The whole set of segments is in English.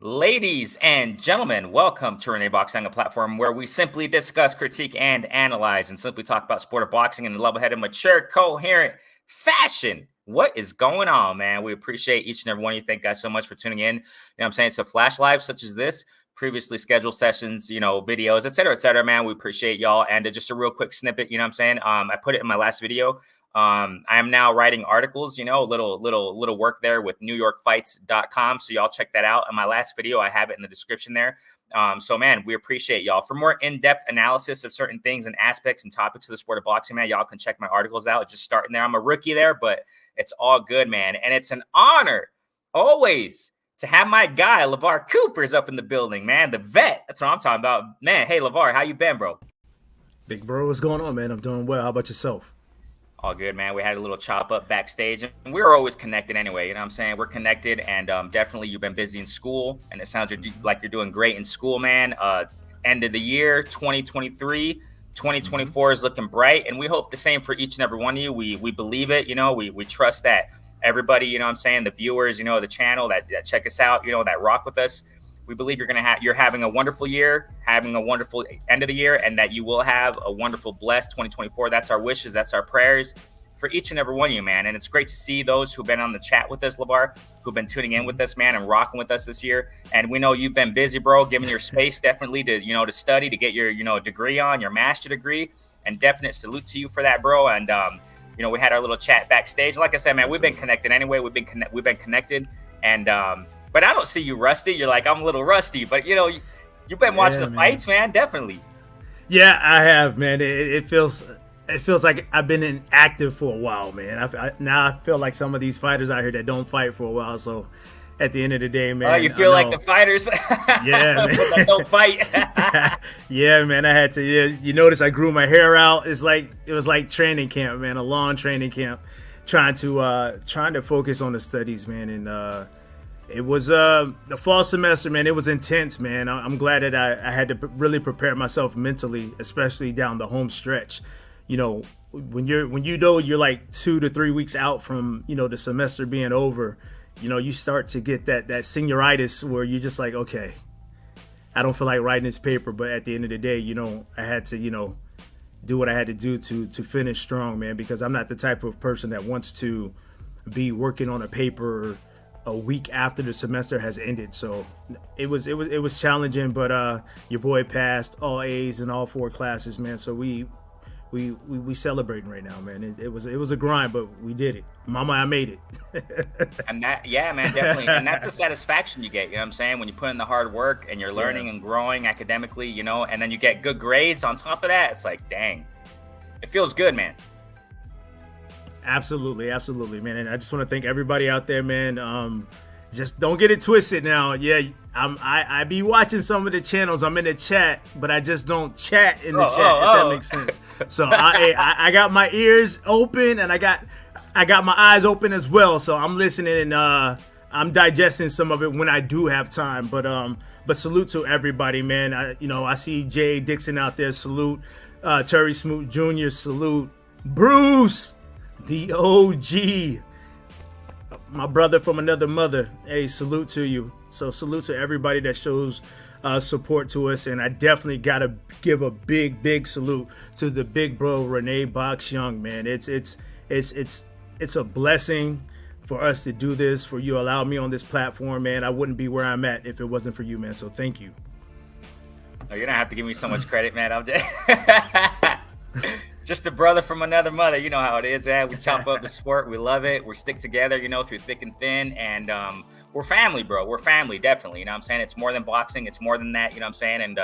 Ladies and gentlemen, welcome to Renee Boxing, a platform where we simply discuss, critique, and analyze, and simply talk about sport of boxing in a level-headed, mature, coherent fashion. What is going on, man? We appreciate each and every one of you. Thank you guys so much for tuning in. You know what I'm saying? To flash lives such as this, previously scheduled sessions, videos, et cetera, man. We appreciate y'all. And just a real quick snippet, you know what I'm saying? I put it in my last video. I am now writing articles, a little work there with NewYorkFights.com. So y'all check that out. In my last video, I have it in the description there. So man, we appreciate y'all. For more in-depth analysis of certain things and aspects and topics of the sport of boxing, man, y'all can check my articles out. Just starting there. I'm a rookie there, but it's all good, man. And it's an honor always to have my guy, LeVar Cooper's up in the building, man. The vet. That's what I'm talking about. Man, hey, LeVar, how you been, bro? Big bro, what's going on, man? I'm doing well. How about yourself? All good, man. We had a little chop up backstage, and we're always connected anyway. You know what I'm saying? We're connected, and definitely you've been busy in school, and it sounds like you're doing great in school, man. End of the year, 2023, 2024 is looking bright, and we hope the same for each and every one of you. We believe it, we trust that everybody, you know what I'm saying, the viewers, the channel that check us out, that rock with us. We believe you're having a wonderful year, having a wonderful end of the year, and that you will have a wonderful, blessed 2024. That's our wishes. That's our prayers for each and every one of you, man. And it's great to see those who've been on the chat with us, LeVar, who've been tuning in with us, man, and rocking with us this year. And we know you've been busy, bro, giving your space definitely to, to study, to get your, degree on, your master degree. And definite salute to you for that, bro. And, we had our little chat backstage. Like I said, man, we've been connected anyway. We've been connected. And, but I don't see you rusty. You're like, I'm a little rusty, but you You've been watching Yeah, the man. fights, man. Definitely. Yeah, I have, man. It feels like I've been inactive for a while, man. Now I feel like some of these fighters out here that don't fight for a while. So at the end of the day, Oh, man, you I feel like know. the fighters, Yeah, but that don't fight. Yeah, man. I had to. Yeah, you notice I grew my hair out. It was like training camp, man. A long training camp, trying to focus on the studies, man. And it was the fall semester, man. It was intense, man. I'm glad that I had to really prepare myself mentally, especially down the home stretch. You know, when you're like 2 to 3 weeks out from the semester being over, you start to get that senioritis where you're just like, okay, I don't feel like writing this paper, but at the end of the day, I had to, do what I had to do to finish strong, man, because I'm not the type of person that wants to be working on a paper a week after the semester has ended. So it was challenging, but your boy passed all A's in all 4 classes, man. So we celebrating right now, man. It was a grind, but we did it. Mama, I made it. And that, yeah, man, definitely. And that's the satisfaction you get, you know what I'm saying? When you put in the hard work and you're learning and growing academically, and then you get good grades on top of that. It's like, dang, it feels good, man. Absolutely, man. And I just want to thank everybody out there, man. Just don't get it twisted now. Yeah, I be watching some of the channels. I'm in the chat, but I just don't chat in the chat, if that makes sense. So I got my ears open and I got my eyes open as well. So I'm listening and I'm digesting some of it when I do have time. But salute to everybody, man. I see Jay Dixon out there. Salute Terry Smoot Jr. Salute Bruce, the OG. My brother from another mother. Hey, salute to you. So salute to everybody that shows support to us, and I definitely gotta give a big salute to the big bro Renee Box Young, man. It's a blessing for us to do this, for you allow me on this platform, man. I wouldn't be where I'm at if it wasn't for you, man. So thank you. No, you don't have to give me so much credit, man. I'm just a brother from another mother. You know how it is, man. We chop up the sport. We love it. We stick together, through thick and thin. And we're family, bro. We're family, definitely. You know what I'm saying? It's more than boxing. It's more than that. You know what I'm saying? And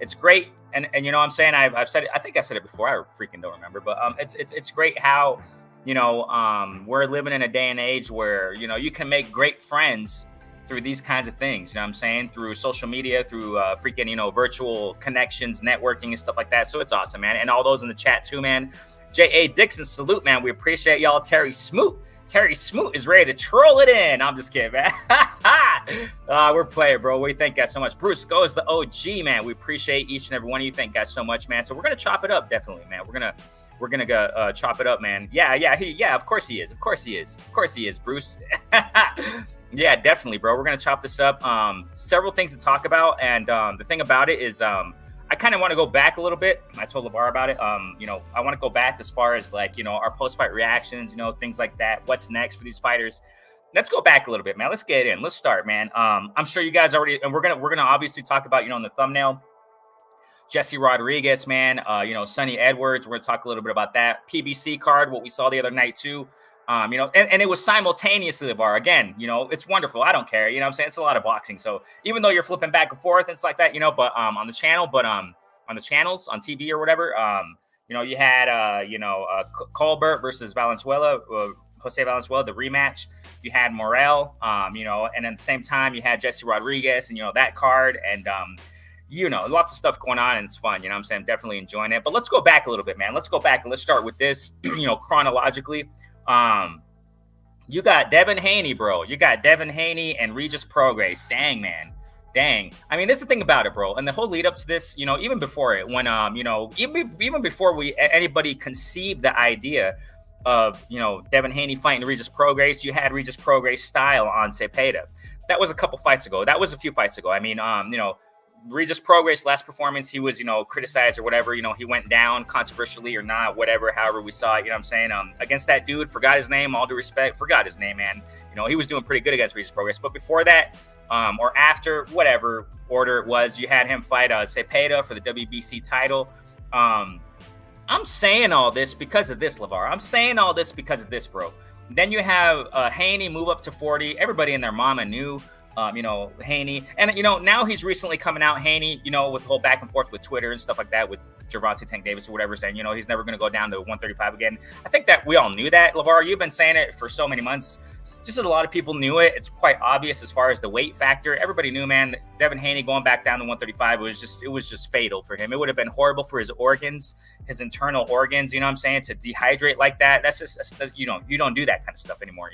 it's great. And you know what I'm saying? I've said it. I think I said it before. I freaking don't remember. But it's great how, we're living in a day and age where, you can make great friends through these kinds of things, you know what I'm saying? Through social media, through virtual connections, networking and stuff like that. So it's awesome, man. And all those in the chat too, man. J.A. Dixon, salute, man. We appreciate y'all. Terry Smoot is ready to troll it in. I'm just kidding, man. We're playing, bro. We thank guys so much. Bruce goes the OG, man. We appreciate each and every one of you. Thank guys so much, man. So we're going to chop it up, definitely, man. We're gonna go chop it up, man. Yeah. Of course he is, Bruce. Yeah, definitely, bro. We're gonna chop this up. Several things to talk about, and the thing about it is, I kind of want to go back a little bit. I told LeVar about it. I want to go back as far as our post-fight reactions, things like that. What's next for these fighters? Let's go back a little bit, man. Let's get in. Let's start, man. I'm sure you guys already, and we're gonna obviously talk about, in the thumbnail, Jesse Rodriguez, man. Sonny Edwards. We're gonna talk a little bit about that PBC card, what we saw the other night too. And it was simultaneously, LeVar. Again, it's wonderful. I don't care. You know what I'm saying? It's a lot of boxing. So even though you're flipping back and forth, it's like that, but on the channel, on the channels, on TV or whatever, you had, Colbert versus Valenzuela, Jose Valenzuela, the rematch. You had Morel, and at the same time, you had Jesse Rodriguez and, that card. And, lots of stuff going on and it's fun. You know what I'm saying? I'm definitely enjoying it. But let's go back a little bit, man. Let's go back and let's start with this, chronologically. You got Devin Haney, bro. You got Devin Haney and Regis Prograis. Dang, man. Dang. I mean, this is the thing about it, bro. And the whole lead up to this, even before it, when, even before anybody conceived the idea of, Devin Haney fighting Regis Prograis, you had Regis Prograis style on Cepeda. That was a couple fights ago. That was a few fights ago. I mean, Regis Prograis' last performance, he was, criticized or whatever, he went down controversially or not, whatever, however we saw it, you know what I'm saying? Against that dude, forgot his name, all due respect, forgot his name, man. He was doing pretty good against Regis Prograis. But before that, or after, whatever order it was, you had him fight Cepeda for the WBC title. I'm saying all this because of this, LeVar. I'm saying all this because of this, bro. Then you have Haney move up to 40. Everybody and their mama knew Haney. And, now he's recently coming out, Haney, with the whole back and forth with Twitter and stuff like that with Gervonta Tank Davis or whatever, saying, he's never going to go down to 135 again. I think that we all knew that, LeVar. You've been saying it for so many months. Just as a lot of people knew it, it's quite obvious as far as the weight factor. Everybody knew, man, Devin Haney going back down to 135, it was just fatal for him. It would have been horrible for his organs, his internal organs, you know what I'm saying, to dehydrate like that. You don't do that kind of stuff anymore,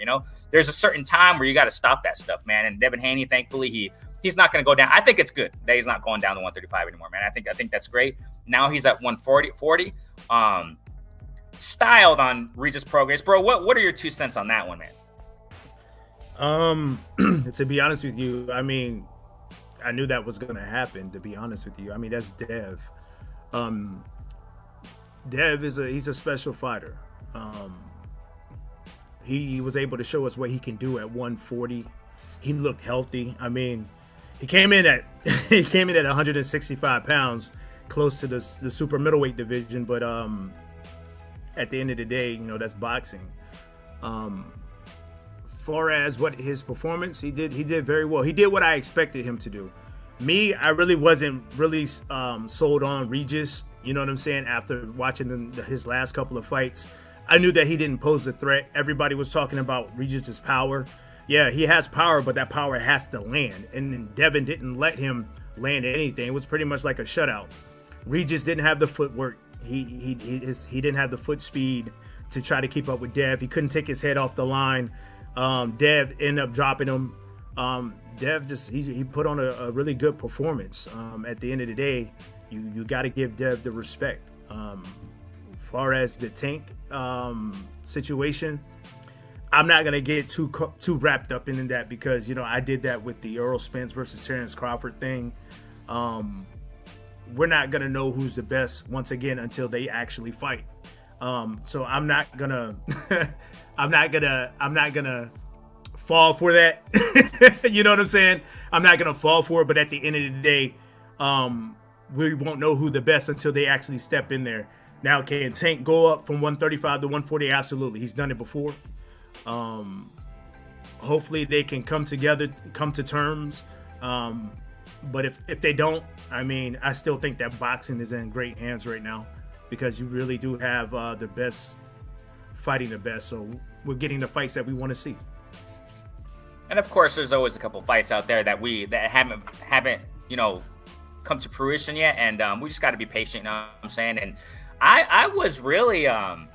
There's a certain time where you got to stop that stuff, man. And Devin Haney, thankfully, he's not going to go down. I think it's good that he's not going down to 135 anymore, man. I think that's great. Now he's at 140, styled on Regis Prograis. Bro, what are your 2 cents on that one, man? To be honest with you, I mean, I knew that was going to happen, to be honest with you. I mean, that's Dev. Dev he's a special fighter. He was able to show us what he can do at 140. He looked healthy. I mean, he came in at 165 pounds, close to the super middleweight division, but at the end of the day, that's boxing. Far as what his performance, he did very well. He did what I expected him to do. Me, I really wasn't sold on Regis. You know what I'm saying? After watching his last couple of fights, I knew that he didn't pose a threat. Everybody was talking about Regis's power. Yeah, he has power, but that power has to land. And Devin didn't let him land anything. It was pretty much like a shutout. Regis didn't have the footwork. He didn't have the foot speed to try to keep up with Dev. He couldn't take his head off the line. Dev ended up dropping him. Dev he put on a really good performance. At the end of the day, you got to give Dev the respect. Far as the Tank situation, I'm not gonna get too wrapped up in that because I did that with the Errol Spence versus Terrence Crawford thing. We're not gonna know who's the best once again until they actually fight. So I'm not gonna I'm not gonna fall for that. You know what I'm saying? I'm not gonna fall for it, but at the end of the day, we won't know who the best until they actually step in there. Now, can Tank go up from 135 to 140? Absolutely. He's done it before. Hopefully they can come together, come to terms. But if they don't, I mean, I still think that boxing is in great hands right now because you really do have the best fighting the best. So we're getting the fights that we want to see. And of course, there's always a couple fights out there that haven't come to fruition yet, and we just got to be patient. You know what I'm saying? And I was really, I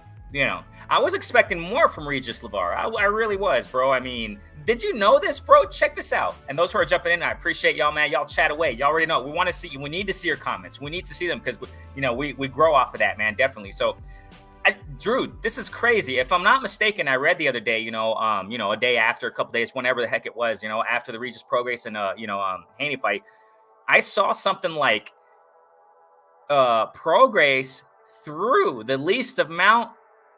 was expecting more from Regis LeVar. I really was, bro. I mean, did you know this, bro? Check this out. And those who are jumping in, I appreciate y'all, man. Y'all chat away. Y'all already know. We want to see. We need to see your comments. We need to see them because we grow off of that, man. Definitely. So, Drew, this is crazy. If I'm not mistaken, I read the other day, a day after, a couple days, whenever the heck it was, after the Regis Prograis and Haney fight, I saw something like Prograis threw the least amount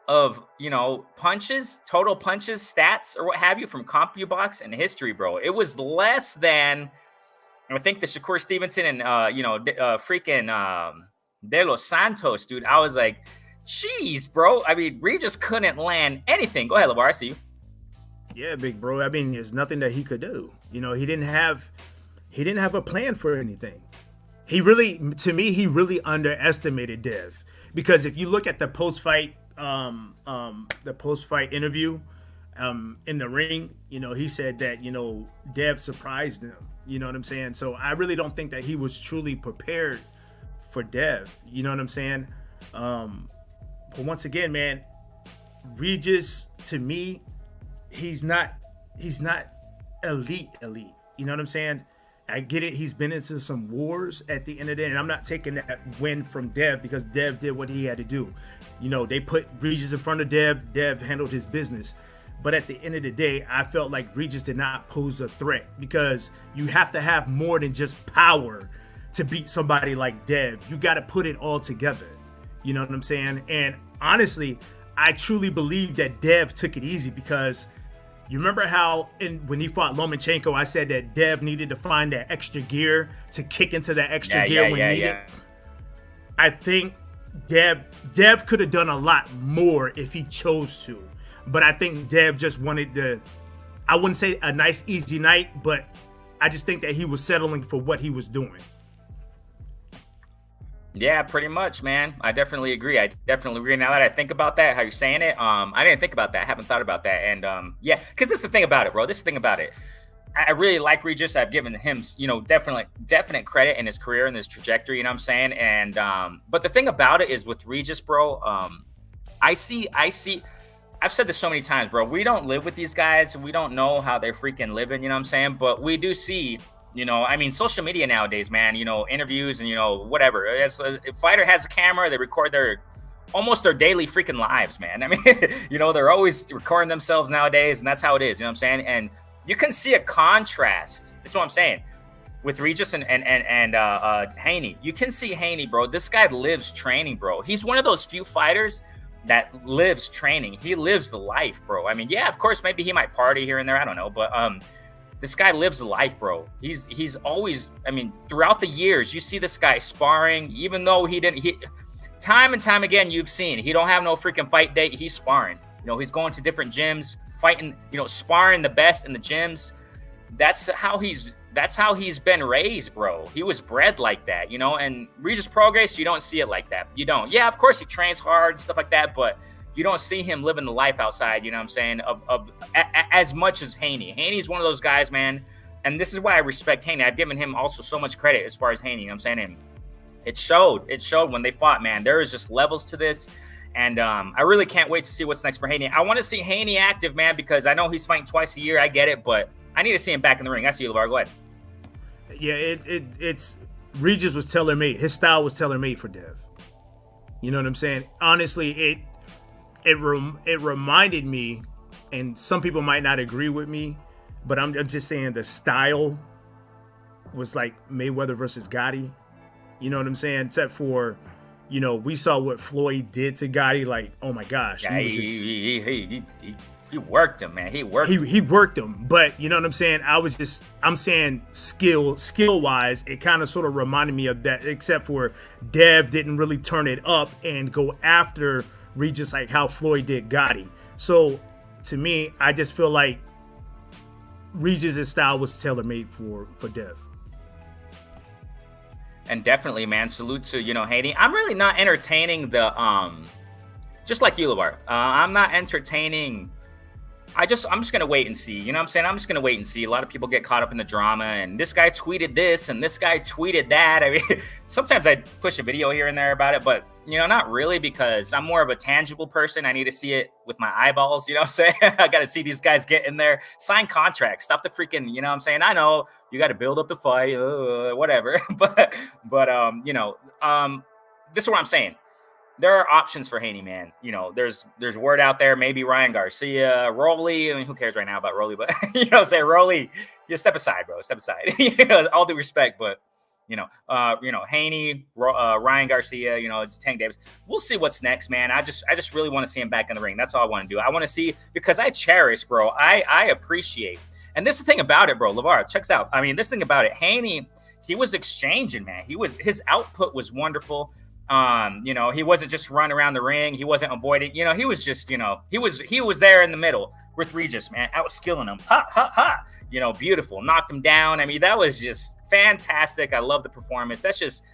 of punches, total punches, stats, or what have you from CompuBox in history, bro. It was less than I think the Shakur Stevenson and freaking De Los Santos, dude. I was like, jeez, bro. I mean, Regis couldn't land anything. Go ahead, LeVar. I see you. Yeah, big bro. I mean, there's nothing that he could do. He didn't have a plan for anything. He really underestimated Dev. Because if you look at the post-fight interview in the ring, he said that, Dev surprised him. You know what I'm saying? So I really don't think that he was truly prepared for Dev. You know what I'm saying? But once again, man, Regis, to me, he's not elite. You know what I'm saying? I get it. He's been into some wars at the end of the day, and I'm not taking that win from Dev because Dev did what he had to do. They put Regis in front of Dev. Dev handled his business. But at the end of the day, I felt like Regis did not pose a threat because you have to have more than just power to beat somebody like Dev. You got to put it all together. You know what I'm saying? And honestly, I truly believe that Dev took it easy because you remember how when he fought Lomachenko, I said that Dev needed to find that extra gear to kick into that extra gear when needed. Yeah. I think Dev could have done a lot more if he chose to. But I think Dev just wanted I wouldn't say a nice, easy night, but I just think that he was settling for what he was doing. Yeah, pretty much, man. I definitely agree. Now that I think about that, how you're saying it, I didn't think about that. I haven't thought about that. And yeah, because this is the thing about it, bro. This is the thing about it. I really like Regis. I've given him, definite credit in his career and his trajectory. You know what I'm saying? And but the thing about it is with Regis, bro. I see. I've said this so many times, bro. We don't live with these guys. We don't know how they're freaking living. You know what I'm saying? But we do see. I mean, social media nowadays, man, interviews and, whatever. As a fighter has a camera, they record almost their daily freaking lives, man. I mean, they're always recording themselves nowadays, and that's how it is. You know what I'm saying? And you can see a contrast. That's what I'm saying. With Regis and Haney. You can see Haney, bro. This guy lives training, bro. He's one of those few fighters that lives training. He lives the life, bro. I mean, yeah, of course, maybe he might party here and there. I don't know. But, this guy lives life, bro. He's always, I mean, throughout the years, you see this guy sparring, even though time and time again, you've seen, he don't have no freaking fight date. He's sparring. He's going to different gyms, fighting, sparring the best in the gyms. That's how he's been raised, bro. He was bred like that, and Regis Prograis, you don't see it like that. You don't. Yeah, of course he trains hard, stuff like that, but you don't see him living the life outside, you know what I'm saying, as much as Haney. Haney's one of those guys, man, and this is why I respect Haney. I've given him also so much credit as far as Haney, you know what I'm saying, and it showed when they fought, man. There is just levels to this, and I really can't wait to see what's next for Haney. I want to see Haney active, man, because I know he's fighting twice a year. I get it, but I need to see him back in the ring. I see you, LeVar. Go ahead. Yeah, it's Regis was tailor-made. His style was tailor-made for Dev. You know what I'm saying? Honestly, it reminded me, and some people might not agree with me, but I'm just saying the style was like Mayweather versus Gotti. You know what I'm saying? Except for, we saw what Floyd did to Gotti. Like, oh my gosh, yeah, he worked him, man. He worked him. But you know what I'm saying? I'm saying skill wise, it kind of sort of reminded me of that. Except for Dev didn't really turn it up and go after Regis like how Floyd did Gotti. So to me, I just feel like Regis' style was tailor-made for Dev. And definitely, man, salute to, Haney. I'm really not entertaining the just like you, LeVar. I'm not entertaining. I'm just gonna wait and see. You know what I'm saying? I'm just gonna wait and see. A lot of people get caught up in the drama, and this guy tweeted this, and this guy tweeted that. I mean, sometimes I push a video here and there about it, but not really, because I'm more of a tangible person. I need to see it with my eyeballs. You know what I'm saying? I got to see these guys get in there, sign contracts, stop the freaking. You know what I'm saying? I know you got to build up the fight, whatever, but this is what I'm saying. There are options for Haney, man. There's word out there, maybe Ryan Garcia, Rolly. I mean, who cares right now about Rolly? But say Rolly, step aside, bro. Step aside. All due respect, but Haney, Ryan Garcia, Tank Davis. We'll see what's next, man. I just really want to see him back in the ring. That's all I want to do. I want to see, because I cherish, bro. I appreciate, and this is the thing about it, bro. LeVar, checks out. I mean, this thing about it, Haney, he was exchanging, man. His output was wonderful. He wasn't just running around the ring. He wasn't avoiding, he was just, he was there in the middle with Regis, man, outskilling him. Ha, ha, ha. Beautiful. Knocked him down. I mean, that was just fantastic. I love the performance. That's just,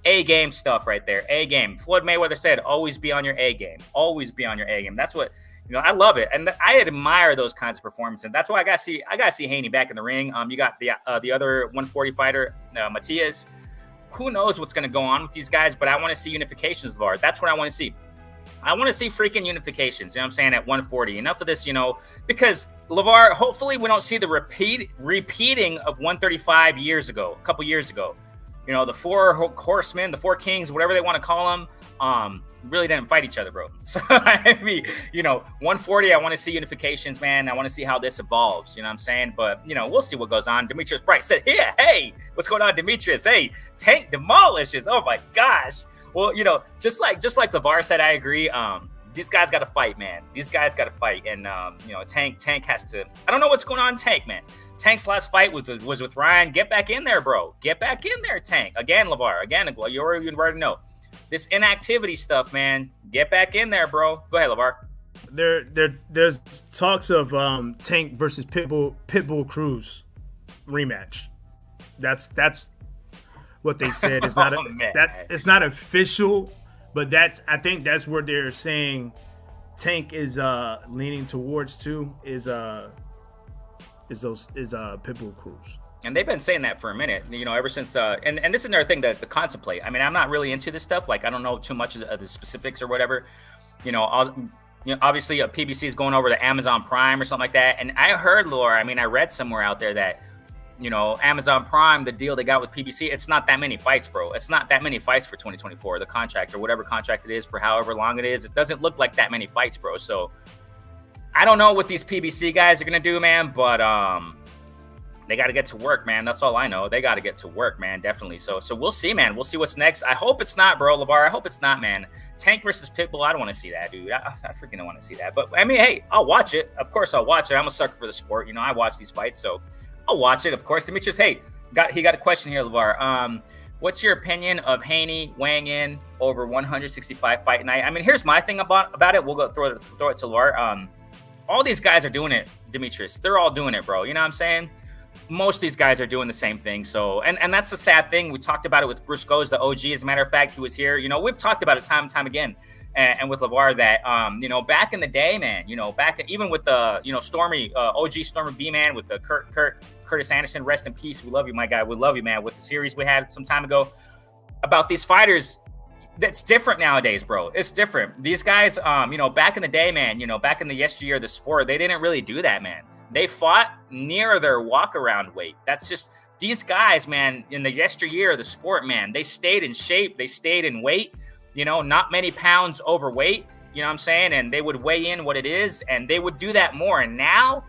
A-game stuff right there. A-game. Floyd Mayweather said, always be on your A-game. Always be on your A-game. That's what, I love it. And I admire those kinds of performances. That's why I got to see Haney back in the ring. You got the other 140 fighter, Matias. Who knows what's going to go on with these guys, but I want to see unifications, LeVar. That's what I want to see. I want to see freaking unifications, you know what I'm saying, at 140. Enough of this, because, LeVar, hopefully we don't see the repeating of 135 years ago, a couple years ago. The four horsemen, the four kings, whatever they want to call them, really didn't fight each other, bro. So, I mean, 140, I want to see unifications, man. I want to see how this evolves, you know what I'm saying? But, we'll see what goes on. Demetrius Bright said, yeah, hey, what's going on, Demetrius? Hey, Tank demolishes. Oh, my gosh. Well, just like LeVar said, I agree. These guys got to fight, man. These guys got to fight. And, Tank has to – I don't know what's going on, Tank, man. Tank's last fight was with Ryan. Get back in there, bro. Get back in there, Tank. Again, LeVar. Again, you already know. This inactivity stuff, man. Get back in there, bro. Go ahead, LeVar. There's talks of Tank versus Pitbull Cruz rematch. That's what they said. It's not man. it's not official, but I think that's where they're saying Tank is leaning towards too is Pitbull Cruz. And they've been saying that for a minute, ever since. And this is another thing to contemplate. I mean, I'm not really into this stuff. Like, I don't know too much of the specifics or whatever. Obviously, PBC is going over to Amazon Prime or something like that. And I heard, Laura, I mean, I read somewhere out there that, Amazon Prime, the deal they got with PBC, it's not that many fights, bro. It's not that many fights for 2024, the contract or whatever contract it is for however long it is. It doesn't look like that many fights, bro. So I don't know what these PBC guys are going to do, man, but they got to get to work, man. That's all I know. They got to get to work, man, definitely. So we'll see, man. We'll see what's next. I hope it's not, bro, LeVar. I hope it's not, man. Tank versus Pitbull, I don't want to see that, dude. I freaking don't want to see that. But, I mean, hey, I'll watch it. Of course I'll watch it. I'm a sucker for the sport. I watch these fights, so I'll watch it, of course. Demetrius, hey, he got a question here, LeVar. What's your opinion of Haney weighing in over 165 fight night? I mean, here's my thing about it. We'll go throw it to LeVar. All these guys are doing it, Demetrius. They're all doing it, bro. You know what I'm saying? Most of these guys are doing the same thing. So, and that's the sad thing. We talked about it with Bruce Goes, the OG. As a matter of fact, he was here. We've talked about it time and time again. And with LeVar that, back in the day, man, even with the, Stormy, OG Stormy B-Man with the Curtis Anderson, rest in peace. We love you, my guy. We love you, man. With the series we had some time ago about these fighters, that's different nowadays, bro. It's different. These guys, back in the day, man, back in the yesteryear of the sport, they didn't really do that, man. They fought near their walk-around weight. That's just these guys, man, in the yesteryear of the sport, man, they stayed in shape. They stayed in weight, not many pounds overweight, you know what I'm saying? And they would weigh in what it is, and they would do that more. And now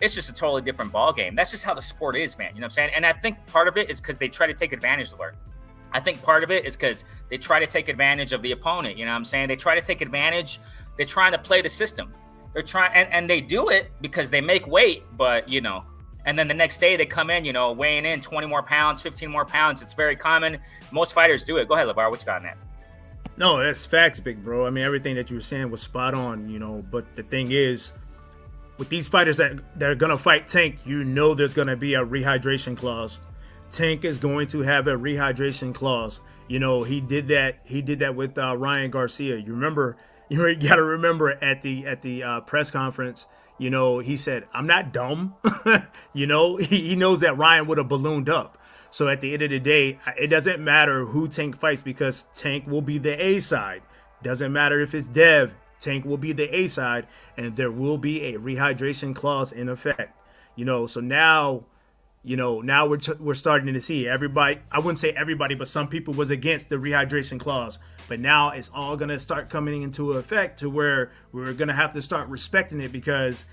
it's just a totally different ball game. That's just how the sport is, man. You know what I'm saying? And I think part of it is because they try to take advantage of it. I think part of it is because they try to take advantage of the opponent. You know what I'm saying? They try to take advantage. They're trying to play the system. They're trying, and they do it because they make weight, but, and then the next day they come in, weighing in 20 more pounds, 15 more pounds. It's very common. Most fighters do it. Go ahead, LeVar. What you got on that? No, that's facts, big bro. I mean, everything that you were saying was spot on, but the thing is, with these fighters that are going to fight Tank, there's going to be a rehydration clause. Tank is going to have a rehydration clause. He did that with Ryan Garcia. You got to remember at the press conference, he said, "I'm not dumb." He knows that Ryan would have ballooned up. So at the end of the day, it doesn't matter who Tank fights because Tank will be the A side. Doesn't matter if it's Dev, Tank will be the A side, and there will be a rehydration clause in effect. So now, now we're starting to see everybody. I wouldn't say everybody, but some people was against the rehydration clause. But now it's all going to start coming into effect to where we're going to have to start respecting it because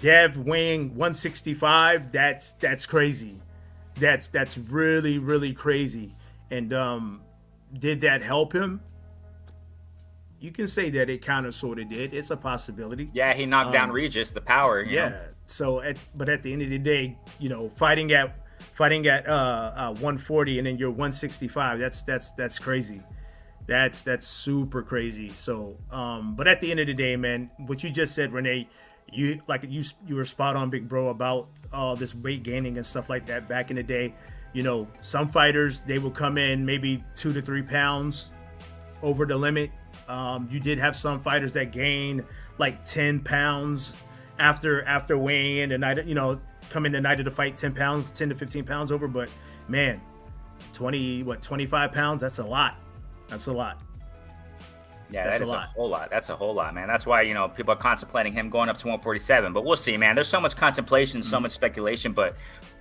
Dev weighing 165, that's crazy. That's really, really crazy. And did that help him? You can say that it kind of sort of did. It's a possibility. Yeah, he knocked down Regis, the power. Yeah. So, but at the end of the day, fighting at 140 and then you're 165, that's crazy. That's super crazy. So, but at the end of the day, man, what you just said, Renee, you were spot on, big bro, about this weight gaining and stuff like that. Back in the day, some fighters, they will come in maybe 2 to 3 pounds over the limit. You did have some fighters that gain like 10 pounds after weighing in the night, come in the night of the fight 10 to 15 pounds over. But man, 25 pounds, that's a lot. That's a lot. Yeah, that is a whole lot. That's a whole lot, man. That's why, people are contemplating him going up to 147. But we'll see, man. There's so much contemplation, so much speculation. But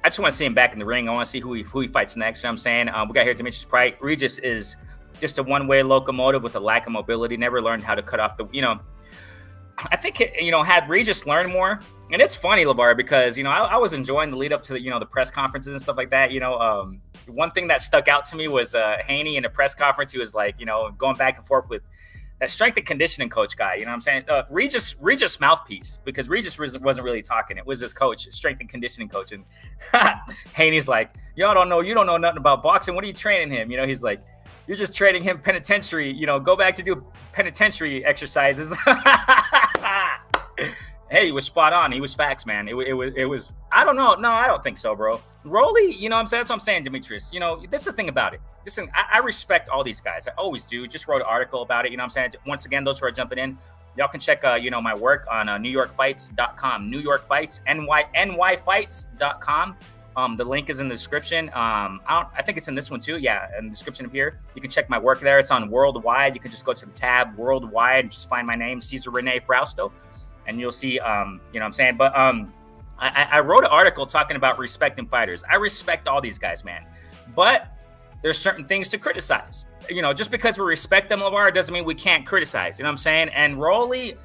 I just want to see him back in the ring. I want to see who he fights next. You know what I'm saying? We got here Demetrius Pride. Regis is just a one-way locomotive with a lack of mobility. Never learned how to cut off the, I think, had Regis learned more. And it's funny, LeVar, because, I was enjoying the lead up to the, the press conferences and stuff like that. One thing that stuck out to me was Haney in the press conference. He was like, going back and forth with that strength and conditioning coach guy. You know what I'm saying? Regis mouthpiece, because Regis wasn't really talking. It was his coach, strength and conditioning coach. And Haney's like, you don't know nothing about boxing. What are you training him? He's like, you're just training him penitentiary. Go back to do penitentiary exercises. Hey, he was spot on. He was facts, man. It was. I don't know. No, I don't think so, bro. Rolly, you know what I'm saying? That's what I'm saying, Demetrius. You know, this is the thing about it. Listen, I respect all these guys. I always do. Just wrote an article about it. You know what I'm saying? Once again, those who are jumping in, y'all can check, my work on NewYorkFights.com. New York Fights, NYFights.com. The link is in the description. I think it's in this one too. Yeah, in the description of here. You can check my work there. It's on Worldwide. You can just go to the tab Worldwide and just find my name, Cesar Rene Frausto. And you'll see, you know what I'm saying? But I wrote an article talking about respecting fighters. I respect all these guys, man. But there's certain things to criticize. You know, just because we respect them, LeVar, doesn't mean we can't criticize. You know what I'm saying? And Rolly,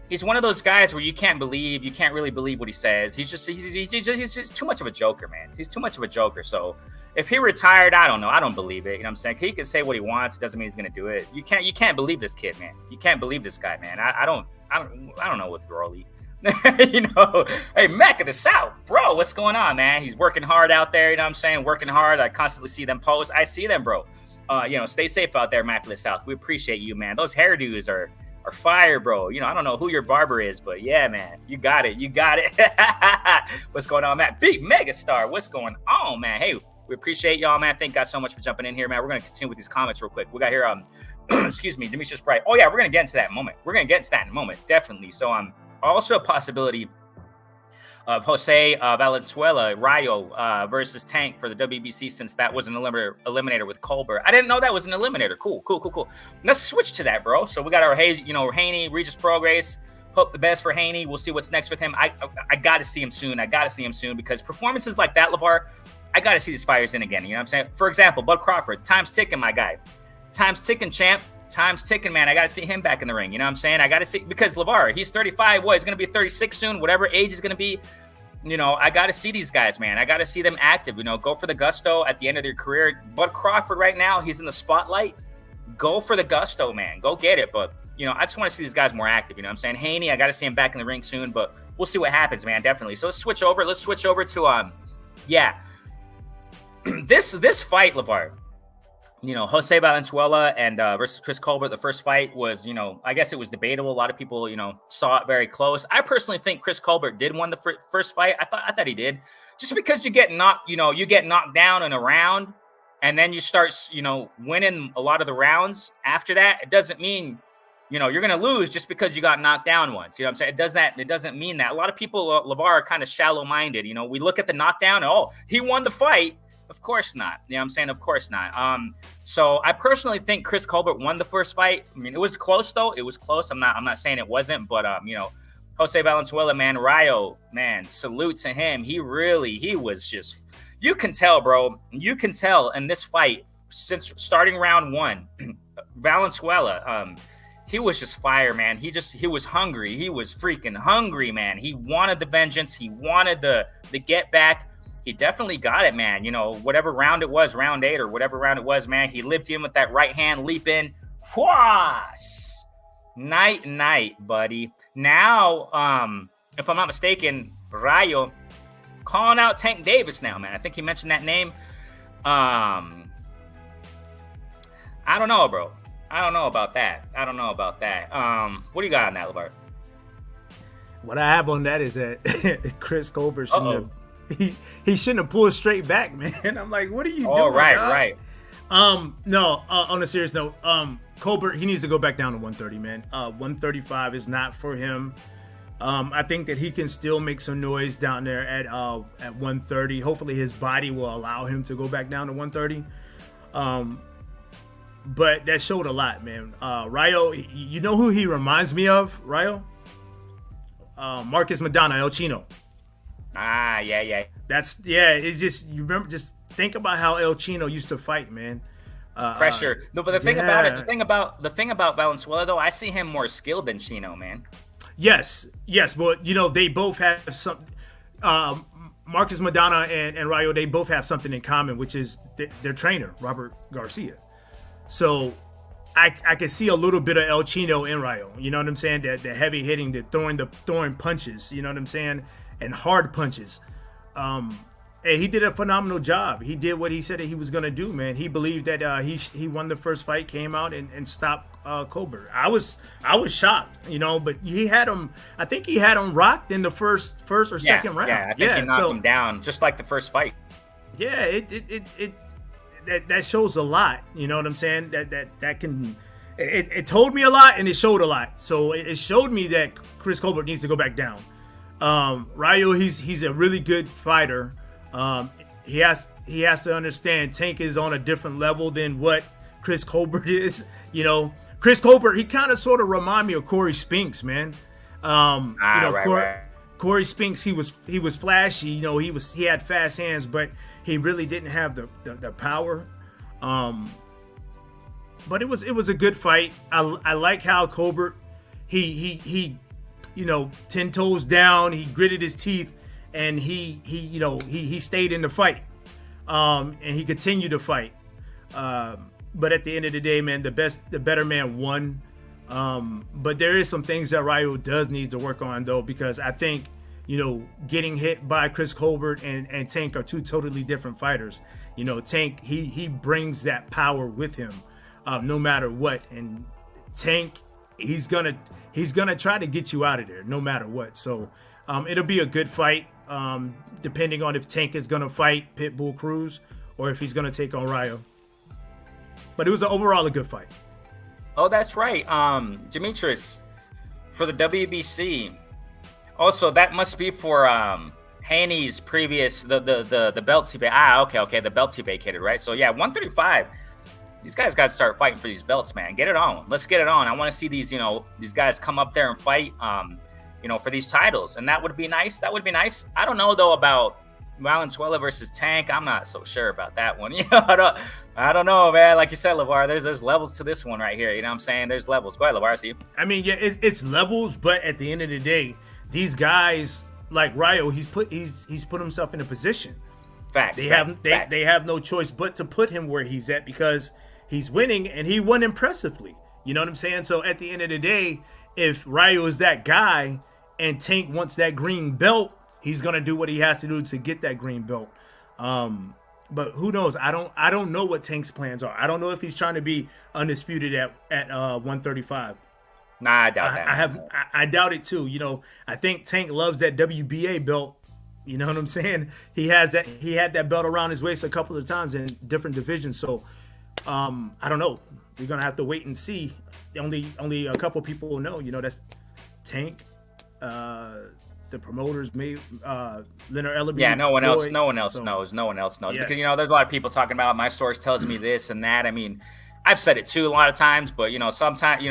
he's one of those guys where you can't really believe what he says. He's just too much of a joker, man. He's too much of a joker. So if he retired, I don't know. I don't believe it. You know what I'm saying? He can say what he wants. It doesn't mean he's going to do it. You can't believe this kid, man. You can't believe this guy, man. I don't know with Rolly. You know, hey, Mac of the South, bro, what's going on, man? He's working hard out there. You know what I'm saying? Working hard. I constantly see them post. I see them, bro. Stay safe out there, Mac of the South. We appreciate you, man. Those hairdos are fire, bro. You know, I don't know who your barber is, but yeah, man, you got it. What's going on, Matt? Big megastar. What's going on, man? Hey, we appreciate y'all, man. Thank you guys so much for jumping in here, man. We're going to continue with these comments real quick. We got here, excuse me, Demetrius Bright. Oh, yeah, we're going to get into that in a moment. Definitely. So, also a possibility of Jose Valenzuela, Rayo versus Tank for the WBC, since that was an eliminator with Colbert. I didn't know that was an eliminator. Cool. Let's switch to that, bro. So we got our, Haney, Regis Prograis. Hope the best for Haney. We'll see what's next with him. I got to see him soon. Because performances like that, LeVar, I got to see these fighters in again. You know what I'm saying? For example, Bud Crawford, time's ticking, my guy. Time's ticking, champ. Time's ticking, man. I got to see him back in the ring. You know what I'm saying? I got to see, because LeVar, he's 35. What? He's going to be 36 soon, whatever age he's going to be. You know, I got to see these guys, man. I got to see them active. You know, go for the gusto at the end of their career. Bud Crawford right now, he's in the spotlight. Go for the gusto, man. Go get it. But, you know, I just want to see these guys more active. You know what I'm saying? Haney, I got to see him back in the ring soon, but we'll see what happens, man. Definitely. So let's switch over. Let's switch over to, this fight, LeVar. You know, Jose Valenzuela and versus Chris Colbert, the first fight was, you know, I guess it was debatable. A lot of people, you know, saw it very close. I personally think Chris Colbert did win the first fight. I thought he did. Just because you get knocked down in a round, and then you start, you know, winning a lot of the rounds after that, it doesn't mean, you know, you're going to lose just because you got knocked down once. You know what I'm saying? It doesn't mean that. A lot of people, LeVar, are kind of shallow-minded. You know, we look at the knockdown and, oh, he won the fight. Of course not. You know what I'm saying? Of course not. So I personally think Chris Colbert won the first fight. I mean, it was close though. It was close. I'm not saying it wasn't, but you know, Jose Valenzuela, man, Rayo, man, salute to him. He was just, you can tell, bro. You can tell in this fight, since starting round one, Valenzuela, he was just fire, man. He was hungry. He was freaking hungry, man. He wanted the vengeance. He wanted the get back. He definitely got it, man. You know, whatever round it was, round 8 or whatever round it was, man, he lipped in with that right hand leap in. Whoas! Night, buddy. Now, if I'm not mistaken, Rayo calling out Tank Davis now, man. I think he mentioned that name. I don't know, bro. I don't know about that. What do you got on that, LeVar? What I have on that is that Chris Colbert he shouldn't have pulled straight back, man. I'm like, what are you doing? Oh, right. No, on a serious note, Colbert, he needs to go back down to 130, man. 135 is not for him. I think that he can still make some noise down there at 130. Hopefully his body will allow him to go back down to 130. But that showed a lot, man. Rayo, you know who he reminds me of, Rayo? Marcus Madonna, El Chino. Yeah. It's just, you remember, just think about how El Chino used to fight, man. Pressure. No, but the thing about it, the thing about Valenzuela though, I see him more skilled than Chino, man. Yes, but you know, they both have some. Marcus Madonna and Rayo, they both have something in common, which is their trainer, Robert Garcia. So I can see a little bit of El Chino in Rayo. You know what I'm saying? The heavy hitting, throwing punches. You know what I'm saying? And hard punches. And Hey, he did a phenomenal job. He did what he said that he was gonna do, man. He believed that he won the first fight, came out and stopped Colbert. I was shocked, but he had him. I think he had him rocked in the first or second round. Yeah, I think he knocked him down just like the first fight. Yeah, that shows a lot. You know what I'm saying? That can. It told me a lot and it showed a lot. So it showed me that Chris Colbert needs to go back down. Rayo, he's a really good fighter. He has to understand Tank is on a different level than what Chris Colbert is. Chris Colbert, he kind of sort of remind me of Corey Spinks, man. Right. Corey Spinks, he was flashy. He had fast hands, but he really didn't have the power. But it was a good fight. I like how Colbert, he 10 toes down, he gritted his teeth, and he stayed in the fight, and he continued to fight. But at the end of the day, man, the better man won. But there is some things that Rayo does need to work on, though, because I think getting hit by Chris Colbert and Tank are two totally different fighters. Tank, he brings that power with him, no matter what, and Tank, he's gonna try to get you out of there no matter what. So it'll be a good fight, depending on if Tank is gonna fight Pitbull Cruz or if he's gonna take on Rayo. But it was overall a good fight. Oh, that's right. Demetrius, for the WBC. Also, that must be for Haney's previous the belts he okay, the belts he vacated, right? So yeah, 135. These guys got to start fighting for these belts, man. Get it on. Let's get it on. I want to see these guys come up there and fight, for these titles, and that would be nice. I don't know though about Valenzuela versus Tank. I'm not so sure about that one. I don't know, man. Like you said, LeVar, there's levels to this one right here. You know what I'm saying? There's levels. Go ahead, LeVar. See you. I mean, yeah, it's levels, but at the end of the day, these guys like Rayo, he's put himself in a position. Facts. They have no choice but to put him where he's at because he's winning, and he won impressively. You know what I'm saying? So at the end of the day, if Rayo is that guy and Tank wants that green belt, he's gonna do what he has to do to get that green belt. But who knows? I don't know what Tank's plans are. I don't know if he's trying to be undisputed at 135. Nah, I doubt that. I doubt it too. I think Tank loves that WBA belt. You know what I'm saying? He had that belt around his waist a couple of times in different divisions. So I don't know. We're gonna have to wait and see. Only a couple people know. That's Tank. The promoters, maybe Leonard Ellerby. Yeah, no one Floyd, else knows. No one else knows because there's a lot of people talking about my source tells me this and that. I mean, I've said it too a lot of times, but sometimes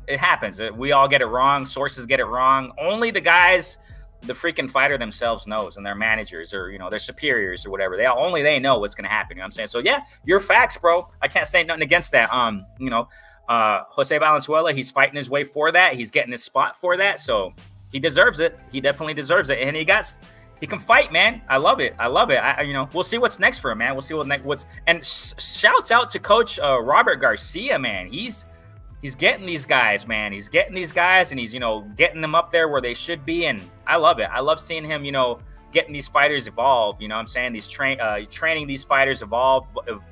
it happens. We all get it wrong. Sources get it wrong. Only the guys, the freaking fighter themselves knows, and their managers or their superiors or whatever. They know what's gonna happen. You know what I'm saying? So yeah, your facts, bro. I can't say nothing against that. Jose Valenzuela, he's fighting his way for that. He's getting his spot for that. So he deserves it. He definitely deserves it, and he can fight, man. I love it. We'll see what's next for him, man. We'll see what's and shouts out to Coach Robert Garcia, man. He's getting these guys, man. He's getting these guys, and he's getting them up there where they should be, and I love it. I love seeing him, getting these fighters evolve. You know what I'm saying? These training these fighters evolve,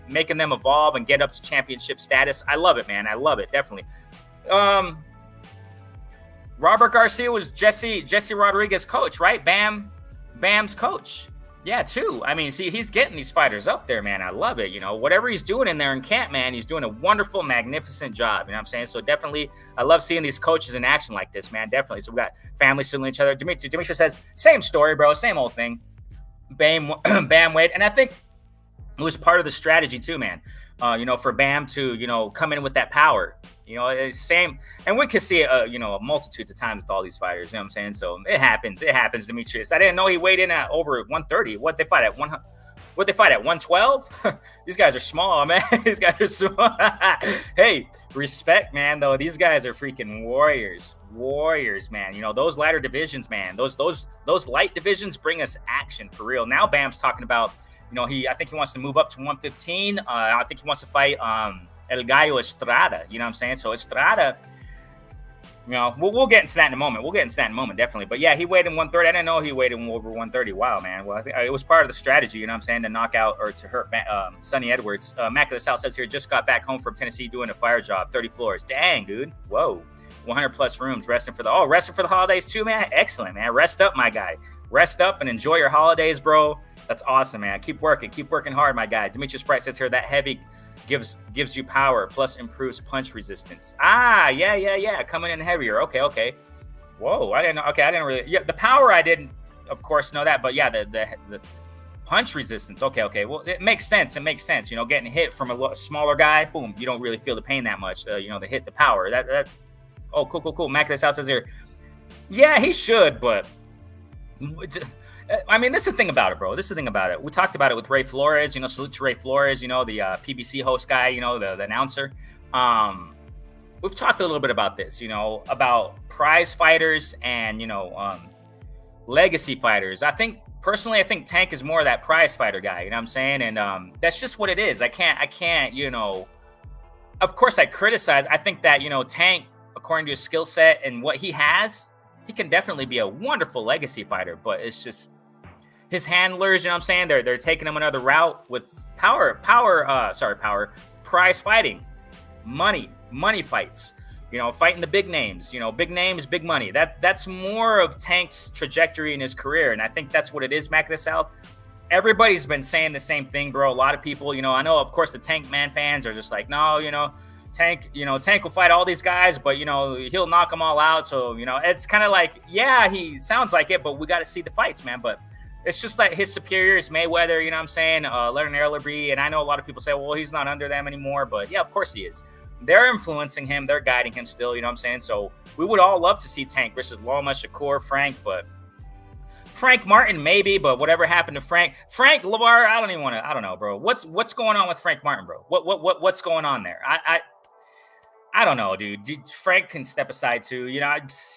making them evolve and get up to championship status. I love it, man. I love it, definitely. Robert Garcia was Jesse Rodriguez's coach, right? Bam's coach. Yeah, too. I mean, see, he's getting these fighters up there, man. I love it. Whatever he's doing in there in camp, man, he's doing a wonderful, magnificent job. You know what I'm saying? So definitely, I love seeing these coaches in action like this, man. Definitely. So we got families suing each other. Demetrius says, same story, bro. Same old thing. Bam wait. And I think it was part of the strategy too, man. For Bam to, come in with that power. It's same. And we could see it, multitudes of times with all these fighters. You know what I'm saying? So it happens. It happens, Demetrius. I didn't know he weighed in at over 130. What they fight at 112? These guys are small, man. These guys are small. Hey, respect, man, though. These guys are freaking warriors. Warriors, man. Those lighter divisions, man. Those light divisions bring us action for real. Now Bam's talking about, I think he wants to move up to 115. I think he wants to fight El Gallo Estrada. You know what I'm saying? So Estrada, You know, we'll get into that in a moment. Definitely. But yeah, he weighed in 130. I didn't know he weighed in over 130. Wow, man. Well, I think it was part of the strategy, you know what I'm saying, to knock out or to hurt Sonny Edwards. Mac of the South says here, just got back home from Tennessee doing a fire job, 30 floors. Dang, dude. Whoa. 100 plus rooms, resting for the holidays too, man. Excellent, man. Rest up, my guy. Rest up and enjoy your holidays, bro. That's awesome, man. Keep working hard, my guy. Demetrius Price says here, that heavy gives you power plus improves punch resistance. Yeah. Coming in heavier. Okay. Whoa, I didn't know. Okay, I didn't really. Yeah, the power I didn't, of course, know that. But yeah, the punch resistance. Okay. Well, it makes sense. You know, getting hit from a smaller guy, boom, you don't really feel the pain that much. You know, the hit, the power. That. Oh, cool. Mac this house says here. Yeah, he should, but. I mean, this is the thing about it, bro. We talked about it with Ray Flores. You know, salute to Ray Flores. You know, the PBC host guy. You know, the announcer. We've talked a little bit about this. You know, about prize fighters and legacy fighters. I think Tank is more of that prize fighter guy. You know what I'm saying? And that's just what it is. I can't. You know, of course, I criticize. I think that Tank, according to his skill set and what he has, he can definitely be a wonderful legacy fighter, but it's just his handlers, you know what I'm saying? They're taking him another route with prize fighting, money fights, fighting the big names, big names, big money. That's more of Tank's trajectory in his career. And I think that's what it is, Mac of the South. Everybody's been saying the same thing, bro. A lot of people, I know, of course, the Tank Man fans are just like, no, Tank will fight all these guys, but he'll knock them all out. So it's kind of like, yeah, he sounds like it, but we got to see the fights, man. But it's just like his superiors, Mayweather, you know what I'm saying, Leonard Ellerby, and I know a lot of people say, well, he's not under them anymore, but yeah, of course he is. They're influencing him, they're guiding him still, you know what I'm saying. So we would all love to see Tank versus Loma, Shakur, Frank, but Frank Martin maybe, but whatever happened to Frank LeVar, I don't know, bro. What's going on with Frank Martin, bro? What's going on there? I don't know, dude. Frank can step aside too.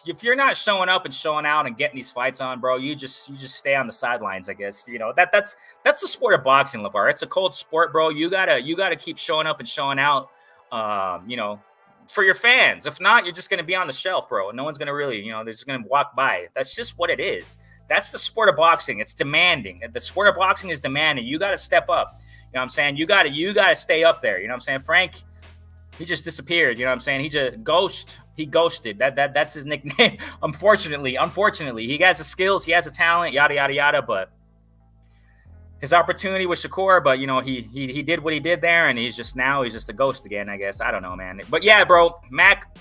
If you're not showing up and showing out and getting these fights on, bro, you just stay on the sidelines, I guess. That's the sport of boxing, LeVar. It's a cold sport, bro. You gotta keep showing up and showing out, for your fans. If not, you're just gonna be on the shelf, bro. No one's gonna really, they're just gonna walk by. That's just what it is. That's the sport of boxing. It's demanding. The sport of boxing is demanding. You gotta step up. You know what I'm saying? You gotta stay up there. You know what I'm saying? Frank, he just disappeared. You know what I'm saying? He ghosted. That's his nickname. Unfortunately, he has the skills, he has the talent, yada yada yada. But his opportunity with Shakur, but he did what he did there, and he's just a ghost again, I guess. I don't know, man. But yeah, bro, Mac,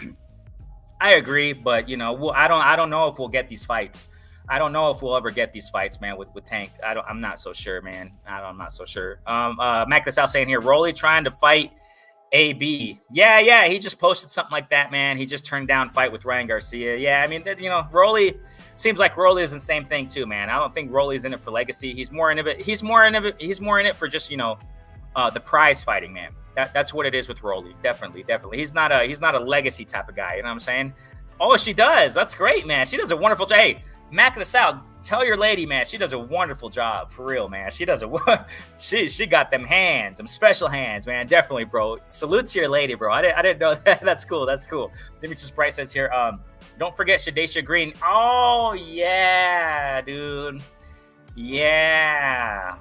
I agree. But I don't know if we'll get these fights. I don't know if we'll ever get these fights, man, with Tank. I'm not so sure, man. I'm not so sure. Mac the South saying here, Rolly trying to fight AB. Yeah, he just posted something like that, man. He just turned down fight with Ryan Garcia. Yeah, I mean, Rolly seems like Rolly is the same thing too, man. I don't think Rolly's in it for legacy. He's more in it. He's more in it for just the prize fighting, man. That's what it is with Rolly. Definitely. He's not a legacy type of guy. You know what I'm saying? Oh, she does. That's great, man. She does a wonderful job. Hey, Mac of the South, tell your lady, man, she does a wonderful job, for real, man. She she got them hands, them special hands, man. Definitely, bro. Salute to your lady, bro. I didn't know that. That's cool. Demetrius Bright says here, don't forget Shadesha Green. Oh yeah, dude. Yeah.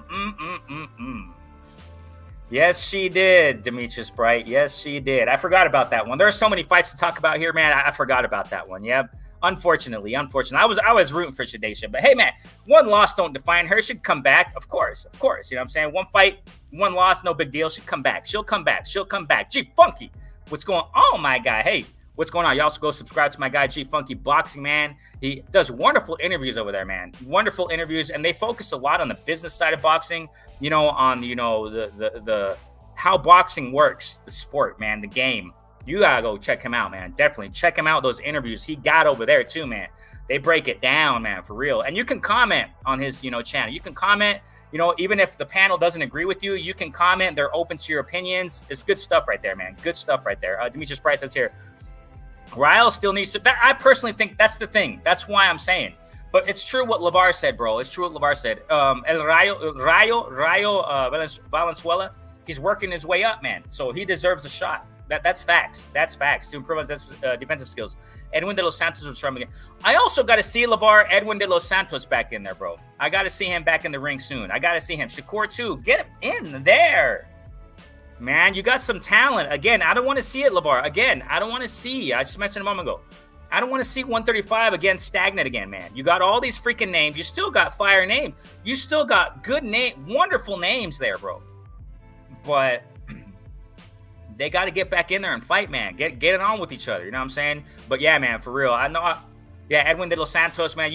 Yes, she did, Demetrius Bright. Yes, she did. I forgot about that one. There are so many fights to talk about here, man. I forgot about that one. Yep. Unfortunately, I was rooting for Shadesha, but hey, man, one loss don't define her. She'd come back, of course. You know what I'm saying? One fight, one loss, no big deal. She'll come back. G Funky, what's going on? Oh my God, hey, what's going on? You also go subscribe to my guy G Funky Boxing, man. He does wonderful interviews over there, man. Wonderful interviews, and they focus a lot on the business side of boxing. On the how boxing works, the sport, man, the game. You gotta go check him out, man. Definitely check him out. Those interviews he got over there too, man. They break it down, man, for real. And you can comment on his, channel. You can comment, even if the panel doesn't agree with you, you can comment. They're open to your opinions. It's good stuff right there, man. Good stuff right there. Demetrius Price says here, Ryle still needs to. I personally think that's the thing. That's why I'm saying. But it's true what LeVar said, bro. It's true what LeVar said. El Rayo Valenzuela, he's working his way up, man. So he deserves a shot. That's facts. That's facts. To improve his defensive skills. Edwin De Los Santos was trying again. I also got to see LeVar Edwin De Los Santos back in there, bro. I got to see him back in the ring soon. I got to see him. Shakur too. Get him in there. Man, you got some talent. Again, I don't want to see it, LeVar. Again, I don't want to see. I just mentioned a moment ago. I don't want to see 135 again stagnant again, man. You got all these freaking names. You still got fire names. You still got good name, wonderful names there, bro. But they got to get back in there and fight, man. Get it on with each other. You know what I'm saying? But yeah, man, for real. I know. Edwin De Los Santos, man,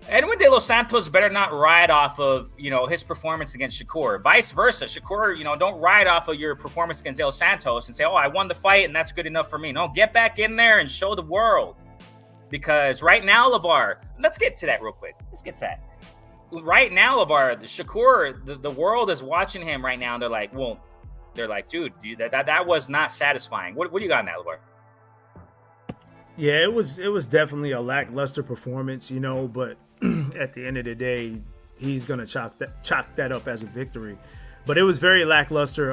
Edwin De Los Santos better not ride off of, his performance against Shakur. Vice versa. Shakur, don't ride off of your performance against De Los Santos and say, oh, I won the fight and that's good enough for me. No, get back in there and show the world. Because right now, LeVar, let's get to that real quick. Let's get to that. Right now, LeVar, Shakur, the world is watching him right now. And they're like, dude, that was not satisfying. What do you got now, LeVar? Yeah, it was definitely a lackluster performance, but at the end of the day, he's gonna chalk that up as a victory. But it was very lackluster.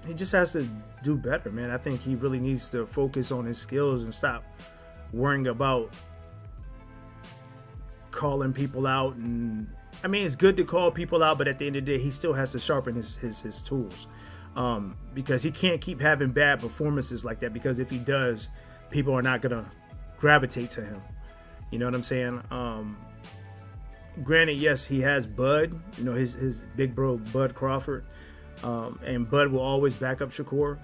He just has to do better, man. I think he really needs to focus on his skills and stop worrying about calling people out. And I mean, it's good to call people out, but at the end of the day, he still has to sharpen his tools, because he can't keep having bad performances like that. Because if he does, people are not gonna gravitate to him. You know what I'm saying? Granted, yes, he has Bud, his big bro, Bud Crawford. And Bud will always back up Shakur.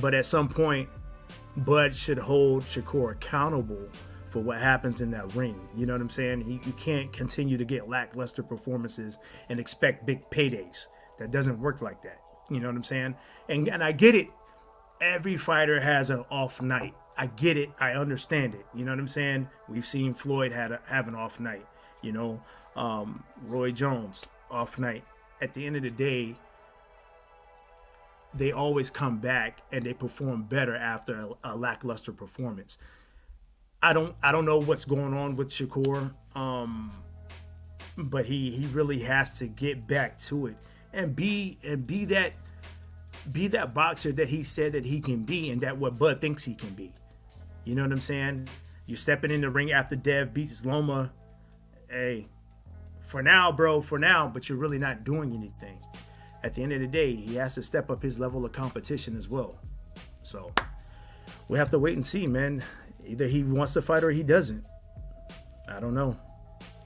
But at some point, Bud should hold Shakur accountable for what happens in that ring. You know what I'm saying? You can't continue to get lackluster performances and expect big paydays. That doesn't work like that. You know what I'm saying? And I get it. Every fighter has an off night. I get it. I understand it. You know what I'm saying? We've seen Floyd have an off night. Roy Jones, off night. At the end of the day, they always come back and they perform better after a lackluster performance. I don't know what's going on with Shakur, but he really has to get back to it and be that boxer that he said that he can be, and that what Bud thinks he can be. You know what I'm saying? You're stepping in the ring after Dev beats Loma. Hey, for now, bro, but you're really not doing anything. At the end of the day, he has to step up his level of competition as well. So we have to wait and see, man. Either he wants to fight or he doesn't. I don't know.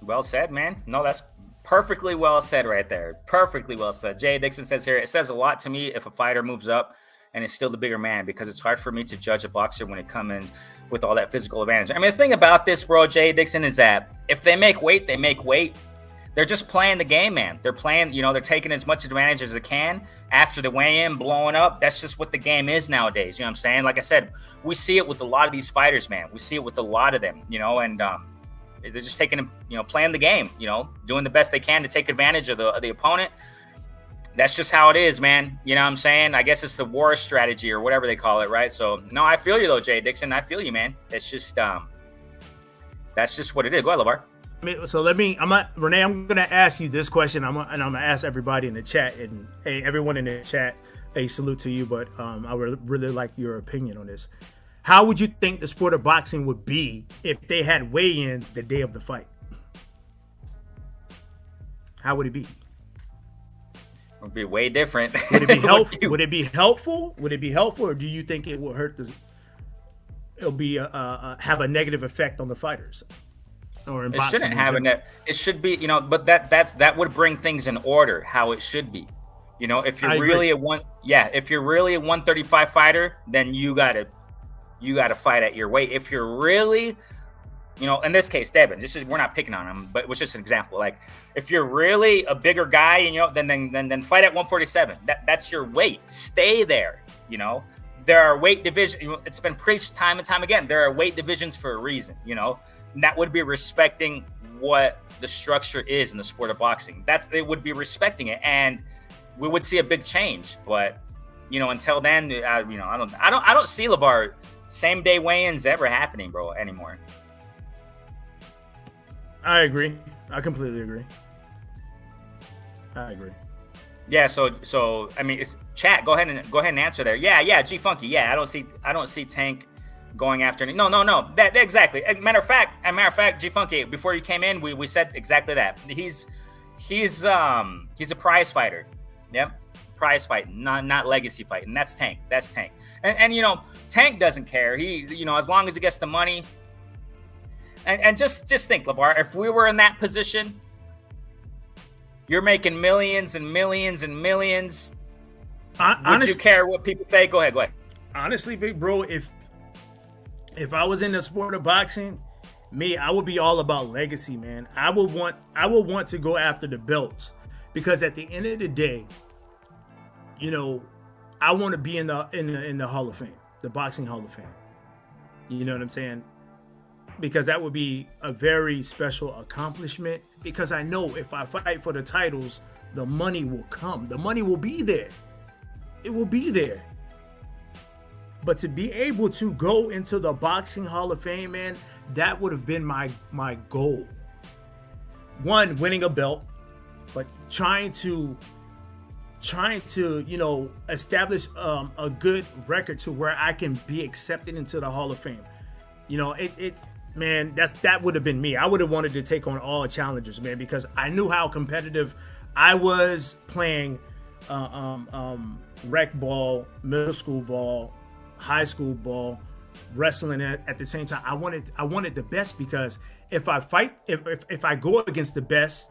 Well said, man. No, that's perfectly well said right there. Perfectly well said. Jay Dixon says here, it says a lot to me if a fighter moves up and is still the bigger man, because it's hard for me to judge a boxer when it comes in with all that physical advantage. I mean, the thing about this, bro, Jay Dixon, is that if they make weight, they make weight. They're just playing the game, man. They're playing, they're taking as much advantage as they can after the weigh-in, blowing up. That's just what the game is nowadays. You know what I'm saying? Like I said, we see it with a lot of these fighters, man. We see it with a lot of them, and they're just taking, playing the game, doing the best they can to take advantage of the opponent. That's just how it is, man. You know what I'm saying? I guess it's the war strategy or whatever they call it, right? So, no, I feel you, though, Jay Dixon. I feel you, man. It's just, that's just what it is. Go ahead, LeVar. So Renee, I'm going to ask you this question. I'm going to ask everybody in the chat, and hey, everyone in the chat, hey, salute to you, but I would really like your opinion on this. How would you think the sport of boxing would be if they had weigh-ins the day of the fight? How would it be? It would be way different. Would it be helpful? Would it be helpful? Would it be helpful, or do you think it will hurt it'll be have a negative effect on the fighters? Or in it shouldn't have it should be, but that would bring things in order how it should be. If you're really if you're really a 135 fighter, then you gotta fight at your weight. If you're really, in this case, Devin, we're not picking on him, but it was just an example. Like, if you're really a bigger guy, then fight at 147. That's your weight. Stay there. There are weight divisions. It's been preached time and time again. There are weight divisions for a reason. And that would be respecting what the structure is in the sport of boxing. It would be respecting it, and we would see a big change. But until then, I don't see LeVar same day weigh-ins ever happening, bro, anymore. I agree. I completely agree. I agree. Yeah, so I mean, it's chat. Go ahead and answer there. Yeah, G Funky. Yeah, I don't see Tank going after any. No. That exactly. Matter of fact, G Funky. Before you came in, we said exactly that. He's a prize fighter. Yep, prize fighting, not legacy fighting. That's Tank. And Tank doesn't care. He as long as he gets the money. And just think, LeVar, if we were in that position. You're making millions and millions and millions. Would you care what people say? Go ahead. Honestly, big bro, if I was in the sport of boxing, I would be all about legacy, man. I would want to go after the belts because at the end of the day, I want to be in the Hall of Fame, the boxing Hall of Fame. You know what I'm saying? Because that would be a very special accomplishment. Because I know if I fight for the titles, the money will come. The money will be there. It will be there. But to be able to go into the Boxing Hall of Fame, man, that would have been my goal. One, winning a belt, but trying to establish a good record to where I can be accepted into the Hall of Fame. Man, that would have been me. I would have wanted to take on all challengers, man, because I knew how competitive I was playing rec ball, middle school ball, high school ball, wrestling at the same time. I wanted the best because if I fight, if I go against the best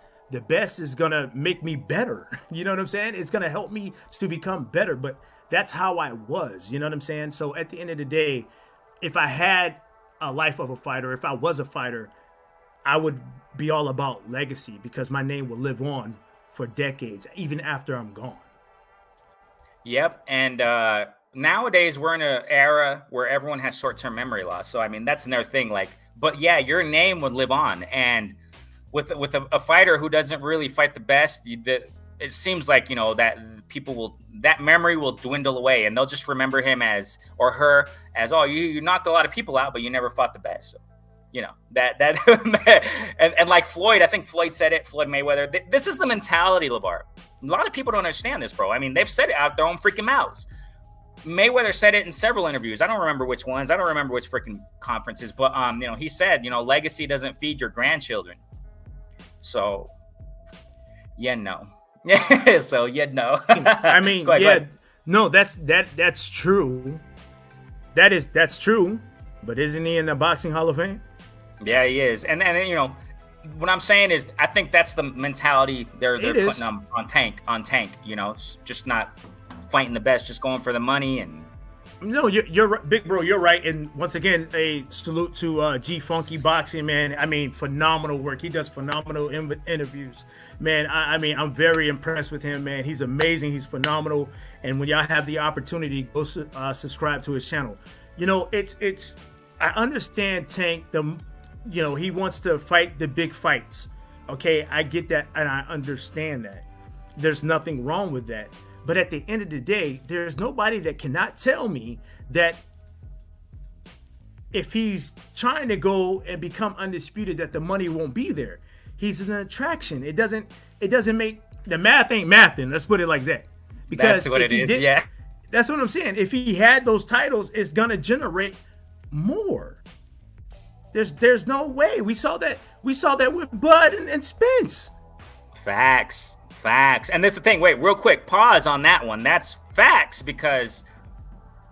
is gonna make me better. You know what I'm saying? It's gonna help me to become better. But that's how I was. You know what I'm saying? So at the end of the day, if I had a life of a fighter, if I was a fighter, I would be all about legacy because my name will live on for decades, even after I'm gone. Yep. And nowadays we're in an era where everyone has short-term memory loss. So I mean, that's another thing. But yeah, your name would live on. And with a fighter who doesn't really fight the best, it seems like that that memory will dwindle away, and they'll just remember him or her as, oh, you knocked a lot of people out, but you never fought the best. So, that and like Floyd, I think Floyd said it. Floyd Mayweather. This is the mentality, LeVar. A lot of people don't understand this, bro. I mean, they've said it out their own freaking mouths. Mayweather said it in several interviews. I don't remember which ones. I don't remember which freaking conferences, but he said, legacy doesn't feed your grandchildren. So, so I mean, go ahead. No, that's true. That's true. But isn't he in the Boxing Hall of Fame? Yeah, he is. And what I'm saying is, I think that's the mentality they're putting on Tank. Just not fighting the best, just going for the money. And no, you're right, big bro. You're right. And once again, a salute to G Funky Boxing, man. I mean, phenomenal work. He does phenomenal interviews, man. I mean, I'm very impressed with him, man. He's amazing. He's phenomenal. And when y'all have the opportunity, go subscribe to his channel. It's. I understand Tank. He wants to fight the big fights. Okay, I get that, and I understand that. There's nothing wrong with that. But at the end of the day, there's nobody that cannot tell me that if he's trying to go and become undisputed, that the money won't be there. He's an attraction. It doesn't make the math ain't mathing. Let's put it like that. Because that's what it is. Yeah, that's what I'm saying. If he had those titles, it's gonna generate more. There's no way. We saw that with Bud and Spence. Facts. And this is the thing. Wait, real quick. Pause on that one. That's facts because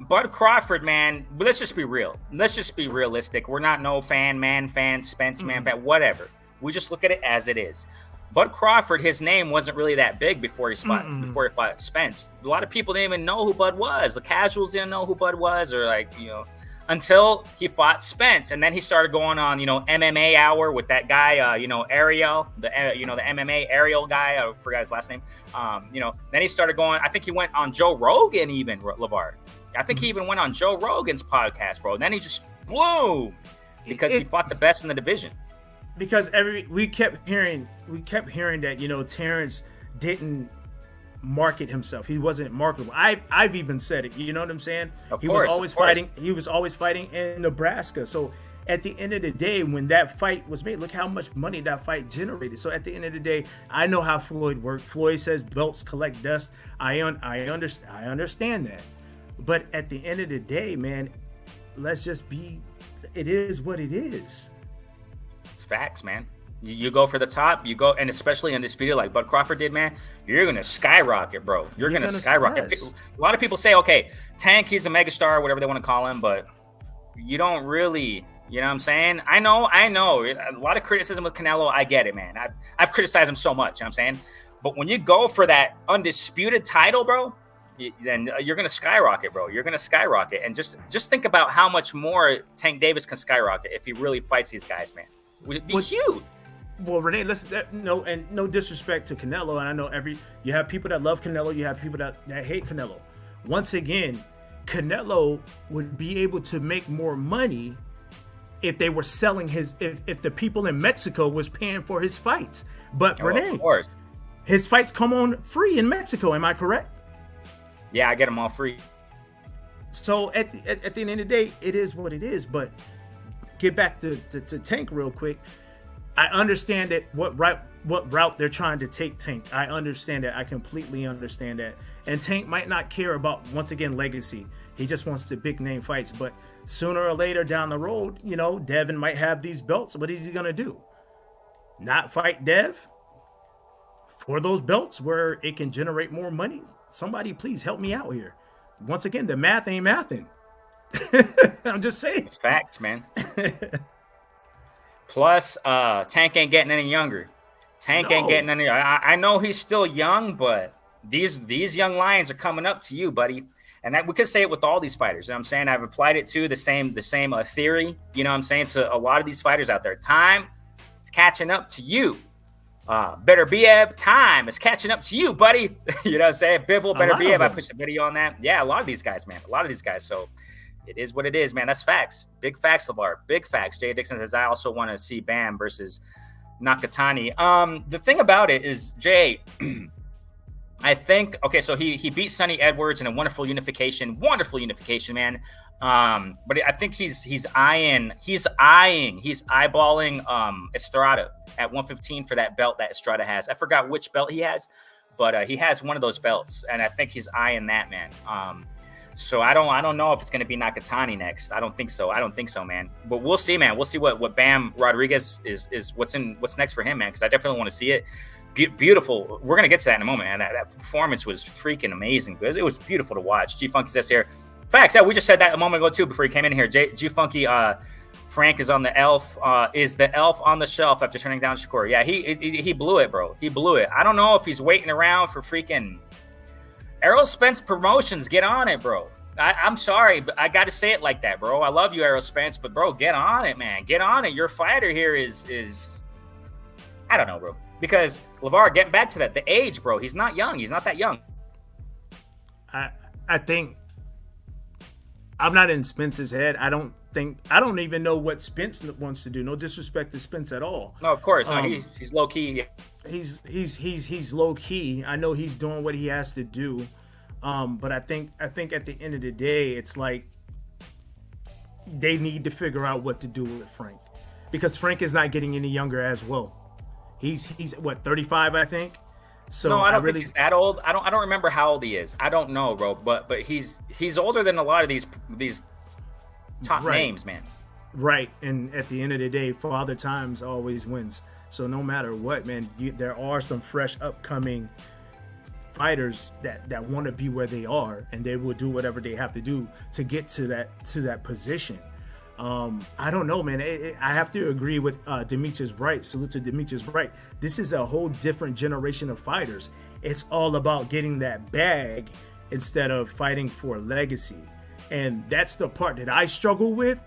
Bud Crawford, man. Let's just be real. Let's just be realistic. We're not no fan, Spence, man, fan, whatever. We just look at it as it is. Bud Crawford, his name wasn't really that big before he fought Spence. A lot of people didn't even know who Bud was. The casuals didn't know who Bud was, or until he fought Spence, and then he started going on, MMA Hour with that guy, Ariel, the MMA Ariel guy. I forgot his last name. Then he started going. I think he went on Joe Rogan, even LeVar. I think he even went on Joe Rogan's podcast, bro. And then he just blew because he fought the best in the division. Because we kept hearing that Terrence didn't market himself. He wasn't marketable. I've even said it. You know what I'm saying? He was always fighting. He was always fighting in Nebraska. So at the end of the day, when that fight was made, look how much money that fight generated. So at the end of the day, I know how Floyd worked. Floyd says belts collect dust. I understand that. But at the end of the day, man, let's just be, it is what it is. It's facts, man. You go for the top, you go, and especially undisputed like Bud Crawford did, man, you're going to skyrocket, bro. You're going to skyrocket. Yes. A lot of people say, okay, Tank, he's a megastar, whatever they want to call him, but you don't really, you know what I'm saying? I know. A lot of criticism with Canelo, I get it, man. I've criticized him so much, you know what I'm saying? But when you go for that undisputed title, bro, then you're going to skyrocket, bro. You're going to skyrocket. And just think about how much more Tank Davis can skyrocket if he really fights these guys, man. Would be huge. Well, Renee, no disrespect to Canelo, and I know you have people that love Canelo, you have people that hate Canelo. Once again, Canelo would be able to make more money if they were selling if the people in Mexico was paying for his fights. But Renee, his fights come on free in Mexico. Am I correct? Yeah, I get them all free. So at the end of the day, it is what it is. But get back to Tank real quick. I understand that what route they're trying to take Tank. I understand that. I completely understand that. And Tank might not care about, once again, legacy. He just wants the big name fights. But sooner or later down the road, Devin might have these belts. What is he going to do? Not fight Dev for those belts where it can generate more money? Somebody please help me out here. Once again, the math ain't mathing. I'm just saying. It's facts, man. Plus, Tank ain't getting any younger. Ain't getting any. I know he's still young, but these young lions are coming up to you, buddy. And we could say it with all these fighters. You know what I'm saying? I've applied it to the same theory. You know what I'm saying? So a lot of these fighters out there, time is catching up to you. Better Biev, time is catching up to you, buddy. You know what I'm saying? Bivol, Better Biev. I pushed a video on that. Yeah, a lot of these guys, man. A lot of these guys. So it is what it is, man. That's facts. Big facts, LeVar. Big facts. Jay Dixon says, I also want to see Bam versus Nakatani. The thing about it is, Jay, I think, okay, so he beat Sonny Edwards in a wonderful unification, man. But I think he's eyeballing Estrada at 115 for that belt that Estrada has. I forgot which belt he has, but he has one of those belts, and I think he's eyeing that, man. So I don't know if it's going to be Nakatani next. I don't think so, man. But we'll see, man. We'll see what Bam Rodriguez is what's next for him, man, because I definitely want to see it. Beautiful. We're going to get to that in a moment, man. That performance was freaking amazing. It was beautiful to watch. G-Funky says here, facts. Yeah, we just said that a moment ago, too, before he came in here. G-Funky, Frank is on the elf. Is the elf on the shelf after turning down Shakur? Yeah, he blew it, bro. He blew it. I don't know if he's waiting around for freaking Errol Spence Promotions. Get on it, bro. I'm sorry, but I got to say it like that, bro. I love you, Errol Spence, but, bro, get on it, man. Get on it. Your fighter here is I don't know, bro. Because LeVar, getting back to that, the age, bro, he's not young. He's not that young. I think I'm not in Spence's head. I don't even know what Spence wants to do. No disrespect to Spence at all. No, of course. No, he's low key. He's low key. I know he's doing what he has to do. But I think at the end of the day, it's like they need to figure out what to do with Frank, because Frank is not getting any younger as well. He's what, 35, I think. So no, I don't think he's that old. I don't remember how old he is. I don't know, bro. But he's older than a lot of these top names, man. Right. And at the end of the day, Father Times always wins. So no matter what, man, there are some fresh upcoming fighters that want to be where they are, and they will do whatever they have to do to get to that position. I don't know, man. I have to agree with Demetrius Bright. Salute to Demetrius Bright. This is a whole different generation of fighters. It's all about getting that bag instead of fighting for legacy. And that's the part that I struggle with,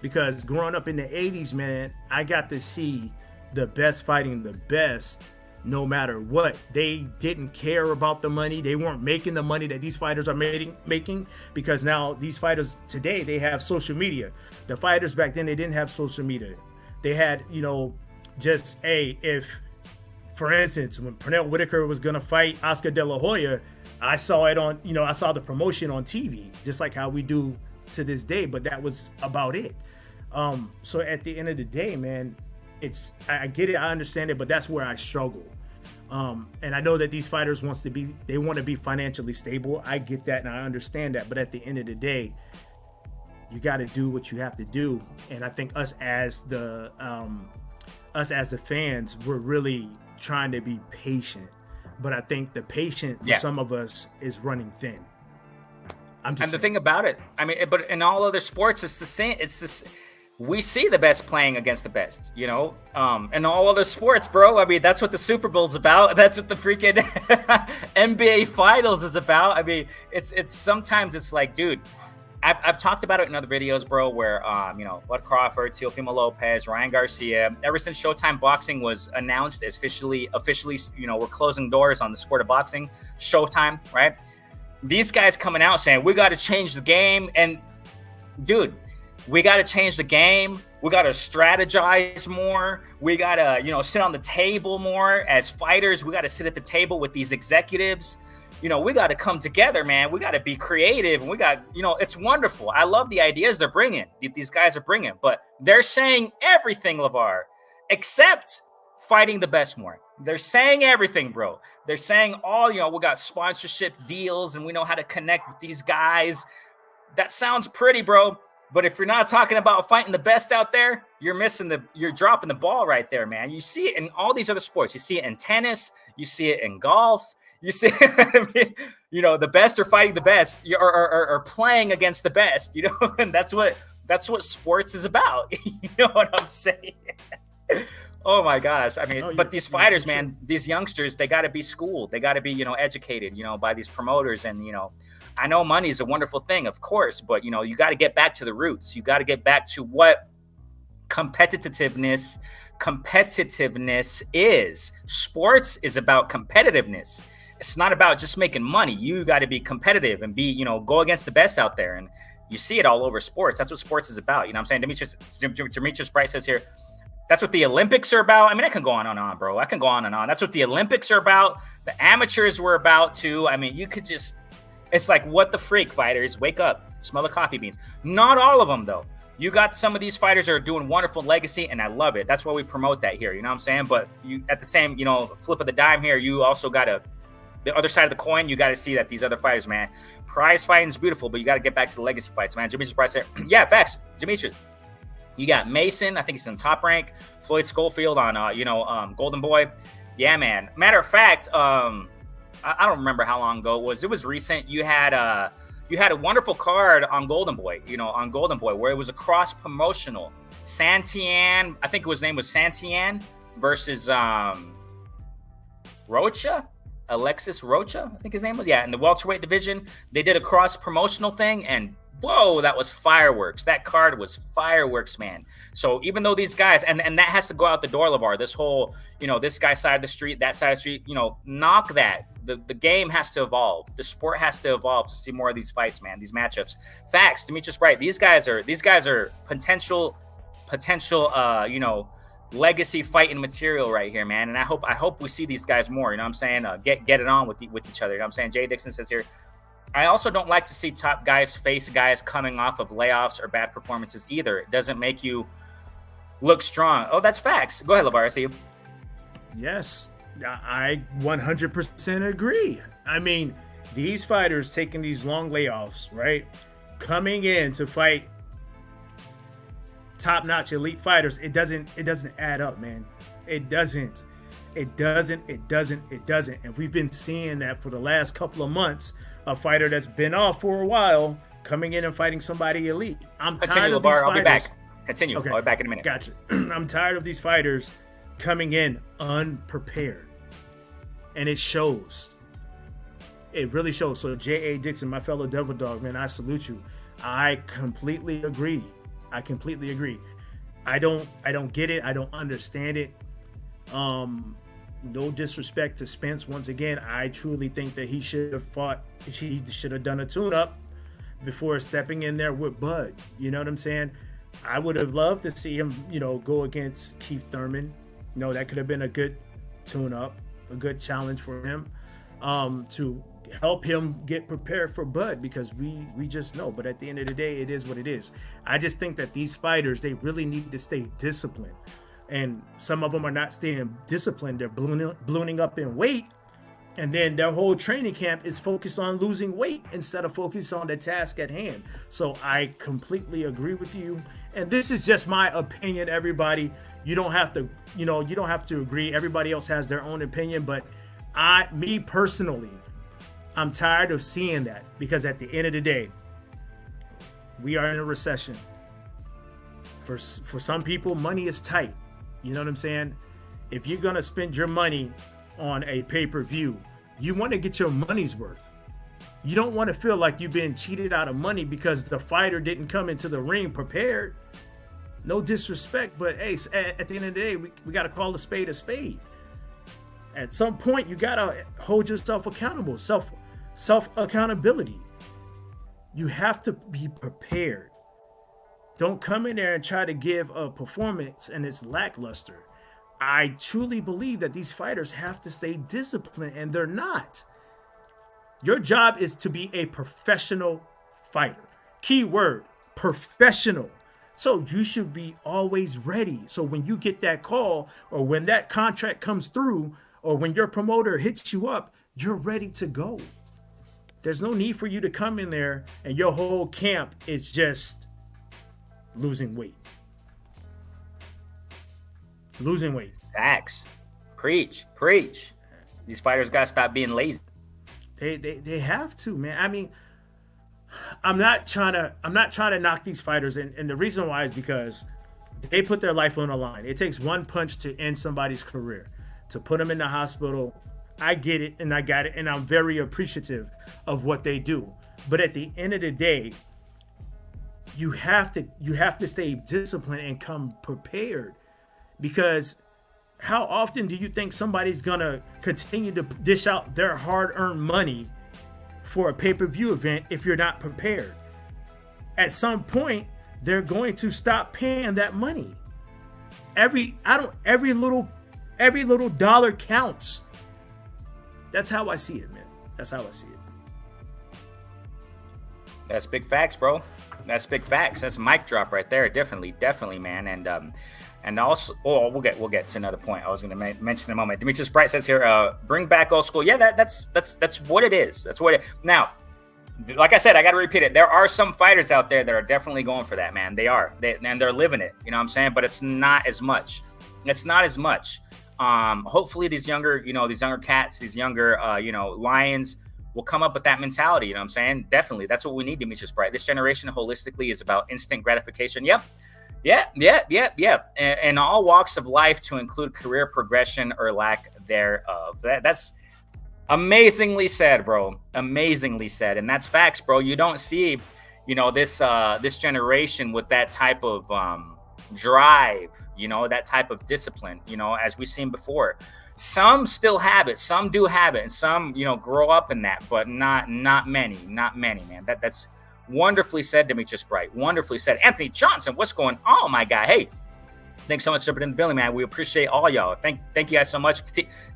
because growing up in the 80s, man, I got to see the best fighting the best no matter what. They didn't care about the money. They weren't making the money that these fighters are making, because now these fighters today, they have social media. The fighters back then, they didn't have social media. They had, just, if, for instance, when Pernell Whitaker was going to fight Oscar De La Hoya, I saw it on, I saw the promotion on TV, just like how we do to this day, but that was about it. So at the end of the day, man, I get it, I understand it, but that's where I struggle. And I know that these fighters want to be financially stable. I get that and I understand that, but at the end of the day, you got to do what you have to do. And I think us as the fans, we're really trying to be patient. But I think the patient for some of us is running thin. And the thing about it, I mean, but in all other sports, it's the same. It's this. We see the best playing against the best, you know, in all other sports, bro. I mean, that's what the Super Bowl's about. That's what the freaking NBA Finals is about. I mean, it's sometimes it's like, dude, I've talked about it in other videos, bro, where, you know, Bud Crawford, Teofimo Lopez, Ryan Garcia, ever since Showtime Boxing was announced as officially, you know, we're closing doors on the sport of boxing, Showtime, right? These guys coming out saying, we got to change the game. And dude, we got to change the game. We got to strategize more. We got to, you know, sit on the table more as fighters. We got to sit at the table with these executives. You know, we got to come together, man. We got to be creative. And we got, you know, it's wonderful. I love the ideas they're bringing. These guys are bringing, but they're saying everything, LeVar, except fighting the best more. They're saying everything, bro. They're saying all, you know, we got sponsorship deals and we know how to connect with these guys. That sounds pretty, bro. But if you're not talking about fighting the best out there, you're dropping the ball right there, man. You see it in all these other sports. You see it in tennis. You see it in golf. You see, I mean, you know, the best are fighting the best or playing against the best, you know, and that's what sports is about. You know what I'm saying? Oh my gosh. I mean, but these fighters, man, these youngsters, they got to be schooled. They got to be, you know, educated, you know, by these promoters. And, you know, I know money is a wonderful thing, of course, but, you know, you got to get back to the roots. You got to get back to what competitiveness is. Sports is about competitiveness. It's not about just making money. You got to be competitive and be, you know, go against the best out there. And you see it all over sports. That's what sports is about. You know what I'm saying? Demetrius Bright says here, that's what the Olympics are about. I mean, I can go on and on, bro. I can go on and on. That's what the Olympics are about. The amateurs were about too. I mean, you could just, it's like, what the freak, fighters? Wake up, smell the coffee beans. Not all of them, though. You got some of these fighters that are doing wonderful legacy, and I love it. That's why we promote that here. You know what I'm saying? But you, at the same, you know, flip of the dime here, you also got to, the other side of the coin, you got to see that these other fighters, man, prize fighting is beautiful, but you got to get back to the legacy fights, man. Demetrius Price there. Yeah, facts. Demetrius. You got Mason. I think he's in Top Rank. Floyd Schofield on, Golden Boy. Yeah, man. Matter of fact, I don't remember how long ago it was. It was recent. You had a wonderful card on Golden Boy, where it was a cross promotional. Santian, I think his name was Santian versus Rocha. Alexis Rocha, I think his name was. Yeah, in the welterweight division, they did a cross promotional thing, and whoa, that was fireworks. That card was fireworks, man. So even though these guys, and that has to go out the door, LeVar, this whole, you know, this guy side of the street, that side of the street, you know, knock that. The game has to evolve. The sport has to evolve to see more of these fights, man, these matchups. Facts, Demetrius Bright, these guys are potential, you know, legacy fighting material right here, man. And I hope we see these guys more, you know what I'm saying? Get it on with each other, you know what I'm saying? Jay Dixon says here, I also don't like to see top guys face guys coming off of layoffs or bad performances either. It doesn't make you look strong. Oh, that's facts. Go ahead, LeVar, I see you. Yes, I 100% agree. I mean, these fighters taking these long layoffs, right? Coming in to fight top-notch elite fighters, it doesn't add up, man. It doesn't. And we've been seeing that for the last couple of months. A fighter that's been off for a while coming in and fighting somebody elite. I'm tired of these fighters. I'll be back. Continue. Okay. I'll be back in a minute. Gotcha. I'm tired of these fighters coming in unprepared. And it shows. It really shows. So J.A. Dixon, my fellow Devil Dog, man, I salute you. I completely agree. I don't get it. I don't understand it. No disrespect to Spence. Once again, I truly think that he should have fought. He should have done a tune-up before stepping in there with Bud. You know what I'm saying? I would have loved to see him, you know, go against Keith Thurman. You know, that could have been a good tune-up, a good challenge for him to help him get prepared for Bud, because we just know. But at the end of the day, it is what it is. I just think that these fighters, they really need to stay disciplined, and some of them are not staying disciplined. They're ballooning up in weight, and then their whole training camp is focused on losing weight instead of focused on the task at hand. So I completely agree with you, and this is just my opinion. Everybody, you don't have to, you don't have to agree. Everybody else has their own opinion, but me personally, I'm tired of seeing that, because at the end of the day, we are in a recession. For some people, money is tight. You know what I'm saying? If you're going to spend your money on a pay-per-view, you want to get your money's worth. You don't want to feel like you've been cheated out of money because the fighter didn't come into the ring prepared. No disrespect, but hey, at the end of the day, we got to call a spade a spade. At some point, you got to hold yourself accountable, self accountability. You have to be prepared. Don't come in there and try to give a performance and it's lackluster. I truly believe that these fighters have to stay disciplined, and they're not. Your job is to be a professional fighter. Key word, professional. So you should be always ready. So when you get that call, or when that contract comes through, or when your promoter hits you up, you're ready to go. There's no need for you to come in there and your whole camp is just losing weight. Losing weight. Facts. Preach. These fighters got to stop being lazy. They have to, man. I mean, I'm not trying to knock these fighters, and the reason why is because they put their life on the line. It takes one punch to end somebody's career, to put them in the hospital. I get it, and I got it, and I'm very appreciative of what they do. But at the end of the day, you have to stay disciplined and come prepared, because how often do you think somebody's gonna continue to dish out their hard-earned money for a pay-per-view event if you're not prepared? At some point, they're going to stop paying that money. Every little dollar counts. That's how I see it, man. That's how I see it. That's big facts, bro. That's big facts. That's a mic drop right there. Definitely, man. And also, we'll get to another point I was going to mention in a moment. Demetrius Bright says here, bring back old school. Yeah, that's what it is. That's what it. Now, like I said, I got to repeat it. There are some fighters out there that are definitely going for that, man. They are, and they're living it. You know what I'm saying? But it's not as much. Hopefully these younger cats, these younger, lions will come up with that mentality. You know what I'm saying? Definitely. That's what we need, Demetrius Bright. This generation holistically is about instant gratification. Yep. And all walks of life to include career progression or lack thereof. That's amazingly said, bro. Amazingly said. And that's facts, bro. You don't see, this generation with that type of drive, that type of discipline, as we've seen before. Some still have it, some do have it, and some, grow up in that, but not many, man. That's wonderfully said, Demetrius Bright. Wonderfully said. Anthony Johnson, what's going on, my guy? Hey, thanks so much for jumping in the building, man. We appreciate all y'all. Thank you guys so much.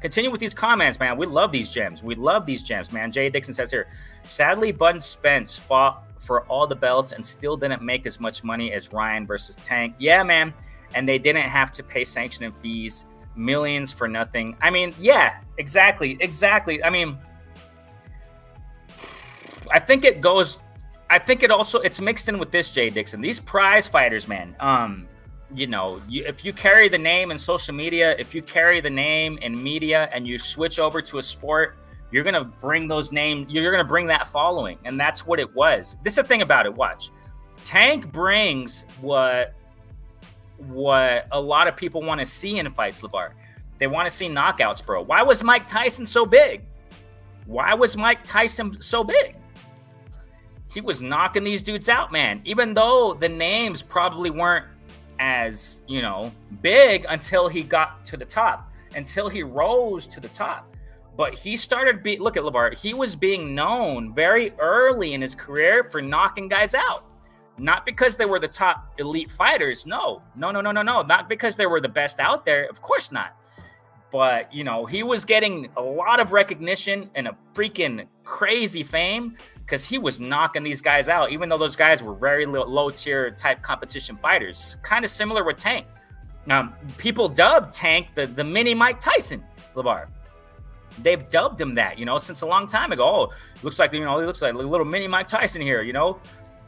Continue with these comments, man. We love these gems. Man. Jay Dixon says here, sadly, Bud Spence fought for all the belts and still didn't make as much money as Ryan versus Tank. Yeah, man. And they didn't have to pay sanctioning fees, millions for nothing. I mean, yeah, exactly. I mean, I think it's mixed in with this, Jay Dixon. These prize fighters, man, if you carry the name in social media, if you carry the name in media and you switch over to a sport, you're going to bring you're going to bring that following. And that's what it was. This is the thing about it. Watch. Tank brings what a lot of people want to see in fights, LeVar. They want to see knockouts, bro. Why was Mike Tyson so big? He was knocking these dudes out, man. Even though the names probably weren't as, big until he got to the top, until he rose to the top. But he started look at LeVar. He was being known very early in his career for knocking guys out. Not because they were the top elite fighters. No. Not because they were the best out there. Of course not. But, he was getting a lot of recognition and a freaking crazy fame because he was knocking these guys out, even though those guys were very low tier type competition fighters. Kind of similar with Tank. People dubbed Tank the mini Mike Tyson, LeVar. They've dubbed him that, since a long time ago. Oh, looks like, he looks like a little mini Mike Tyson here,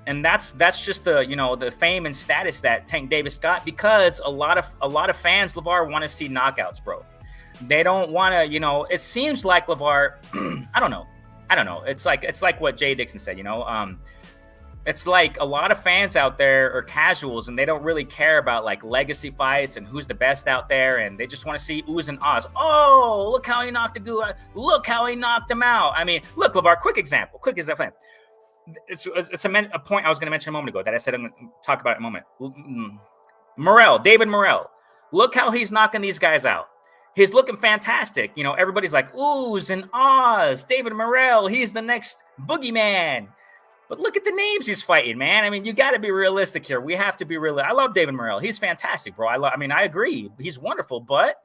And that's just the fame and status that Tank Davis got because a lot of fans, LeVar, want to see knockouts, bro. They don't want to, it seems like LeVar, I don't know. It's like what Jay Dixon said, it's like a lot of fans out there are casuals and they don't really care about like legacy fights and who's the best out there. And they just want to see oohs and ahs. Oh, look how he knocked the goo. Look how he knocked him out. I mean, look, LeVar, quick example. It's a point I was going to mention a moment ago that I said I'm going to talk about in a moment. David Morrell. Look how he's knocking these guys out. He's looking fantastic. Everybody's like, oohs and ahs. David Morrell, he's the next boogeyman. But look at the names he's fighting, man. I mean, you got to be realistic here. We have to be real. I love David Morrell. He's fantastic, bro. I agree. He's wonderful, but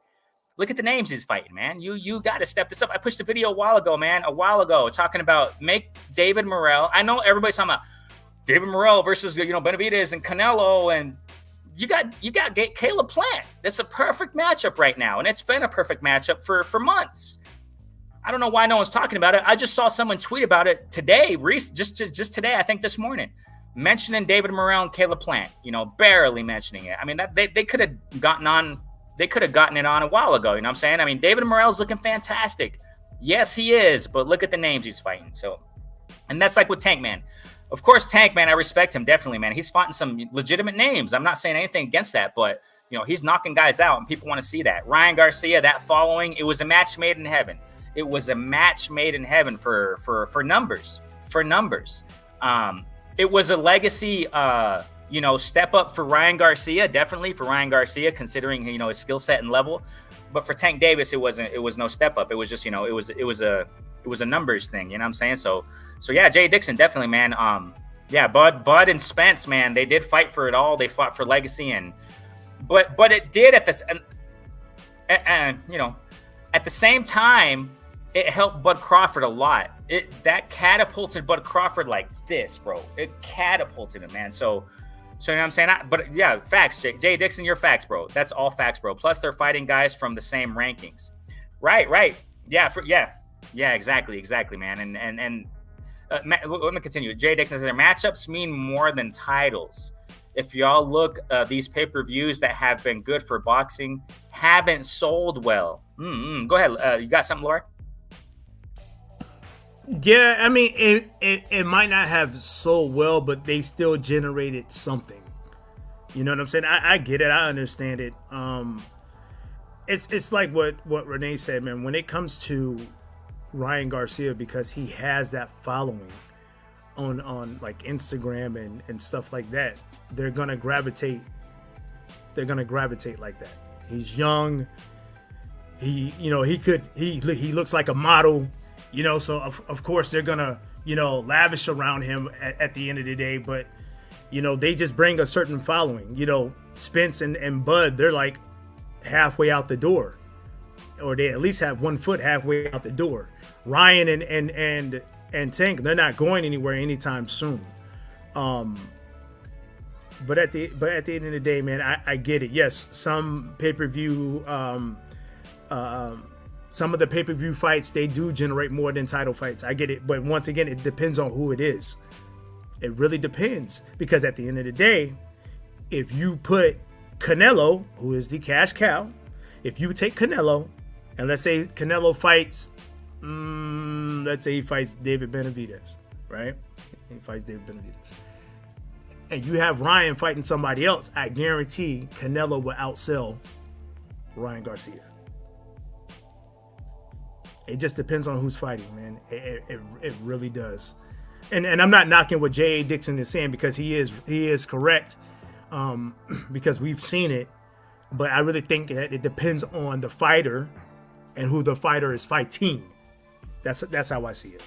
look at the names he's fighting, man. You got to step this up. I pushed a video a while ago, talking about make David Morrell. I know everybody's talking about David Morrell versus, Benavidez and Canelo, and you got Caleb Plant. That's a perfect matchup right now, and it's been a perfect matchup for months. I don't know why no one's talking about it. I just saw someone tweet about it today, just today, I think this morning, mentioning David Morrell and Caleb Plant. Barely mentioning it. I mean, that they could have gotten on. They could have gotten it on a while ago. You know what I'm saying? I mean, David Morrell's looking fantastic. Yes, he is, but look at the names he's fighting. So, and that's like with Tank Man. Of course, Tank Man, I respect him definitely, man. He's fighting some legitimate names. I'm not saying anything against that, but he's knocking guys out, and people want to see that. Ryan Garcia, that following, it was a match made in heaven. It was a match made in heaven for numbers. It was a legacy, step up for Ryan Garcia, definitely for Ryan Garcia, considering his skill set and level. But for Tank Davis, it was no step up. It was just it was a numbers thing. You know what I'm saying? So yeah, Jay Dixon definitely, man. Bud and Spence, man, they did fight for it all. They fought for legacy, but it did at the same time. It helped Bud Crawford a lot. That catapulted Bud Crawford like this, bro. It catapulted him, man. So you know what I'm saying? But yeah, facts, Jay Dixon, your facts, bro. That's all facts, bro. Plus, they're fighting guys from the same rankings. Right. Yeah, exactly, man. And let me continue. Jay Dixon says their matchups mean more than titles. If y'all look, these pay-per-views that have been good for boxing haven't sold well. Go ahead. You got something, Laura? Yeah, I mean, it might not have sold well, but they still generated something. You know what I'm saying? I get it. I understand it. It's like what Renee said, man. When it comes to Ryan Garcia, because he has that following on like Instagram and stuff like that, they're gonna gravitate like that. He's young. He looks like a model. So of course they're gonna, lavish around him at the end of the day, but they just bring a certain following. Spence and Bud, they're like halfway out the door, or they at least have 1 foot halfway out the door. Ryan and Tank, they're not going anywhere anytime soon. But at the end of the day, man, I get it. Yes, some pay-per-view, some of the pay-per-view fights, they do generate more than title fights. I get it. But once again, it depends on who it is. It really depends. Because at the end of the day, if you put Canelo, who is the cash cow, if you take Canelo, and let's say Canelo fights, let's say he fights David Benavidez, right? He fights David Benavidez. And you have Ryan fighting somebody else, I guarantee Canelo will outsell Ryan Garcia. It just depends on who's fighting, man. It really does. And I'm not knocking what J.A. Dixon is saying, because he is correct, because we've seen it. But I really think that it depends on the fighter and who the fighter is fighting. That's how I see it.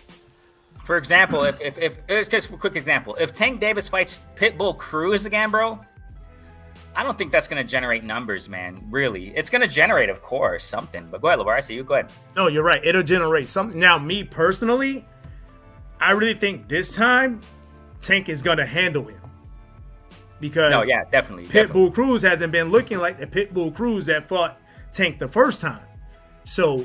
For example, if just a quick example, if Tank Davis fights Pitbull Cruz again, bro, I don't think that's going to generate numbers, man. Really, it's going to generate, of course, something. But go ahead, LeVar. I see you. Go ahead. No, you're right. It'll generate something. Now, me personally, I really think this time Tank is going to handle him. Because no, yeah, definitely. Pitbull Cruz hasn't been looking like the Pitbull Cruz that fought Tank the first time. So,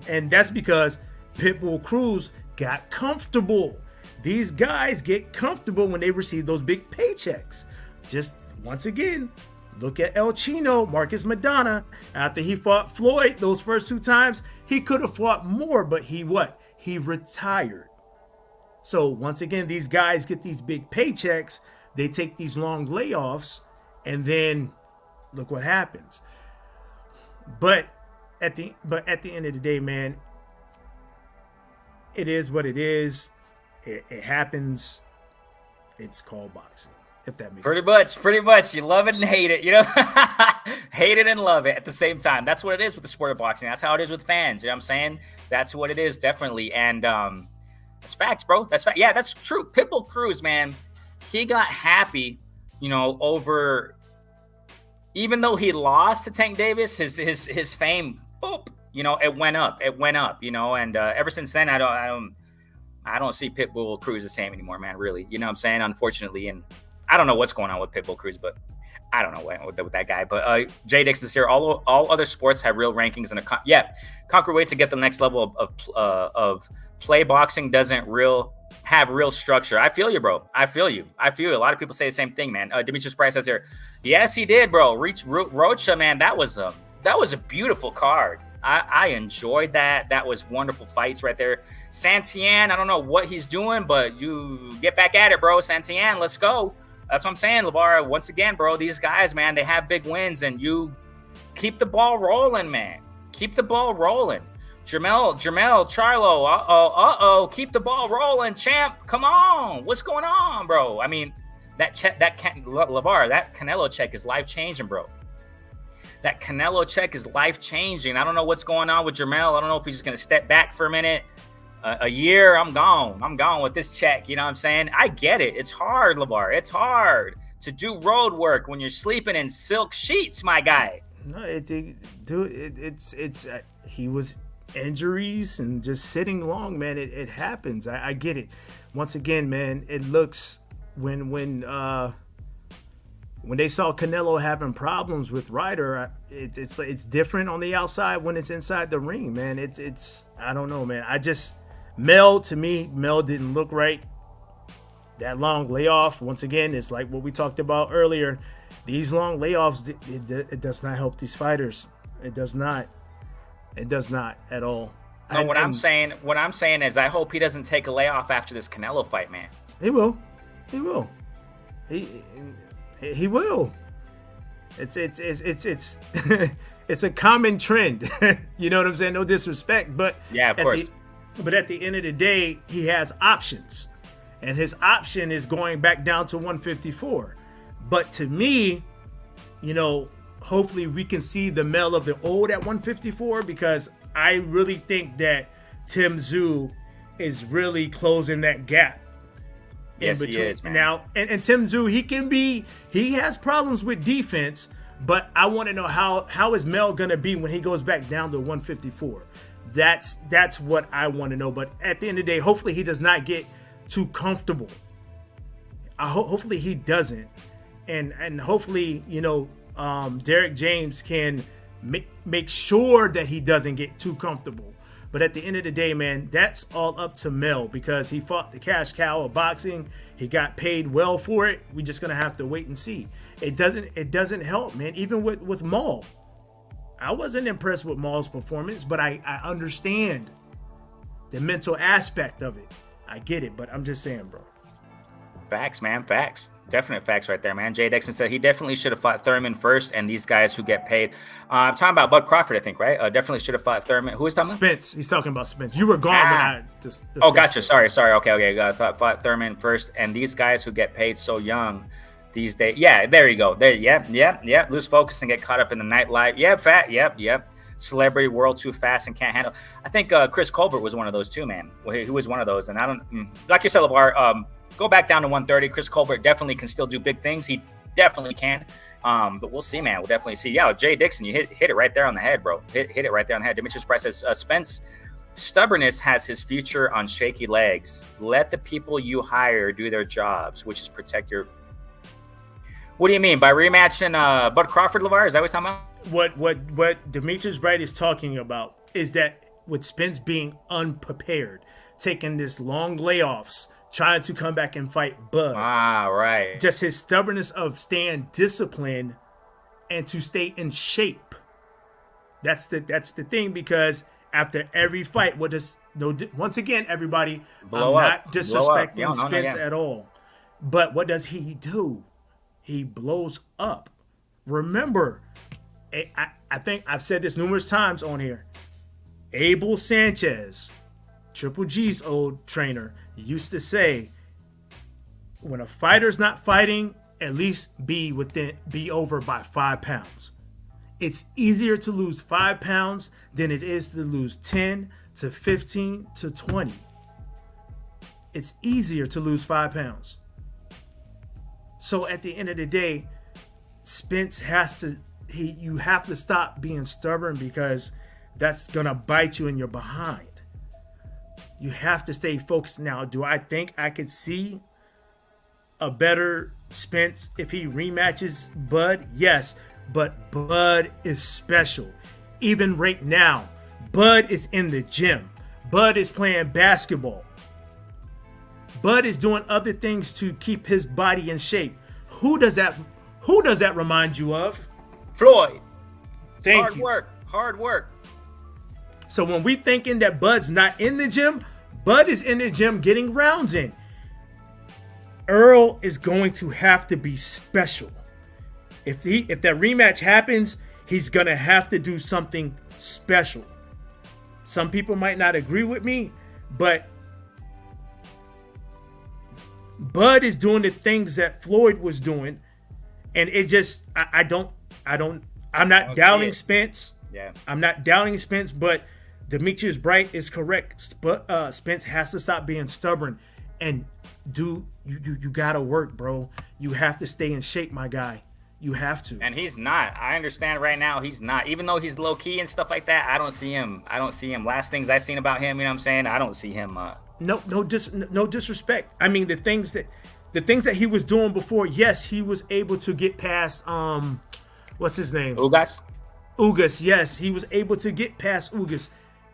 and that's because Pitbull Cruz got comfortable. These guys get comfortable when they receive those big paychecks. Just once again, look at El Chino, Marcus Madonna. After he fought Floyd those first 2 times, he could have fought more, but he retired. So once again, these guys get these big paychecks. They take these long layoffs, and then look what happens. But at the end of the day, man, it is what it is. It happens. It's called boxing, if that makes sense. Pretty much. You love it and hate it, you know? Hate it and love it at the same time. That's what it is with the sport of boxing. That's how it is with fans. You know what I'm saying? That's what it is, definitely. And that's facts, bro. That's fact. Yeah, that's true. Pitbull Cruz, man, he got happy, you know, over, even though he lost to Tank Davis, his fame, boop, you know, it went up, you know, and ever since then, I don't see Pitbull Cruz the same anymore, man, really, you know what I'm saying, unfortunately. And I don't know what's going on with Pitbull Cruz, but I don't know with that guy. But Jay Dixon's here. All other sports have real rankings and concrete way to get the next level of play. Boxing doesn't have real structure. I feel you, bro. I feel you. A lot of people say the same thing, man. Demetrius Price says here, yes, he did, bro. Rocha, man, that was a beautiful card. I enjoyed that. That was wonderful fights right there. Santian, I don't know what he's doing, but you get back at it, bro. Santian, let's go. That's what I'm saying, LeVar. Once again, bro, these guys, man, they have big wins, and you keep the ball rolling, man. Keep the ball rolling. Jamel, Charlo, keep the ball rolling, champ. Come on, what's going on, bro? I mean, LeVar, that Canelo check is life changing, bro. That Canelo check is life changing. I don't know what's going on with Jamel. I don't know if he's just gonna step back for a minute. A year, I'm gone with this check. You know what I'm saying? I get it. It's hard, LeVar. It's hard to do road work when you're sleeping in silk sheets, my guy. No, he was injuries and just sitting long, man. It happens. I get it. Once again, man, it looks when they saw Canelo having problems with Ryder, it's different on the outside when it's inside the ring, man. It's I don't know, man. Mel didn't look right. That long layoff, once again, it's like what we talked about earlier. These long layoffs, it does not help these fighters. It does not. It does not at all. No, what I'm saying is I hope he doesn't take a layoff after this Canelo fight, man. He will. He will. He will. It's it's a common trend. You know what I'm saying? No disrespect, but yeah, of course. But at the end of the day, he has options, and his option is going back down to 154. But to me, you know, hopefully we can see the Mel of the old at 154, because I really think that Tim Tszyu is really closing that gap. Yes, he is, man. Now, and Tim Tszyu, he has problems with defense, but I want to know how is Mel going to be when he goes back down to 154. That's what I want to know. But at the end of the day, hopefully he does not get too comfortable. Hopefully he doesn't. And hopefully, you know, Derek James can make sure that he doesn't get too comfortable. But at the end of the day, man, that's all up to Mel, because he fought the cash cow of boxing. He got paid well for it. We're just gonna have to wait and see. It doesn't help, man. Even with Maul, I wasn't impressed with Maul's performance, but I understand the mental aspect of it. I get it, but I'm just saying, bro. Facts, man. Facts. Definite facts right there, man. Jay Dixon said he definitely should have fought Thurman first, and these guys who get paid. I'm talking about Bud Crawford, I think, right? Definitely should have fought Thurman. Who is talking about? Spence. He's talking about Spence. You were gone when I just. Oh, gotcha. Sorry. Okay. I fought Thurman first, and these guys who get paid so young these days. Yeah, there you go. There. Yep. Lose focus and get caught up in the nightlife. Yep. Celebrity world too fast and can't handle. I think Chris Colbert was one of those too, man. He was one of those, and I don't like you said, LeVar. go back down to 130. Chris Colbert definitely can still do big things. He definitely can. But we'll see, man. We'll definitely see. Yeah, Jay Dixon, you hit it right there on the head, bro. Hit it right there on the head. Demetrius Price says, Spence, stubbornness has his future on shaky legs. Let the people you hire do their jobs, which is protect your. What do you mean by rematching Bud Crawford, LeVar? Is that what you're talking about? What Demetrius Bright is talking about is that with Spence being unprepared, taking this long layoffs, trying to come back and fight Bud. Right. Just his stubbornness of staying disciplined and to stay in shape. That's the thing, because after every fight, once again, everybody, I'm not disrespecting Spence at all. But what does he do? He blows up. Remember, I think I've said this numerous times on here. Abel Sanchez, Triple G's old trainer, used to say, when a fighter's not fighting, at least be over by 5 pounds. It's easier to lose 5 pounds than it is to lose 10 to 15 to 20. It's easier to lose 5 pounds. So at the end of the day, Spence you have to stop being stubborn, because that's gonna bite you in your behind. You have to stay focused. Now, do I think I could see a better Spence if he rematches Bud? Yes, but Bud is special. Even right now, Bud is in the gym. Bud is playing basketball. Bud is doing other things to keep his body in shape. Who does that remind you of? Floyd. Thank you. Hard work. So when we thinking that Bud's not in the gym, Bud is in the gym getting rounds in. Earl is going to have to be special. If that rematch happens, he's gonna have to do something special. Some people might not agree with me, but Bud is doing the things that Floyd was doing, and it just I'm not doubting Spence. Yeah. I'm not doubting Spence, but Demetrius Bright is correct. Spence has to stop being stubborn and you gotta work, bro. You have to stay in shape, my guy. You have to. And he's not. I understand right now he's not. Even though he's low key and stuff like that, I don't see him. Last things I've seen about him, you know what I'm saying? I don't see him. No disrespect. I mean, the things that he was doing before, yes, he was able to get past what's his name? Ugas, yes, he was able to get past Ugas,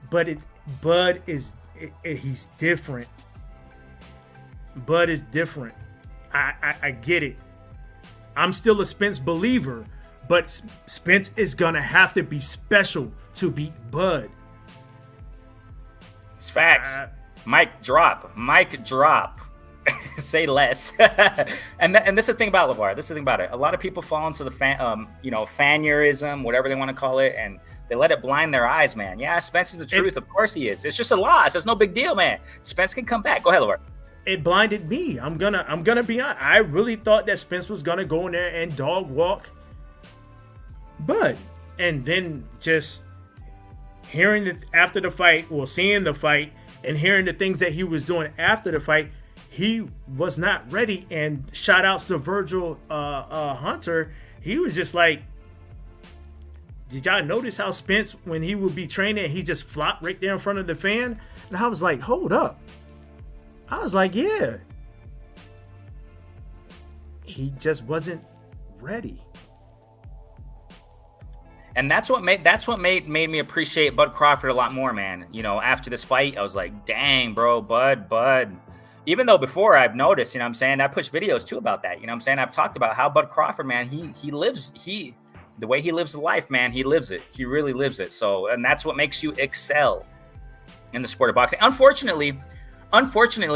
but Bud is he's different. Bud is different. I get it. I'm still a Spence believer, but Spence is gonna have to be special to beat Bud. It's facts. Mic drop. Say less. and this is the thing about LeVar. This is the thing about it. A lot of people fall into the fanierism, whatever they want to call it, and they let it blind their eyes, man. Yeah, Spence is the truth. Of course he is. It's just a loss. It's no big deal, man. Spence can come back. Go ahead, LeVar. It blinded me. I'm gonna be honest. I really thought that Spence was gonna go in there and dog walk Bud, and then just hearing after the fight, or seeing the fight, and hearing the things that he was doing after the fight, he was not ready. And shout outs to Virgil Hunter. He was just like, did y'all notice how Spence, when he would be training, he just flopped right there in front of the fan? And I was like, hold up. I was like, yeah. He just wasn't ready. And that's what made me appreciate Bud Crawford a lot more, man. You know, after this fight, I was like, dang, bro, Bud. Even though before I've noticed, you know what I'm saying, I pushed videos too about that. You know what I'm saying? I've talked about how Bud Crawford, man, the way he lives life, man, he lives it. He really lives it. So, and that's what makes you excel in the sport of boxing. Unfortunately,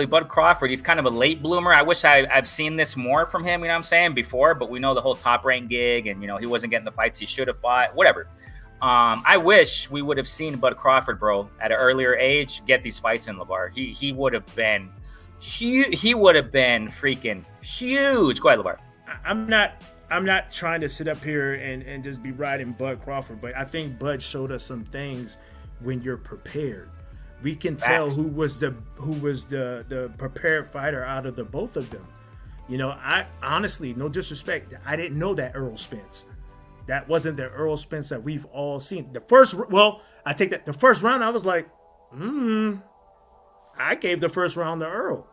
Bud Crawford, he's kind of a late bloomer. I wish I've seen this more from him, you know what I'm saying, before, but we know the whole Top Rank gig, and, you know, he wasn't getting the fights he should have fought, whatever. I wish we would have seen Bud Crawford, bro, at an earlier age, get these fights in, LeVar. He would have been freaking huge. Go ahead, LeVar. I'm not trying to sit up here and just be riding Bud Crawford, but I think Bud showed us some things when you're prepared. we can tell who was the prepared fighter out of the both of them. You know, I honestly, no disrespect, I didn't know that Earl Spence. That wasn't the Earl Spence that we've all seen. I take that. The first round, I was like, I gave the first round to Earl.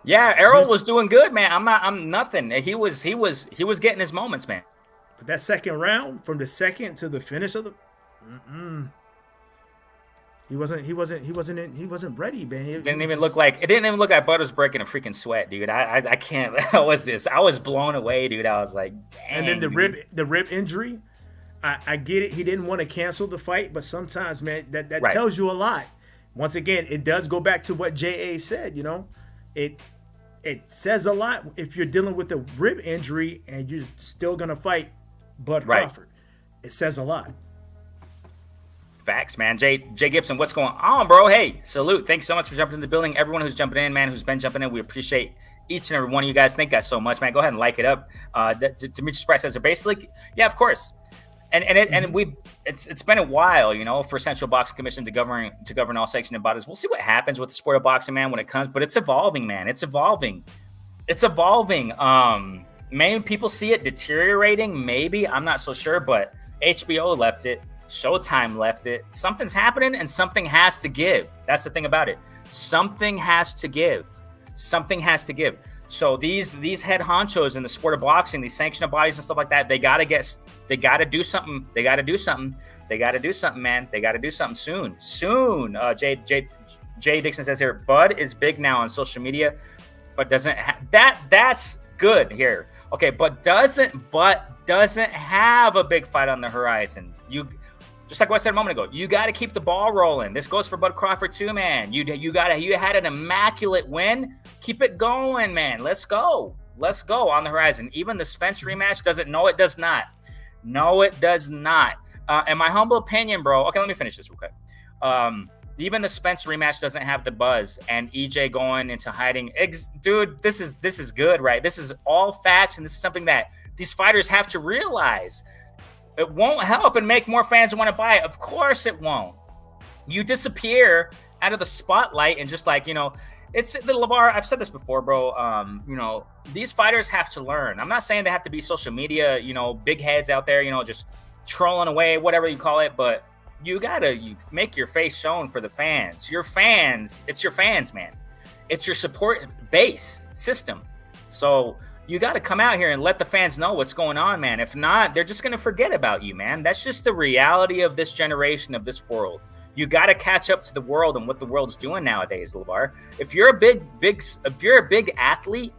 Yeah, Errol was doing good, man. I'm nothing. He was getting his moments, man. But that second round, from the second to the finish of the, he wasn't ready, man. It didn't even look like Butters breaking a freaking sweat, dude. I can't. I was blown away, dude. I was like, dang. And then the rib injury, I get it. He didn't want to cancel the fight, but sometimes, man, that right. tells you a lot. Once again, it does go back to what J.A. said. You know, it says a lot if you're dealing with a rib injury and you're still gonna fight Bud Crawford. It says a lot. Facts, man. Jay Gibson, what's going on, bro? Hey, salute. Thanks so much for jumping in the building. Everyone who's jumping in, man, who's been jumping in, we appreciate each and every one of you guys. Thank you guys so much, man. Go ahead and like it up. Demetrius Price says, basically, yeah, of course. And it's been a while, you know, for Central Boxing Commission to govern all sanctioned bodies. We'll see what happens with the sport of boxing, man, when it comes. But it's evolving, man. It's evolving. Maybe people see it deteriorating. Maybe, I'm not so sure. But HBO left it. Showtime left it. Something's happening, and something has to give. That's the thing about it. Something has to give. So these head honchos in the sport of boxing, these sanctioned bodies and stuff like that, they gotta do something. They gotta do something, man. They gotta do something soon. Jay Dixon says here, Bud is big now on social media, but doesn't that's good here. Okay, but doesn't have a big fight on the horizon. Just like what I said a moment ago, you got to keep the ball rolling. This goes for Bud Crawford too, man. You had an immaculate win. Keep it going, man. Let's go on the horizon. Even the Spence rematch doesn't. No, it does not. In my humble opinion, bro. Okay, let me finish this real quick. Even the Spence rematch doesn't have the buzz, and EJ going into hiding. Dude, this is good, right? This is all facts, and this is something that these fighters have to realize. It won't help and make more fans want to buy it. Of course it won't. You disappear out of the spotlight and just like, you know, it's the LeVar. I've said this before, bro. You know, these fighters have to learn. I'm not saying they have to be social media, you know, big heads out there, you know, just trolling away, whatever you call it. But you make your face shown for the fans. Your fans, it's your fans, man. It's your support base system. So you got to come out here and let the fans know what's going on, man. If not, they're just going to forget about you, man. That's just the reality of this generation, of this world. You got to catch up to the world and what the world's doing nowadays, LeVar. If you're a big athlete,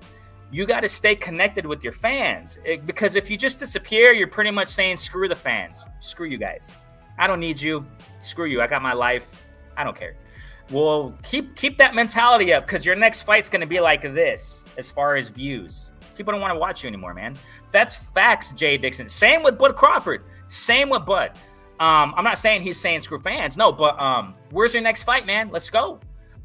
you got to stay connected with your fans. Because if you just disappear, you're pretty much saying, screw the fans. Screw you guys. I don't need you. Screw you. I got my life. I don't care. Well, keep that mentality up, because your next fight's going to be like this as far as views. People don't want to watch you anymore, man. That's facts, Jay Dixon. Same with Bud Crawford. Same with Bud. I'm not saying he's saying screw fans. No, but where's your next fight, man? Let's go.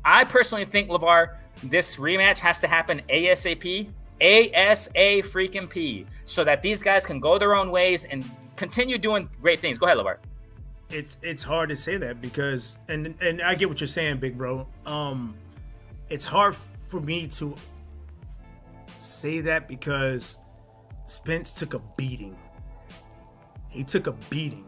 I personally think, LeVar, this rematch has to happen ASAP. ASA freaking P. So that these guys can go their own ways and continue doing great things. Go ahead, LeVar. It's hard to say that because, and I get what you're saying, big bro. It's hard for me to say that because Spence took a beating. He took a beating.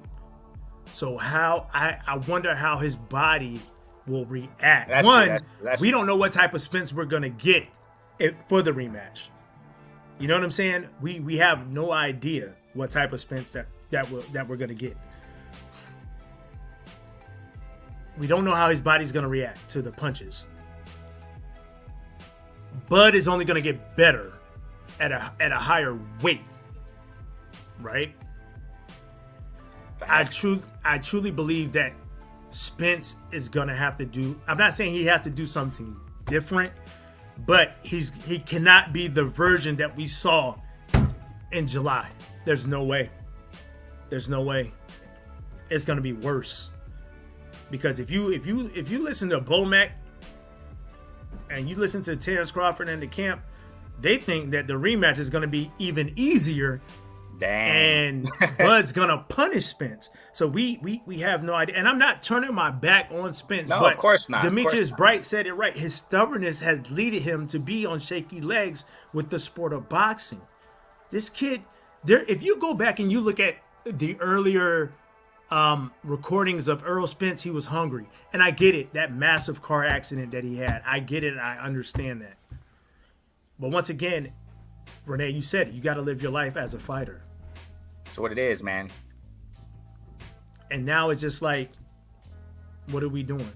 So I wonder how his body will react. That's true. We don't know what type of Spence we're gonna get for the rematch. You know what I'm saying? We have no idea what type of Spence that we're gonna get. We don't know how his body's gonna react to the punches. Bud is only going to get better at a higher weight, right? I truly believe that Spence is going to have to do. I'm not saying he has to do something different, but he cannot be the version that we saw in July. There's no way. It's going to be worse, because if you listen to Bomac and you listen to Terrence Crawford and the camp, they think that the rematch is going to be even easier Dang. and Bud's gonna punish Spence. So we have no idea. And I'm not turning my back on Spence, No, but of course not. Demetrius Bright said it right. His stubbornness has led him to be on shaky legs with the sport of boxing. This kid, if you go back and you look at the earlier recordings of Earl Spence, he was hungry. And I get it, that massive car accident that he had. I get it, I understand that. But once again, Renee, you said it, you got to live your life as a fighter. That's what it is, man. And now it's just like, what are we doing?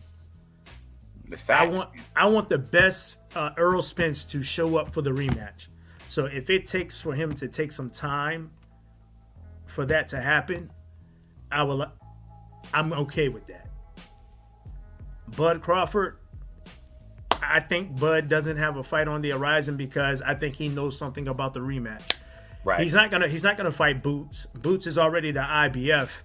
The facts. I want the best Earl Spence to show up for the rematch. So if it takes for him to take some time for that to happen, I'm okay with that. Bud Crawford, I think Bud doesn't have a fight on the horizon because I think he knows something about the rematch. Right. He's not gonna fight Boots. Boots is already the IBF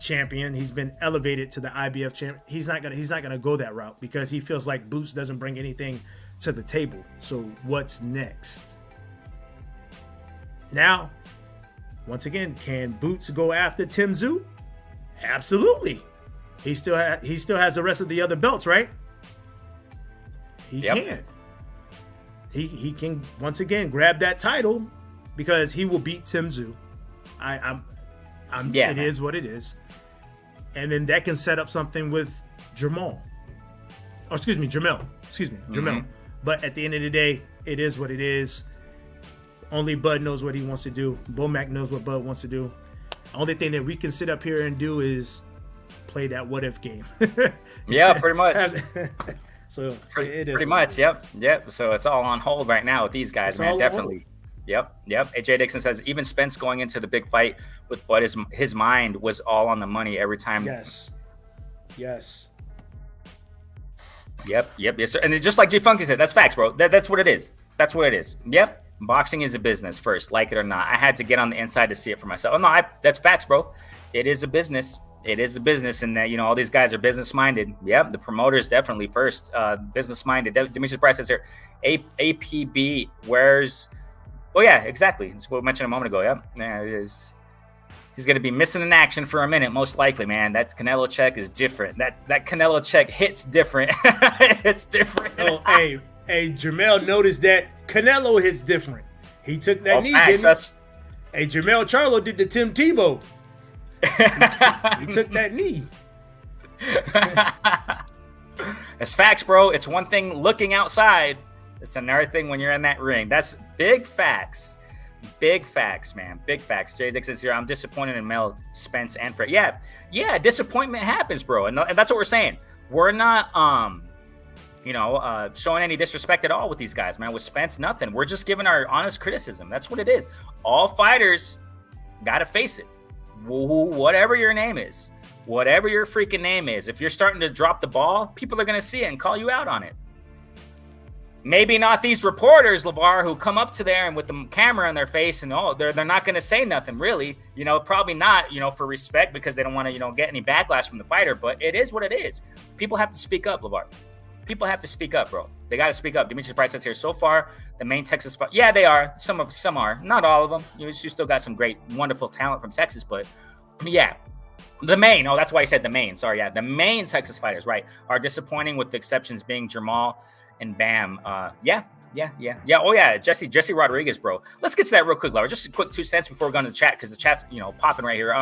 champion. He's been elevated to the IBF champion. He's not gonna go that route because he feels like Boots doesn't bring anything to the table. So what's next? Now, once again, can Boots go after Tim Tszyu? Absolutely. He still has the rest of the other belts, right? He can. He can once again grab that title because he will beat Tim Tszyu. It is what it is. And then that can set up something with Jamel. Jamel. But at the end of the day, it is what it is. Only Bud knows what he wants to do. Bomac knows what Bud wants to do. The only thing that we can sit up here and do is play that what if game. Yeah, pretty much. So pretty much. Yep. So it's all on hold right now with these guys, man. Definitely. Yep. AJ Dixon says even Spence going into the big fight with Bud, his mind was all on the money every time. Yes. Yep. Yes, sir. And it's just like G Funky said, that's facts, bro. That's what it is. That's what it is. Yep. Boxing is a business first, like it or not. I had to get on the inside to see it for myself. Oh, no, that's facts, bro. It is a business. It is a business, and that, all these guys are business minded. Yep, the promoters definitely first, business minded. Demetrius Price says here, APB wears. Oh yeah, exactly. That's what we mentioned a moment ago. Yep, yeah, it is. He's going to be missing in action for a minute, most likely, man. That Canelo check is different. That Canelo check hits different. It's different. Oh, hey, Jamel noticed that Canelo hits different. He took that knee, didn't he? Hey, Jamel Charlo did the Tim Tebow. He took that knee. It's facts, bro. It's one thing looking outside. It's another thing when you're in that ring. That's big facts. Big facts, man. Big facts. Jay Dix is here. I'm disappointed in Mel, Spence, and Fred. Yeah. Disappointment happens, bro, and that's what we're saying. We're not, showing any disrespect at all with these guys, man. With Spence, nothing. We're just giving our honest criticism. That's what it is. All fighters got to face it. Whatever your name is, whatever your freaking name is, if you're starting to drop the ball, people are going to see it and call you out on it. Maybe not these reporters, LeVar, who come up to there and with the camera on their face and they're not going to say nothing really, probably not, for respect because they don't want to, get any backlash from the fighter, but it is what it is. People have to speak up, LeVar. People have to speak up, bro. They got to speak up. Demetrius Price says here, so far, the main Texas fight. Yeah, they are. Some are. Not all of them. You still got some great, wonderful talent from Texas, but yeah. The main. Oh, that's why I said the main. Sorry, yeah. The main Texas fighters, right, are disappointing with the exceptions being Jamal and Bam. Yeah. Oh, yeah. Jesse Rodriguez, bro. Let's get to that real quick, Laura. Just a quick 2 cents before we go into the chat because the chat's, popping right here.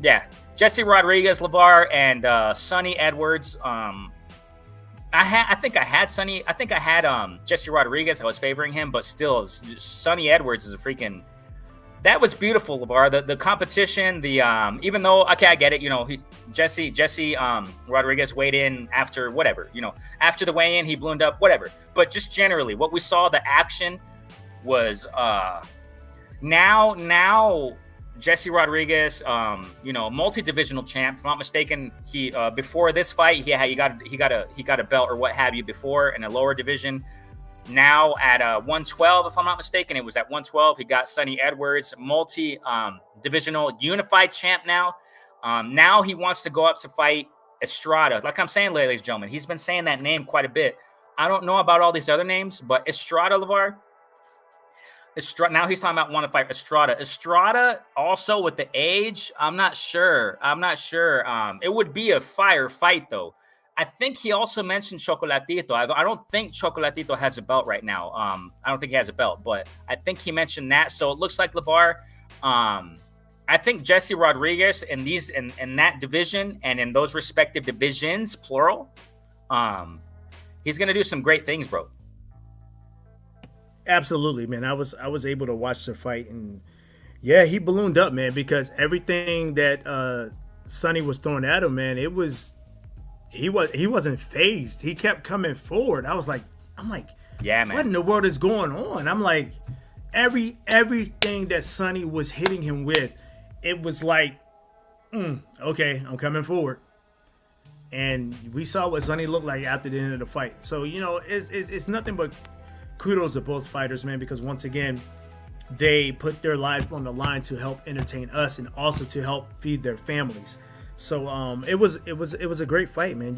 Yeah. Jesse Rodriguez, LeVar, and Sonny Edwards. I think I had Sonny. I think I had Jesse Rodriguez. I was favoring him, but still, Sonny Edwards is a freaking. That was beautiful, LeVar. The competition, even though I get it. Jesse Rodriguez weighed in after whatever. After the weigh-in, he ballooned up, whatever. But just generally, what we saw, the action was now. Jesse Rodriguez, multi-divisional champ. If I'm not mistaken, he before this fight, he got a belt or what have you before in a lower division. Now at 112, if I'm not mistaken, it was at 112. He got Sonny Edwards, multi-divisional unified champ now. Now he wants to go up to fight Estrada. Like I'm saying, ladies and gentlemen, he's been saying that name quite a bit. I don't know about all these other names, but Estrada, LeVar, Estrada, now he's talking about want to fight Estrada. Estrada also with the age, I'm not sure. It would be a fire fight though. I think he also mentioned Chocolatito. I don't think Chocolatito has a belt right now. I don't think he has a belt, but I think he mentioned that. So it looks like LeVar. I think Jesse Rodriguez in that division and in those respective divisions, plural, he's gonna do some great things, bro. Absolutely, man. I was able to watch the fight, and yeah, he ballooned up, man, because everything that Sonny was throwing at him, man, he wasn't phased. He kept coming forward. I'm like, yeah, man. What in the world is going on? I'm like, everything that Sonny was hitting him with, it was like, okay, I'm coming forward. And we saw what Sonny looked like after the end of the fight. So, it's nothing but kudos to both fighters, man, because once again, they put their life on the line to help entertain us and also to help feed their families. So it was a great fight, man.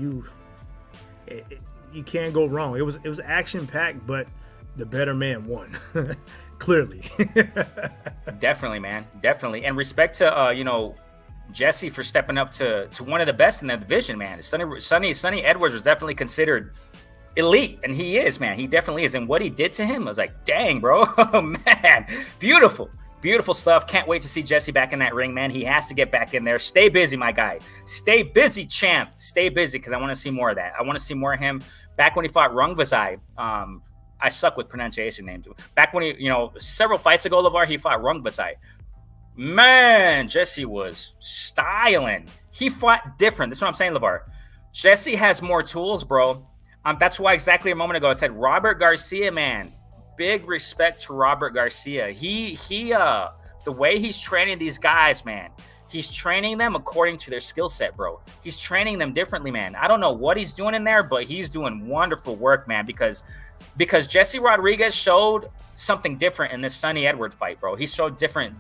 You can't go wrong. It was action packed, but the better man won. Clearly. Definitely, man. Definitely. And respect to Jesse for stepping up to one of the best in the division, man. Sonny Edwards was definitely considered elite, and he is, man. He definitely is. And what he did to him, I was like, dang, bro. Oh, man. Beautiful stuff. Can't wait to see Jesse back in that ring, man. He has to get back in there. Stay busy, my guy. Stay busy, champ. Stay busy, because I want to see more of that. I want to see more of him. Back when he fought Rungvisai, I suck with pronunciation names. Back when several fights ago, LeVar, he fought Rungvisai. Man, Jesse was styling. He fought different. That's what I'm saying, LeVar. Jesse has more tools, bro. That's why exactly a moment ago I said Robert Garcia, man. Big respect to Robert Garcia. He the way he's training these guys, man. He's training them according to their skill set, bro. He's training them differently, man. I don't know what he's doing in there, but he's doing wonderful work, man, because Jesse Rodriguez showed something different in this Sonny Edwards fight, bro. He showed different.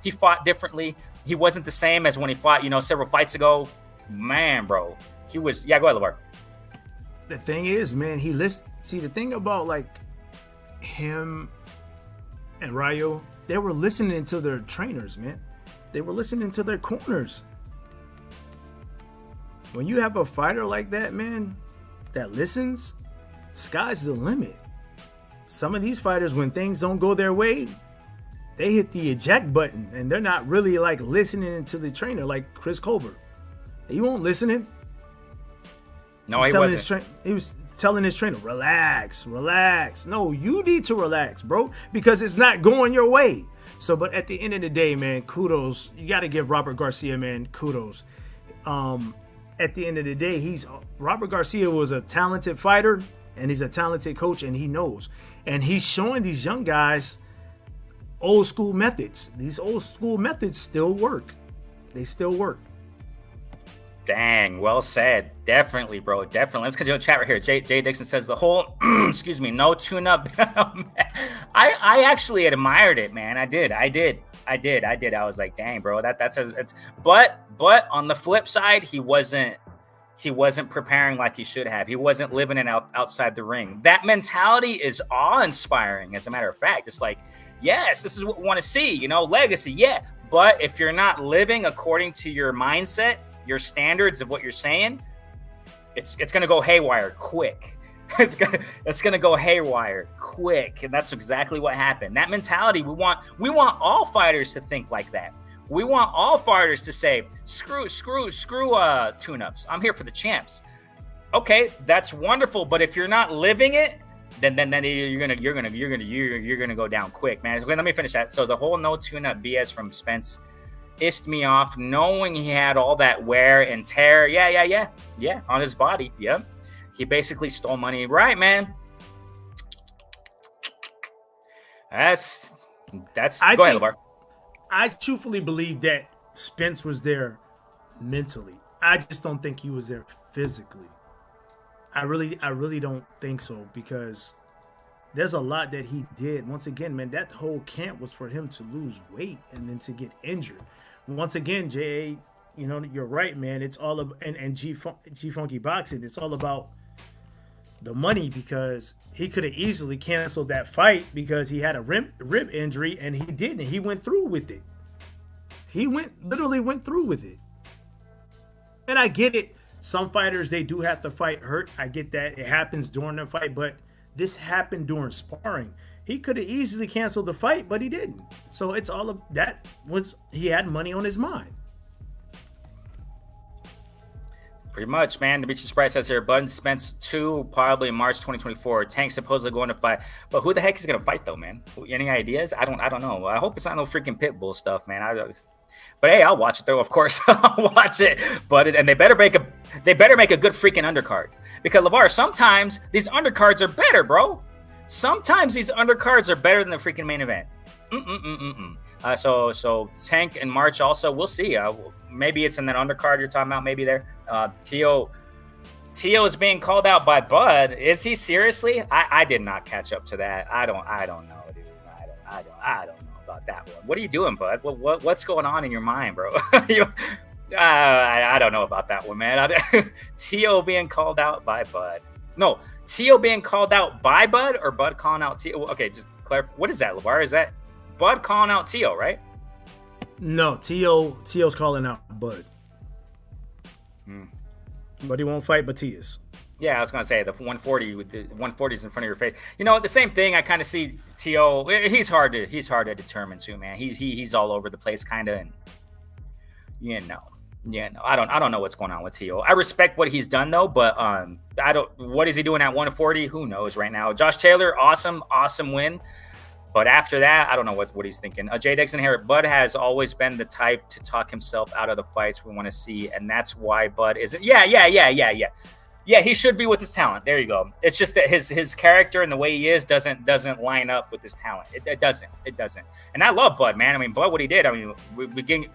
He fought differently. He wasn't the same as when he fought, several fights ago. Man, bro. He was, yeah, go ahead, LeVar. The thing is, man, the thing about like him and Rayo, they were listening to their trainers, man. They were listening to their corners. When you have a fighter like that, man, that listens, sky's the limit. Some of these fighters, when things don't go their way, they hit the eject button and they're not really like listening to the trainer, like Chris Colbert. He won't listen. No, he wasn't. He was telling his trainer, relax. No, you need to relax, bro, because it's not going your way. So, but at the end of the day, man, kudos. You got to give Robert Garcia, man, kudos. At the end of the day, Robert Garcia was a talented fighter, and he's a talented coach, and he knows. And he's showing these young guys old school methods. These old school methods still work. They still work. Dang, well said. Definitely, bro. Definitely. Let's continue the chat right here. Jay Dixon says the whole, excuse me, no tune-up. I actually admired it, man. I did. I was like, dang, bro. But on the flip side, he wasn't preparing like he should have. He wasn't living it outside the ring. That mentality is awe-inspiring, as a matter of fact. It's like, yes, this is what we want to see. Legacy, yeah. But if you're not living according to your mindset, your standards of what you're saying, it's gonna go haywire quick. It's gonna go haywire quick, and that's exactly what happened. That mentality, we want all fighters to think like that. We want all fighters to say, screw tune-ups. I'm here for the champs. Okay, that's wonderful, but if you're not living it, then you're gonna go down quick, man. Let me finish that. So the whole no tune-up BS from Spence pissed me off, knowing he had all that wear and tear. Yeah, on his body. Yep. He basically stole money. Right, man. That's go ahead, LeVar. I truthfully believe that Spence was there mentally. I just don't think he was there physically. I really don't think so, because there's a lot that he did. Once again, man, that whole camp was for him to lose weight and then to get injured. Once again, J.A., you're right, man. It's all about, and G Funky Boxing, it's all about the money because he could have easily canceled that fight because he had a rib injury and he didn't. He went through with it. He literally went through with it. And I get it. Some fighters, they do have to fight hurt. I get that. It happens during the fight, but this happened during sparring. He could have easily canceled the fight, but he didn't. So it's all of that he had money on his mind. Pretty much, man. Demetrius Price says here, Bud Spence 2, probably March 2024. Tank supposedly going to fight. But who the heck is going to fight, though, man? Any ideas? I don't know. I hope it's not no freaking Pitbull stuff, man. But hey, I'll watch it, though, of course. I'll watch it. And they better make a good freaking undercard. Because, LeVar, sometimes these undercards are better, bro. Sometimes these undercards are better than the freaking main event. So Tank in March also, we'll see. Maybe it's in that undercard you're talking about. Maybe there. Tio is being called out by Bud. Is he seriously? I did not catch up to that. I don't know, dude. I don't know about that one. What are you doing, Bud? What's going on in your mind, bro? I don't know about that one, man. Tio being called out by Bud. No, Tio being called out by Bud or Bud calling out Tio? Okay, just clarify. What is that, LeVar? Is that Bud calling out Tio, right? No, Tio's calling out Bud. But he won't fight Batias. Yeah, I was gonna say the 140 with the 140s in front of your face. You know, the same thing. I kind of see Tio. He's hard to determine too, man. He's all over the place, kind of. And I don't know what's going on with Tio. I respect what he's done though, but what is he doing at 140? Who knows right now? Josh Taylor, awesome win. But after that, I don't know what he's thinking. Jay Dixon here. Bud has always been the type to talk himself out of the fights we want to see, and that's why Bud isn't. Yeah. Yeah, he should be with his talent. There you go. It's just that his character and the way he is doesn't line up with his talent. It doesn't. And I love Bud, man. I mean, Bud, what he did. I mean, we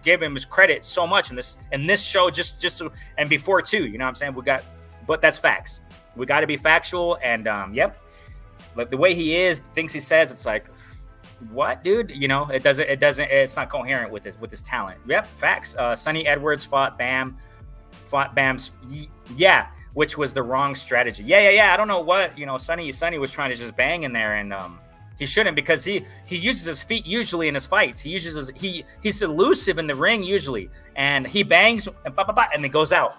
give him his credit so much in this show, just and before too. You know what I'm saying? But that's facts. We got to be factual. And yep, like the way he is, things he says, it's like, what, dude? You know, it doesn't. It's not coherent with his talent. Yep, facts. Sonny Edwards fought Bam's. Yeah. Which was the wrong strategy. Yeah. I don't know what, Sonny was trying to just bang in there, and he shouldn't, because he uses his feet usually in his fights. He's elusive in the ring usually, and he bangs and then goes out,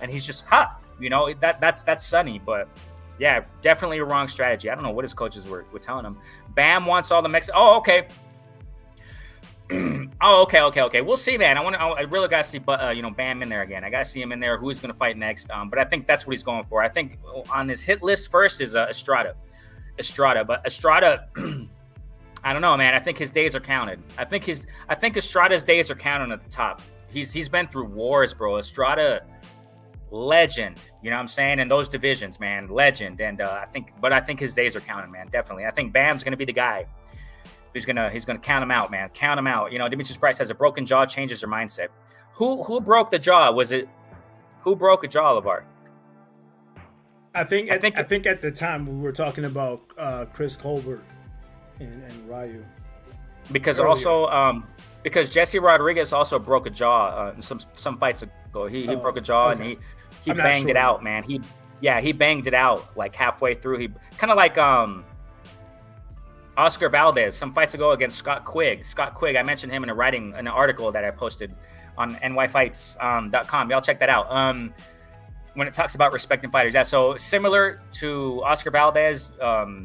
and he's just hot. That's Sonny, but yeah, definitely a wrong strategy. I don't know what his coaches were telling him. Bam wants all the Mexican. Oh, okay. Okay. We'll see, man. I really got to see, Bam in there again. I got to see him in there. Who he's going to fight next? But I think that's what he's going for. I think on his hit list first is Estrada. But Estrada, I don't know, man. I think his days are counted. I think Estrada's days are counted at the top. He's been through wars, bro. Estrada, legend. You know what I'm saying? In those divisions, man, legend. And I think his days are counted, man. Definitely. I think Bam's going to be the guy. He's gonna count him out, man. Count him out. Demetrius Price has a broken jaw changes your mindset. Who broke the jaw? Who broke a jaw, LeVar? I think at the time we were talking about Chris Colbert and Ryu. Because earlier. Also because Jesse Rodriguez also broke a jaw some fights ago. He broke a jaw, okay. And he banged it out, man. He banged it out like halfway through. He kind of like Oscar Valdez, some fights ago against Scott Quigg. I mentioned him in an article that I posted on nyfights.com. Y'all check that out. When it talks about respecting fighters. Yeah, so similar to Oscar Valdez,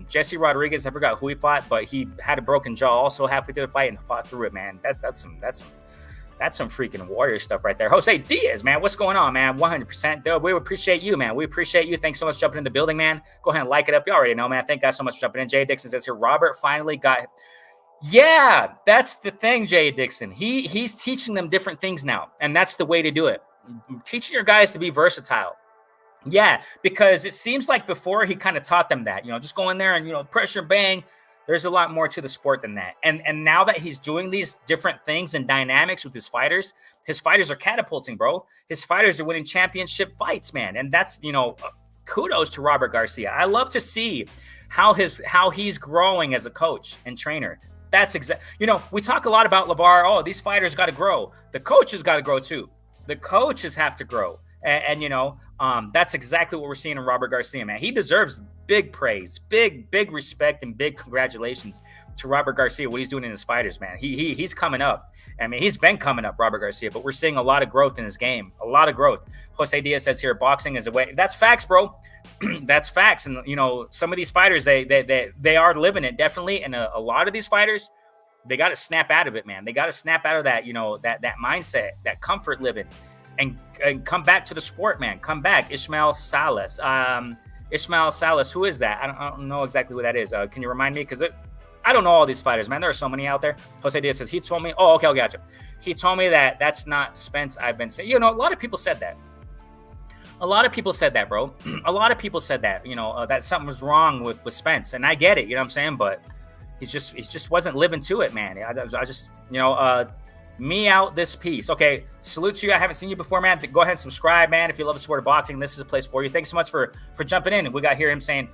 Jesse Rodriguez, I forgot who he fought, but he had a broken jaw also halfway through the fight and fought through it, man. That's some freaking warrior stuff right there. Jose Diaz, man, what's going on, man? 100%. Dude, we appreciate you, man. We appreciate you. Thanks so much for jumping in the building, man. Go ahead and like it up. You already know, man. Thank you guys so much for jumping in. Jay Dixon says here, Robert finally got. Yeah, that's the thing, Jay Dixon. He's teaching them different things now, and that's the way to do it. Teaching your guys to be versatile. Yeah, because it seems like before he kind of taught them that, just go in there and, pressure, bang. There's a lot more to the sport than that. And now that he's doing these different things and dynamics with his fighters are catapulting, bro. His fighters are winning championship fights, man. And that's, kudos to Robert Garcia. I love to see how he's growing as a coach and trainer. That's we talk a lot about LeVar. Oh, these fighters got to grow. The coaches got to grow too. The coaches have to grow. And That's exactly what we're seeing in Robert Garcia, man. He deserves big praise, big respect, and big congratulations to Robert Garcia, what he's doing in his fighters, man. He's coming up. I mean, he's been coming up, Robert Garcia, but we're seeing a lot of growth in his game, a lot of growth. Jose Diaz says here, boxing is a way. That's facts, bro. That's facts. And, you know, some of these fighters, they are living it, definitely. And a lot of these fighters, they got to snap out of it, man. They got to snap out of that, you know, that mindset, that comfort living, and come back to the sport, man. Come back. Ishmael Salas. Ishmael Salas, who is that? I don't know exactly who that is. Can you remind me? Because I don't know all these fighters, man. There are so many out there. Jose Diaz says, he told me, oh, okay, I gotcha. He told me that that's not Spence I've been saying. You know, a lot of people said that. A lot of people said that, bro. A lot of people said that, you know, that something was wrong with Spence. And I get it, you know what I'm saying? But he just wasn't living to it, man. I just, you know, me out this piece. Okay, salute to you. I haven't seen you before, man. Go ahead and subscribe, man. If you love the sport of boxing, this is a place for you. Thanks so much for jumping in. We got here him saying,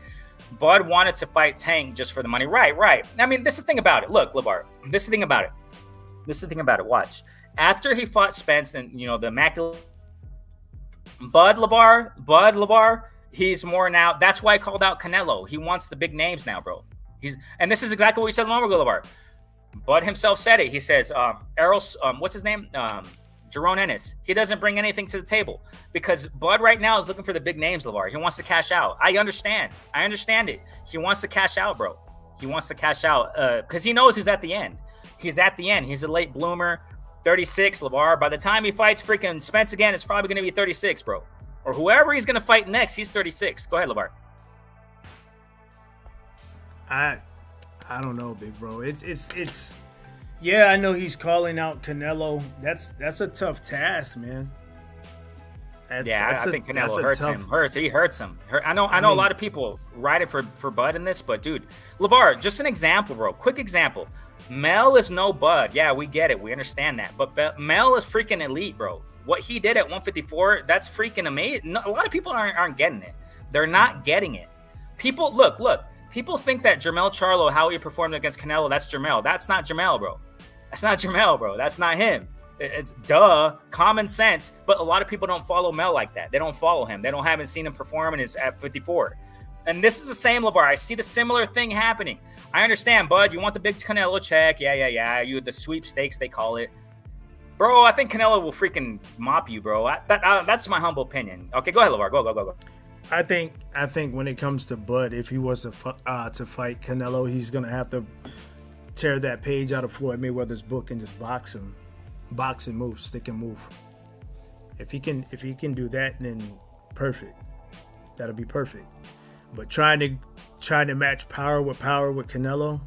Bud wanted to fight Tank just for the money. Right. I mean, this is the thing about it. Look, LeVar, this is the thing about it. Watch. After he fought Spence and, you know, the immaculate Bud LeVar, he's more now. That's why I called out Canelo. He wants the big names now, bro. And this is exactly what he said a moment ago, LeVar. Bud himself said it. He says, Errol, what's his name? Jerome Ennis. He doesn't bring anything to the table because Bud right now is looking for the big names, LeVar. He wants to cash out. I understand it. He wants to cash out, bro. He wants to cash out because he knows he's at the end. He's at the end. He's a late bloomer. 36, LeVar. By the time he fights freaking Spence again, it's probably going to be 36, bro. Or whoever he's going to fight next, he's 36. Go ahead, LeVar. I don't know, big bro. It's yeah, I know he's calling out Canelo. That's a tough task, man. I think Canelo hurts him. He hurts him. I know a lot of people riding for Bud in this, but dude, LeVar, just an example, bro. Quick example. Mel is no Bud. Yeah, we get it. We understand that. But Mel is freaking elite, bro. What he did at 154, that's freaking amazing. No, a lot of people aren't getting it. They're not getting it. People, look. People think that Jermell Charlo, how he performed against Canelo, that's Jermell. That's not Jermell, bro. That's not him. It's common sense. But a lot of people don't follow Mel like that. They don't follow him. They haven't seen him perform at 54. And this is the same, LeVar. I see the similar thing happening. I understand, Bud. You want the big Canelo check. Yeah. You the sweepstakes, they call it. Bro, I think Canelo will freaking mop you, bro. That's my humble opinion. Okay, go ahead, LeVar. Go. I think when it comes to Bud, if he was to fight Canelo, he's gonna have to tear that page out of Floyd Mayweather's book and just box him move, stick and move. If he can do that, then perfect. That'll be perfect. But trying to match power with Canelo,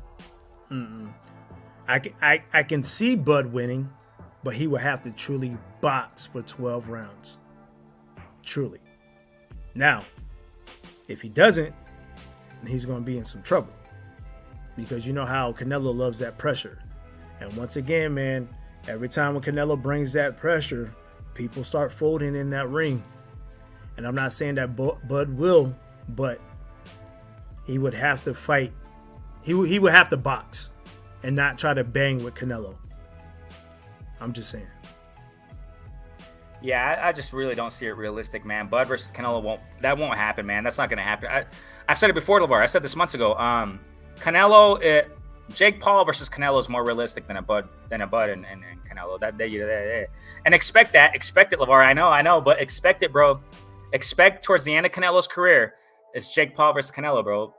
I can see Bud winning, but he would have to truly box for 12 rounds. Truly. Now, if he doesn't, then he's going to be in some trouble. Because you know how Canelo loves that pressure. And once again, man, every time when Canelo brings that pressure, people start folding in that ring. And I'm not saying that Bud will, but he would have to fight. He would have to box and not try to bang with Canelo. I'm just saying. Yeah, I just really don't see it realistic, man. Bud versus Canelo won't happen, man. That's not going to happen. I've said it before, LeVar. I said this months ago. Jake Paul versus Canelo is more realistic than a Bud and Canelo. And expect it, LeVar. I know, but expect it, bro. Expect towards the end of Canelo's career, it's Jake Paul versus Canelo, bro.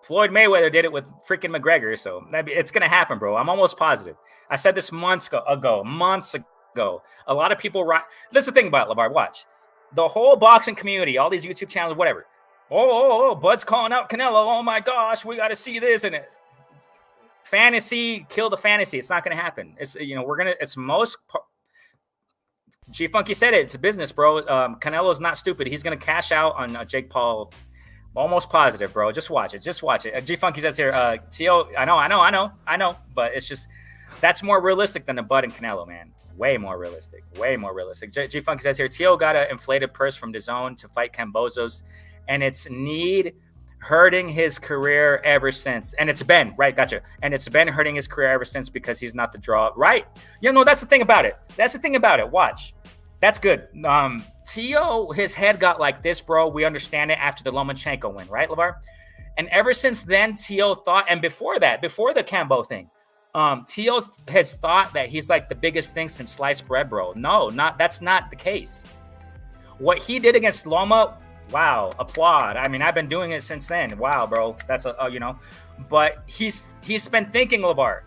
Floyd Mayweather did it with freaking McGregor, so it's going to happen, bro. I'm almost positive. I said this months ago. A lot of people this is the thing about it, LeVar. Watch. The whole boxing community, all these YouTube channels, whatever. Oh, Bud's calling out Canelo. Oh my gosh, we got to see this. And fantasy, kill the fantasy. It's not going to happen. It's, G Funky said it. It's a business, bro. Canelo's not stupid. He's going to cash out on Jake Paul. Almost positive, bro. Just watch it. G Funky says here, T.O. I know. But it's just, that's more realistic than the Bud and Canelo, man. Way more realistic. G Funky says here, T.O. got an inflated purse from DAZN to fight Cambozos, and it's hurting his career ever since. And it's been, right, gotcha. And it's been hurting his career ever since because he's not the draw. Right. That's the thing about it. Watch. That's good. Tio, his head got like this, bro. We understand it after the Lomachenko win, right, LeVar? And ever since then, Tio thought, and before that, before the Cambo thing, Tio has thought that he's like the biggest thing since sliced bread, bro. No, that's not the case. What he did against Loma, wow, applaud. I mean, I've been doing it since then. Wow, bro, that's but he's been thinking, LeVar,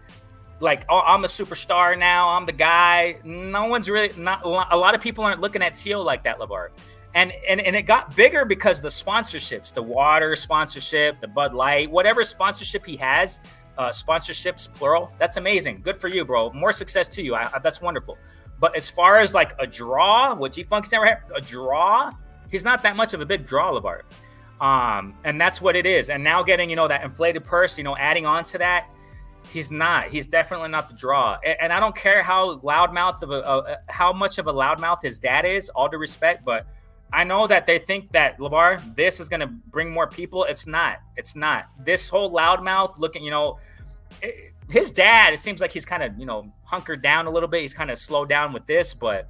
like, oh, I'm a superstar now. I'm the guy. No one's really not. A lot of people aren't looking at Tio like that, LeVar. And it got bigger because the sponsorships, the water sponsorship, the Bud Light, whatever sponsorship he has, sponsorships plural. That's amazing. Good for you, bro. More success to you. That's wonderful. But as far as like a draw, what G-Funk's never had, a draw, he's not that much of a big draw, LeVar. And that's what it is. And now getting, that inflated purse, adding on to that, he's not. He's definitely not the draw. And I don't care how loudmouth how much of a loudmouth his dad is, all due respect, but I know that they think that, LeVar, this is going to bring more people. It's not. It's not. This whole loudmouth looking, his dad, it seems like he's kind of, hunkered down a little bit. He's kind of slowed down with this, but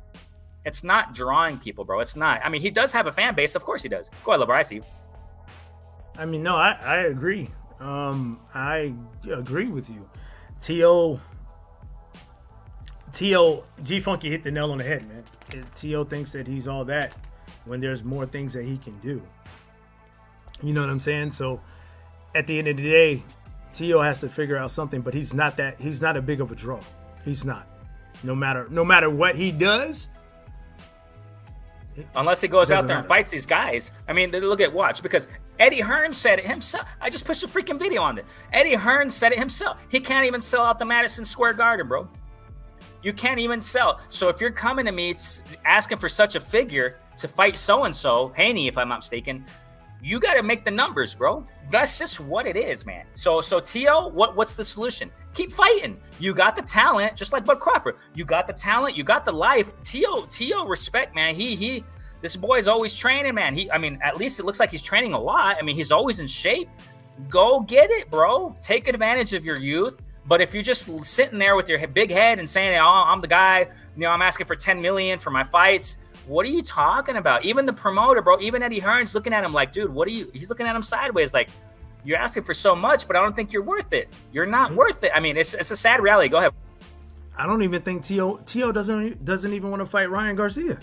it's not drawing people, bro. It's not. I mean, he does have a fan base. Of course he does. Go ahead, LeVar. I see you. I mean, no, I agree. I agree with you. Tio, G-Funky hit the nail on the head, man. Tio thinks that he's all that when there's more things that he can do. You know what I'm saying? So at the end of the day, Tio has to figure out something, but he's not a big of a draw. He's not. No matter what he does. Unless he goes out there and fights these guys. I mean, watch, because Eddie Hearn said it himself. I just pushed a freaking video on it. Eddie Hearn said it himself. He can't even sell out the Madison Square Garden, bro. You can't even sell. So if you're coming to me asking for such a figure to fight so-and-so, Haney, if I'm not mistaken, you got to make the numbers, bro. That's just what it is, man. So Tio, what's the solution? Keep fighting. You got the talent, just like Bud Crawford. You got the talent. You got the life. Tio, respect, man. This boy's always training, man. At least it looks like he's training a lot. I mean, he's always in shape. Go get it, bro. Take advantage of your youth. But if you're just sitting there with your big head and saying, "Oh, I'm the guy," I'm asking for $10 million for my fights. What are you talking about? Even the promoter, bro, even Eddie Hearn's looking at him like, dude, he's looking at him sideways like, you're asking for so much, but I don't think you're worth it. You're not worth it. I mean, it's a sad reality. Go ahead. I don't even think Tio doesn't even want to fight Ryan Garcia.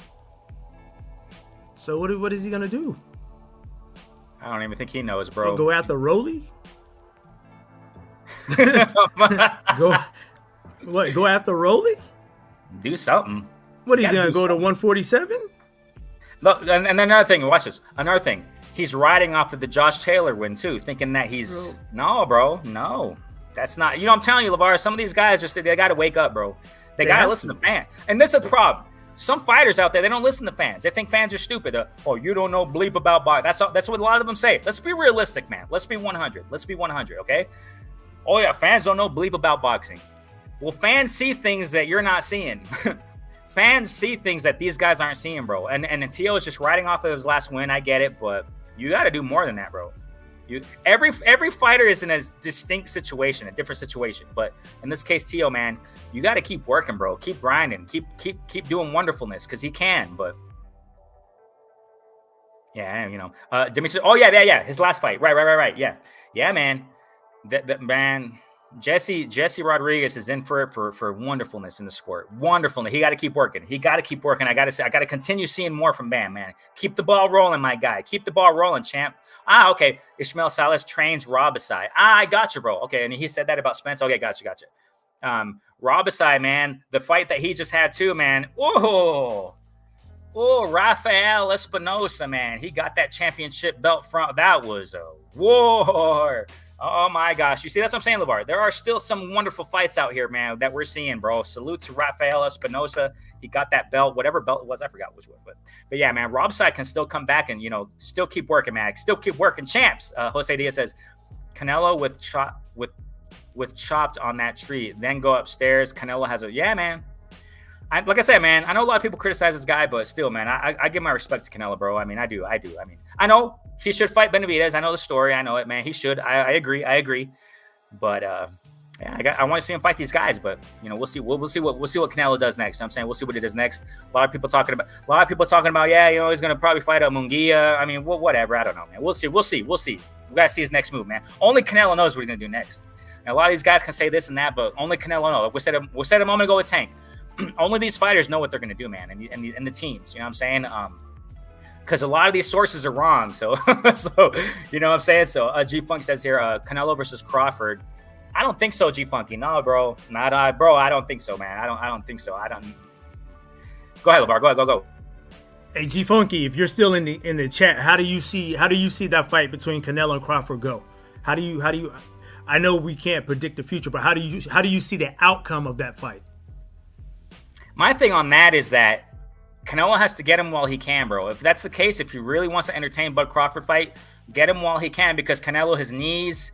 So what is he going to do? I don't even think he knows, bro. Go after Rolly? Go after Rolly? Do something. What, he's going to go to 147? Look, and another thing, watch this. Another thing, he's riding off of the Josh Taylor win, too, thinking that he's... No, bro, no. That's not... I'm telling you, LeVar, some of these guys, they got to wake up, bro. They got to listen to fans. And this is the problem. Some fighters out there, they don't listen to fans. They think fans are stupid. You don't know bleep about boxing. That's what a lot of them say. Let's be realistic, man. Let's be 100. Let's be 100, okay? Oh, yeah, fans don't know bleep about boxing. Well, fans see things that you're not seeing. Fans see things that these guys aren't seeing, bro. And Tio is just riding off of his last win. I get it, but you got to do more than that, bro. Every fighter is in a distinct situation, a different situation. But in this case, Tio, man, you got to keep working, bro. Keep grinding. Keep doing wonderfulness because he can. But yeah, Jimmy said, oh yeah, his last fight, right, yeah, man, that man. Jesse Rodriguez is in for it for wonderfulness in the sport. Wonderfulness. He got to keep working. I got to continue seeing more from Bam, man. Keep the ball rolling, my guy. Keep the ball rolling, champ. Okay. Ishmael Salas trains Robasai. I got you, bro. Okay. And he said that about Spence. Okay. Gotcha. Robasai, man, the fight that he just had too, man. Oh, Rafael Espinosa, man. He got that championship belt from. That was a war. Oh, my gosh. You see, that's what I'm saying, LeVar. There are still some wonderful fights out here, man, that we're seeing, bro. Salute to Rafael Espinosa. He got that belt, whatever belt it was. I forgot which one. But yeah, man, Robside can still come back and, still keep working, man. Still keep working, champs. Jose Diaz says, Canelo with chopped on that tree, then go upstairs. Canelo has yeah, man. Like I said, man, I know a lot of people criticize this guy, but still, man, I give my respect to Canelo, bro. I mean, I do. I mean, I know he should fight Benavidez. I know the story. I know it, man. He should. I agree. But Yeah, I want to see him fight these guys, but we'll see. We'll see what Canelo does next. You know what I'm saying, we'll see what he does next. A lot of people talking about, yeah, he's gonna probably fight a Munguia. I mean, whatever. I don't know, man. We'll see. We gotta see his next move, man. Only Canelo knows what he's gonna do next. And a lot of these guys can say this and that, but only Canelo knows. Like we said a moment ago with Tank. Only these fighters know what they're gonna do, man, and the teams. You know what I'm saying? Because a lot of these sources are wrong. So, you know what I'm saying? So, G Funk says here, Canelo versus Crawford. I don't think so, G Funky. No, bro. Bro, I don't think so, man. I don't think so. Go ahead, LeVar. Go. Hey, G Funky, if you're still in the chat, how do you see that fight between Canelo and Crawford go? How do you I know we can't predict the future, but how do you see the outcome of that fight? My thing on that is that Canelo has to get him while he can, bro. If that's the case, if he really wants to entertain Bud Crawford fight, get him while he can, because Canelo, his knees,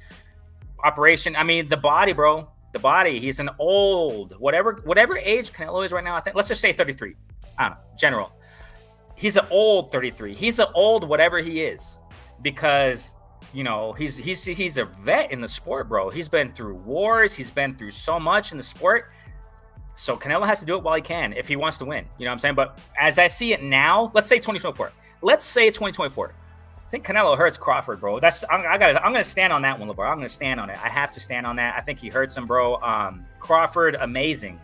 operation. I mean, the body, bro. The body. He's an old, whatever age Canelo is right now. I think let's just say 33. I don't know. General. He's an old 33. He's an old whatever he is, because he's a vet in the sport, bro. He's been through wars. He's been through so much in the sport. So Canelo has to do it while he can if he wants to win. You know what I'm saying? But as I see it now, let's say 2024. I think Canelo hurts Crawford, bro. I'm gonna stand on that one, LeVar. I'm gonna stand on it. I have to stand on that. I think he hurts him, bro. Crawford, amazing.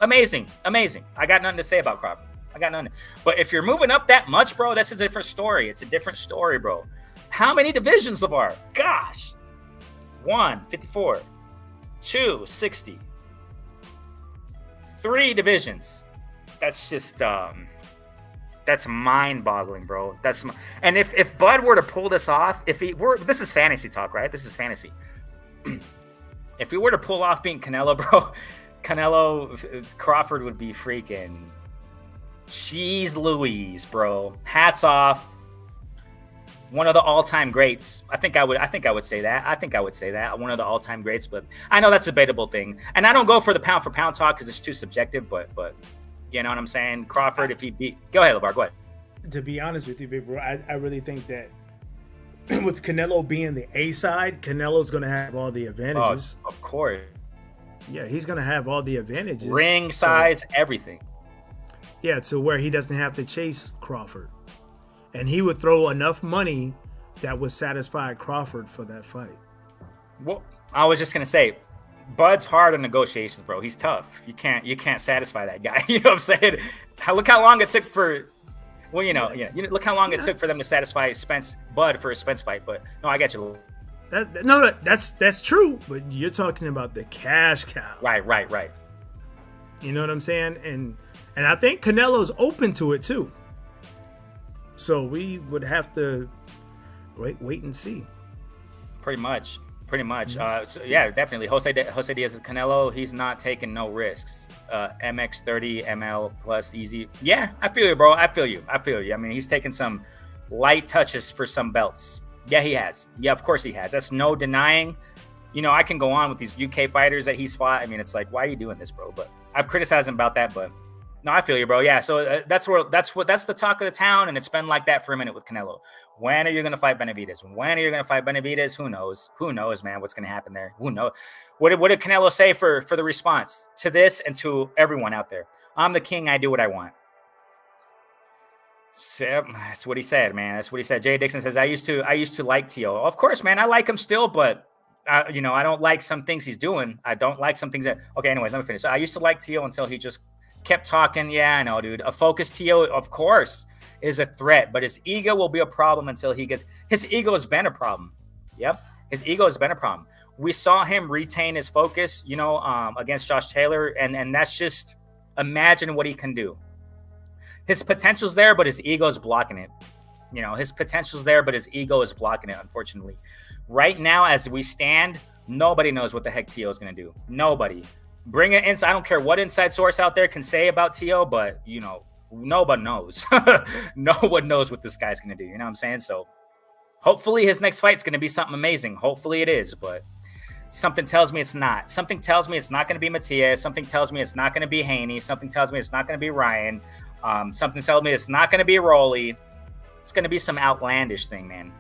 I got nothing to say about Crawford. But if you're moving up that much, bro, that's a different story. It's a different story, bro. How many divisions, LeVar? Gosh. 1, 54. 2, 60. 3 divisions. That's just that's mind-boggling, bro. And if Bud were to pull this off, this is fantasy talk, right? This is fantasy. If he were to pull off beating Canelo, bro, Crawford would be freaking jeez Louise, bro. Hats off. One of the all-time greats. I think I would say that. One of the all-time greats, but I know that's a debatable thing. And I don't go for the pound for pound talk because it's too subjective, but you know what I'm saying? Crawford, if he beat... Go ahead, LeVar. Go ahead. To be honest with you, big bro, I really think that with Canelo being the A side, Canelo's going to have all the advantages. Oh, of course. Yeah, he's going to have all the advantages. Ring size, everything. Yeah, to where he doesn't have to chase Crawford. And he would throw enough money that would satisfy Crawford for that fight. Well, I was just going to say, Bud's hard on negotiations, bro. He's tough. You can't satisfy that guy. You know what I'm saying? Look how long it took for, look how long it took for them to satisfy Bud for a Spence fight. But no, I get you. That's true. But you're talking about the cash cow. Right. You know what I'm saying? And I think Canelo's open to it too. So we would have to wait and see. Pretty much. Mm-hmm. So yeah, definitely. Jose Diaz is Canelo. He's not taking no risks. MX30 ML plus easy. Yeah, I feel you, bro. I feel you. I mean, he's taking some light touches for some belts. Yeah, he has. Yeah, of course he has. That's no denying. I can go on with these UK fighters that he's fought. I mean, it's like, why are you doing this, bro? But I've criticized him about that, but no, I feel you, bro. Yeah, so that's the talk of the town, and it's been like that for a minute with Canelo. When are you going to fight Benavidez? Who knows, man, what's going to happen there? Who knows? What did Canelo say for the response to this and to everyone out there? I'm the king. I do what I want. So, that's what he said, man. That's what he said. Jay Dixon says, I used to like T.O. Of course, man, I like him still, but I don't like some things he's doing. I don't like some things that. Okay, anyways, let me finish. So I used to like T.O. until he just kept talking. Yeah, I know, dude. A focused T.O., of course, is a threat, but his ego will be a problem until he gets. His ego has been a problem. Yep, his ego has been a problem. We saw him retain his focus, against Josh Taylor, and that's just imagine what he can do. His potential's there, but his ego is blocking it. His potential's there, but his ego is blocking it, unfortunately. Right now, as we stand, nobody knows what the heck T.O. is going to do. Nobody. Bring it inside. I don't care what inside source out there can say about T.O., but, nobody knows. No one knows what this guy's going to do. You know what I'm saying? So hopefully his next fight's going to be something amazing. Hopefully it is, but something tells me it's not. Something tells me it's not going to be Matias. Something tells me it's not going to be Haney. Something tells me it's not going to be Ryan. Something tells me it's not going to be Rolly. It's going to be some outlandish thing, man.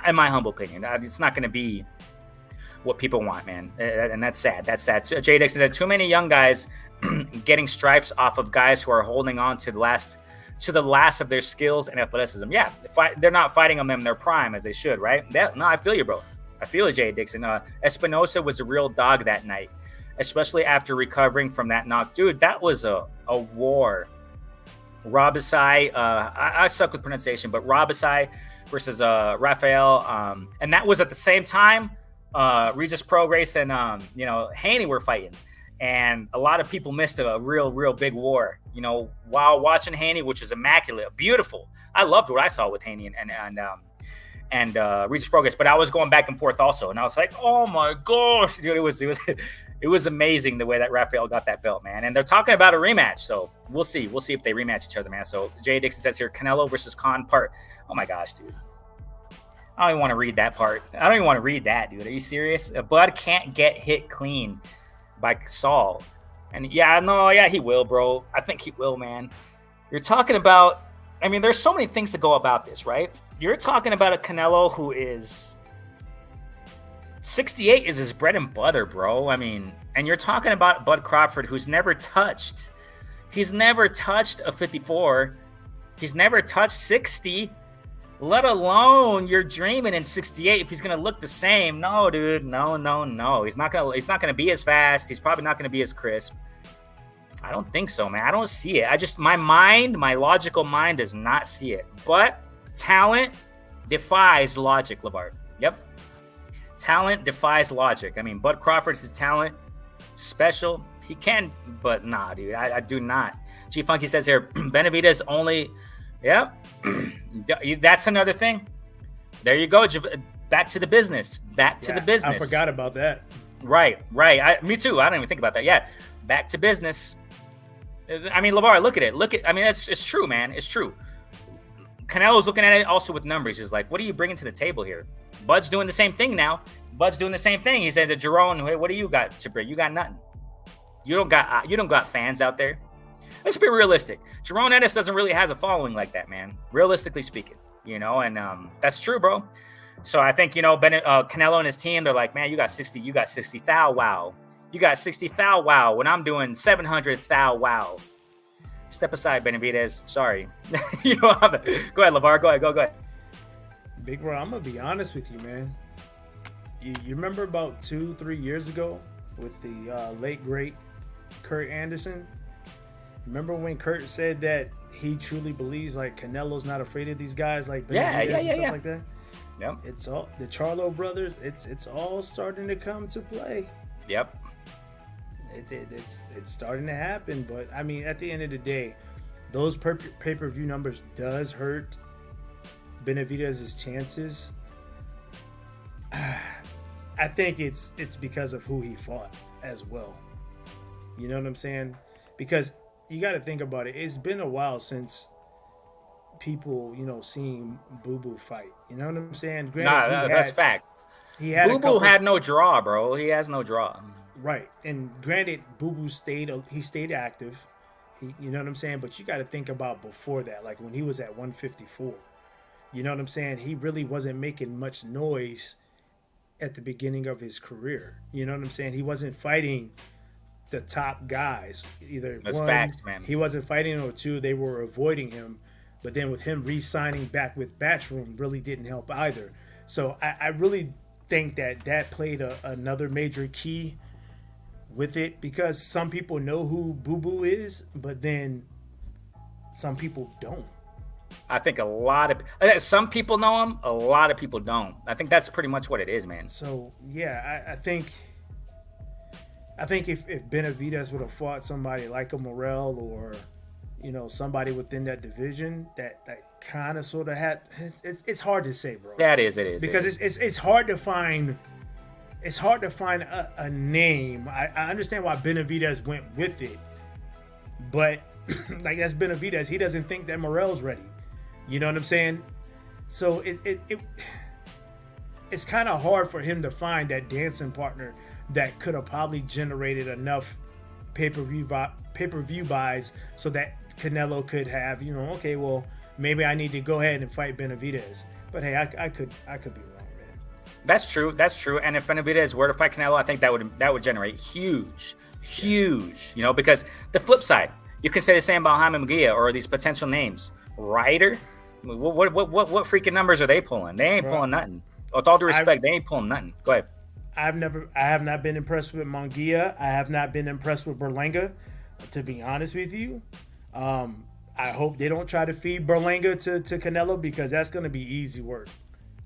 In my humble opinion, it's not going to be. what people want, man. And that's sad. That's sad. So Jay Dixon said too many young guys getting stripes off of guys who are holding on to the last of their skills and athleticism. Yeah, they're not fighting them in their prime as they should, right? No, I feel you, bro. I feel it, Jay Dixon. Espinosa was a real dog that night, especially after recovering from that knock. Dude, that was a war. Robasai, I suck with pronunciation, but Robasai versus Rafael. And that was at the same time Regis Prograis and Haney were fighting. And a lot of people missed a real big war, while watching Haney, which is immaculate, beautiful. I loved what I saw with Haney and Regis Prograis, but I was going back and forth also. And I was like, oh my gosh, dude, it was amazing the way that Rafael got that belt, man. And they're talking about a rematch. So we'll see. We'll see if they rematch each other, man. So Jay Dixon says here, Canelo versus Khan part. Oh my gosh, dude. I don't even want to read that part. I don't even want to read that, dude. Are you serious? Bud can't get hit clean by Saul. And he will, bro. I think he will, man. You're talking about, there's so many things to go about this, right? You're talking about a Canelo who is 68 is his bread and butter, bro. And you're talking about Bud Crawford, who's never touched. He's never touched a 54. He's never touched 60. Let alone you're dreaming in 68 if he's gonna look the same. No, dude. No. He's not gonna be as fast. He's probably not gonna be as crisp. I don't think so, man. I don't see it. My logical mind does not see it. But talent defies logic, LeVar. Yep. Talent defies logic. Bud Crawford's his talent. Special. He can, but nah, dude. I do not. G Funky says here, Benavidez only. Yep. That's another thing. There you go. Back to the business. The business. I forgot about that. Right. Me too. I don't even think about that. Yeah. Back to business. LeVar, look at it. It's true, man. It's true. Canelo's looking at it also with numbers. He's like, what are you bringing to the table here? Bud's doing the same thing now. He said to Jerome, hey, what do you got to bring? You got nothing. You don't got fans out there. Let's be realistic. Jerome Ennis doesn't really has a following like that, man. Realistically speaking, and that's true, bro. So I think, Canelo and his team, they're like, man, you got 60 thou. Wow. You got 60 thou. Wow. When I'm doing 700 thou. Wow. Step aside, Benavidez. Sorry. Go ahead, LeVar. Go ahead. Big bro, I'm going to be honest with you, man. You remember about 2-3 years ago with the late, great Kurt Anderson? Remember when Kurt said that he truly believes like Canelo's not afraid of these guys like Benavidez and stuff like that? Yep. It's all the Charlo brothers. It's all starting to come to play. Yep. It's starting to happen, but at the end of the day, those pay-per-view numbers does hurt Benavidez's chances. I think it's because of who he fought as well. You know what I'm saying? Because you got to think about it. It's been a while since people, seen Boo Boo fight. You know what I'm saying? Granted, that's fact. Boo Boo had no draw, bro. He has no draw. Right. And granted, Boo Boo stayed active. You know what I'm saying? But you got to think about before that, like when he was at 154. You know what I'm saying? He really wasn't making much noise at the beginning of his career. You know what I'm saying? He wasn't fighting the top guys. That's facts, man. He wasn't fighting, or two, they were avoiding him. But then with him re-signing back with Backroom really didn't help either. So I really think that played another major key with it, because some people know who Boo Boo is, but then some people don't. I think some people know him, a lot of people don't. I think that's pretty much what it is, man. So yeah, I think if Benavidez would have fought somebody like a Morrell or somebody within that division that kind of sort of had, it's hard to say, bro. Yeah, it is because it's hard to find. It's hard to find a name. I understand why Benavidez went with it, but like that's Benavidez. He doesn't think that Morrell's ready. You know what I'm saying? So it's kind of hard for him to find that dancing partner that could have probably generated enough pay-per-view buys so that Canelo could have, maybe I need to go ahead and fight Benavidez. But hey, I could be wrong, man. That's true. That's true. And if Benavidez were to fight Canelo, I think that would generate huge. Because the flip side, you can say the same about Jaime Munguia or these potential names. Ryder, what freaking numbers are they pulling? They ain't pulling nothing. With all due respect, they ain't pulling nothing. Go ahead. I have not been impressed with Munguia. I have not been impressed with Berlanga, to be honest with you. I hope they don't try to feed Berlanga to Canelo, because that's going to be easy work.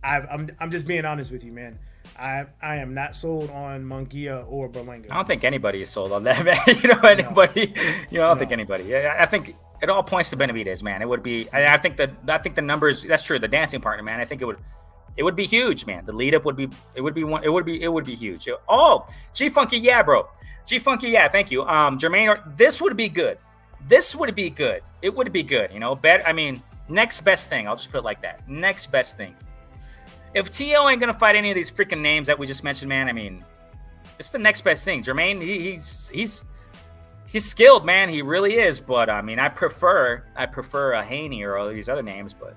I'm just being honest with you, man. I am not sold on Munguia or Berlanga. I don't think anybody is sold on that, man. Anybody. I don't think anybody. I think it all points to Benavidez, man. It would be. I think the numbers. That's true. The dancing partner, man. I think it would be huge, man. The lead up would be. It would be huge. Oh, G Funky, yeah, bro. G Funky, yeah. Thank you. Jermaine, this would be good. It would be good. Next best thing. I'll just put it like that. Next best thing. If T.O. ain't gonna fight any of these freaking names that we just mentioned, man, it's the next best thing. Jermaine, he's skilled, man. He really is. But I prefer a Haney or all these other names. But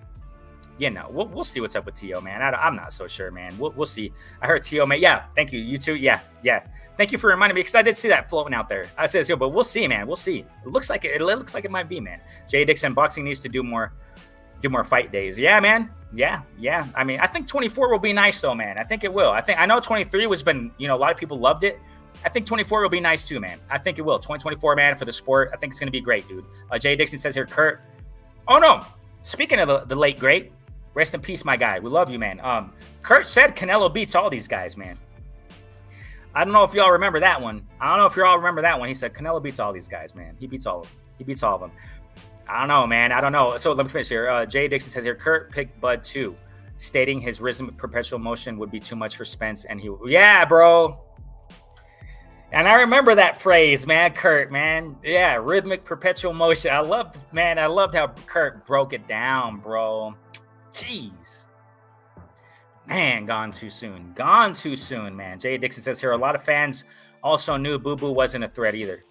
we'll see what's up with T.O., man. I'm not so sure, man. We'll see. I heard T.O., man. Yeah, thank you. You too. Yeah. Thank you for reminding me, because I did see that floating out there. I said, but we'll see, man. We'll see. It looks like it might be, man. Jay Dixon, boxing needs to do more fight days. Yeah, man. Yeah. I think 24 will be nice, though, man. I think it will. I know 23 was been, a lot of people loved it. I think 24 will be nice too, man. I think it will. 2024, man, for the sport. I think it's going to be great, dude. Jay Dixon says here, Kurt. Oh, no. Speaking of the late great, rest in peace, my guy. We love you, man. Kurt said Canelo beats all these guys, man. I don't know if y'all remember that one. He said Canelo beats all these guys, man. He beats all of them. I don't know, man. I don't know. So let me finish here. Jay Dixon says here, Kurt picked Bud too, stating his rhythmic perpetual motion would be too much for Spence, and yeah, bro. And I remember that phrase, man, Kurt, man. Yeah, rhythmic perpetual motion. I loved how Kurt broke it down, bro. Jeez. Man, gone too soon, man. Jay Dixon says here, a lot of fans also knew Boo Boo wasn't a threat either.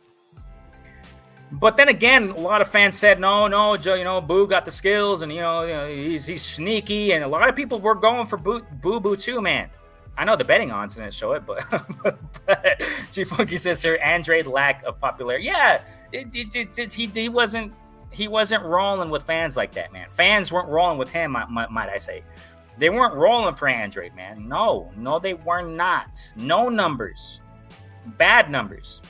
But then again, a lot of fans said, no, Joe, Boo got the skills, and he's sneaky, and a lot of people were going for Boo Boo too, man. I know the betting odds didn't show it, but G Funky says here, Andre lack of popularity. Yeah, he wasn't rolling with fans like that, man. Fans weren't rolling with him, might I say. They weren't rolling for Andre, man. No, they were not. No numbers, bad numbers,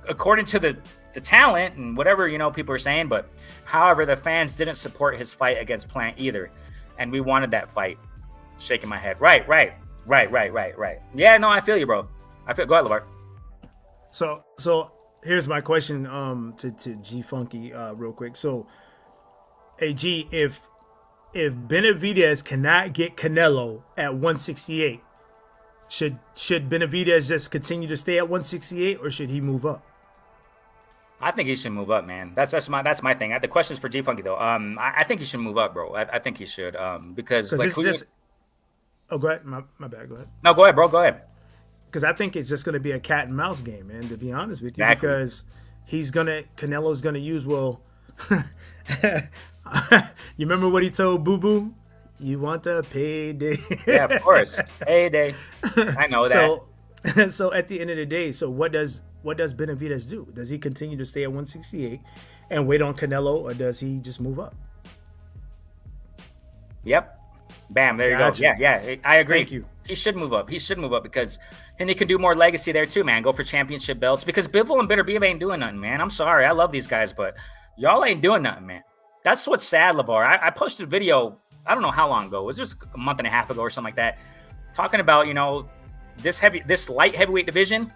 according to the talent and whatever people are saying. But however, the fans didn't support his fight against Plant either, and we wanted that fight. Shaking my head. Right. Yeah, no, I feel you, bro. Go ahead, LeVar. So here's my question to G Funky real quick. So, hey G, if Benavidez cannot get Canelo at 168, should Benavidez just continue to stay at 168, or should he move up? I think he should move up, man. That's my thing. The question's for G Funky though. I think he should move up, bro. I think he should because like, it's just. Oh, go ahead. My bad. Go ahead. No, go ahead, bro. Go ahead. Because I think it's just going to be a cat and mouse game, man. To be honest with you, exactly. Because Canelo's gonna use you remember what he told Boo Boo? You want a payday? Yeah, of course, payday. I know that. So at the end of the day, so what does Benavidez do? Does he continue to stay at 168 and wait on Canelo, or does he just move up? Yep. Bam, there you go. Yeah, I agree. Thank you. He should move up because then he can do more legacy there too, man. Go for championship belts, because Bivol and Beterbiev ain't doing nothing, man. I'm sorry. I love these guys, but y'all ain't doing nothing, man. That's what's sad, LeVar. I posted a video, I don't know how long ago. It was just a month and a half ago or something like that, talking about, this light heavyweight division.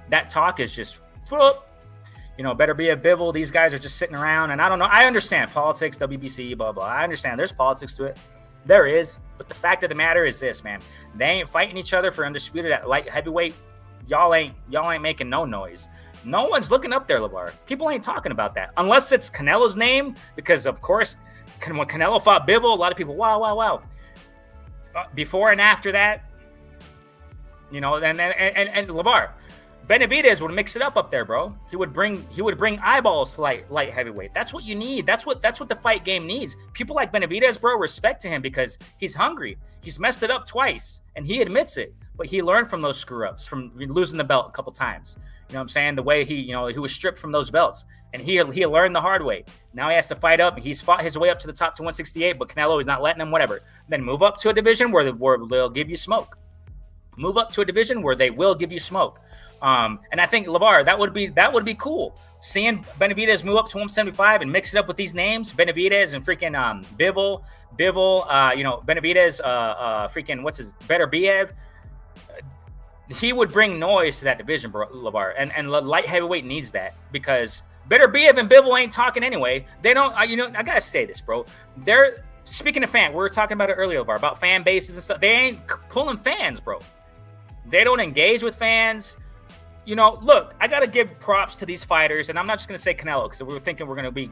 That talk is just, Beterbiev, Bivol, these guys are just sitting around, and I don't know. I understand politics, WBC, blah, blah. I understand there's politics to it. There is, but the fact of the matter is this, man. They ain't fighting each other for undisputed at light heavyweight. Y'all ain't making no noise. No one's looking up there, LeVar. People ain't talking about that. Unless it's Canelo's name, because, of course, when Canelo fought Bivol, a lot of people, wow. Before and after that, and LeVar, Benavidez would mix it up there, bro. He would bring eyeballs to light heavyweight. That's what you need. That's what the fight game needs. People like Benavidez, bro, respect to him because he's hungry. He's messed it up twice, and he admits it. But he learned from those screw ups, from losing the belt a couple times. You know what I'm saying? The way he was stripped from those belts, and he learned the hard way. Now he has to fight up. He's fought his way up to the top to 168, but Canelo is not letting him. Whatever. Then move up to a division where they'll give you smoke. Move up to a division where they will give you smoke. And I think LeVar, that would be cool. Seeing Benavidez move up to 175 and mix it up with these names, Benavidez and freaking Bivol, Benavidez, freaking what's his Beterbiev. He would bring noise to that division, bro, LeVar, and light heavyweight needs that because Beterbiev and Bivol ain't talking anyway. They don't. I gotta say this, bro. They're speaking of fan. We were talking about it earlier, LeVar, about fan bases and stuff. They ain't pulling fans, bro. They don't engage with fans. Look, I got to give props to these fighters, and I'm not just going to say Canelo because we were thinking we're going to be,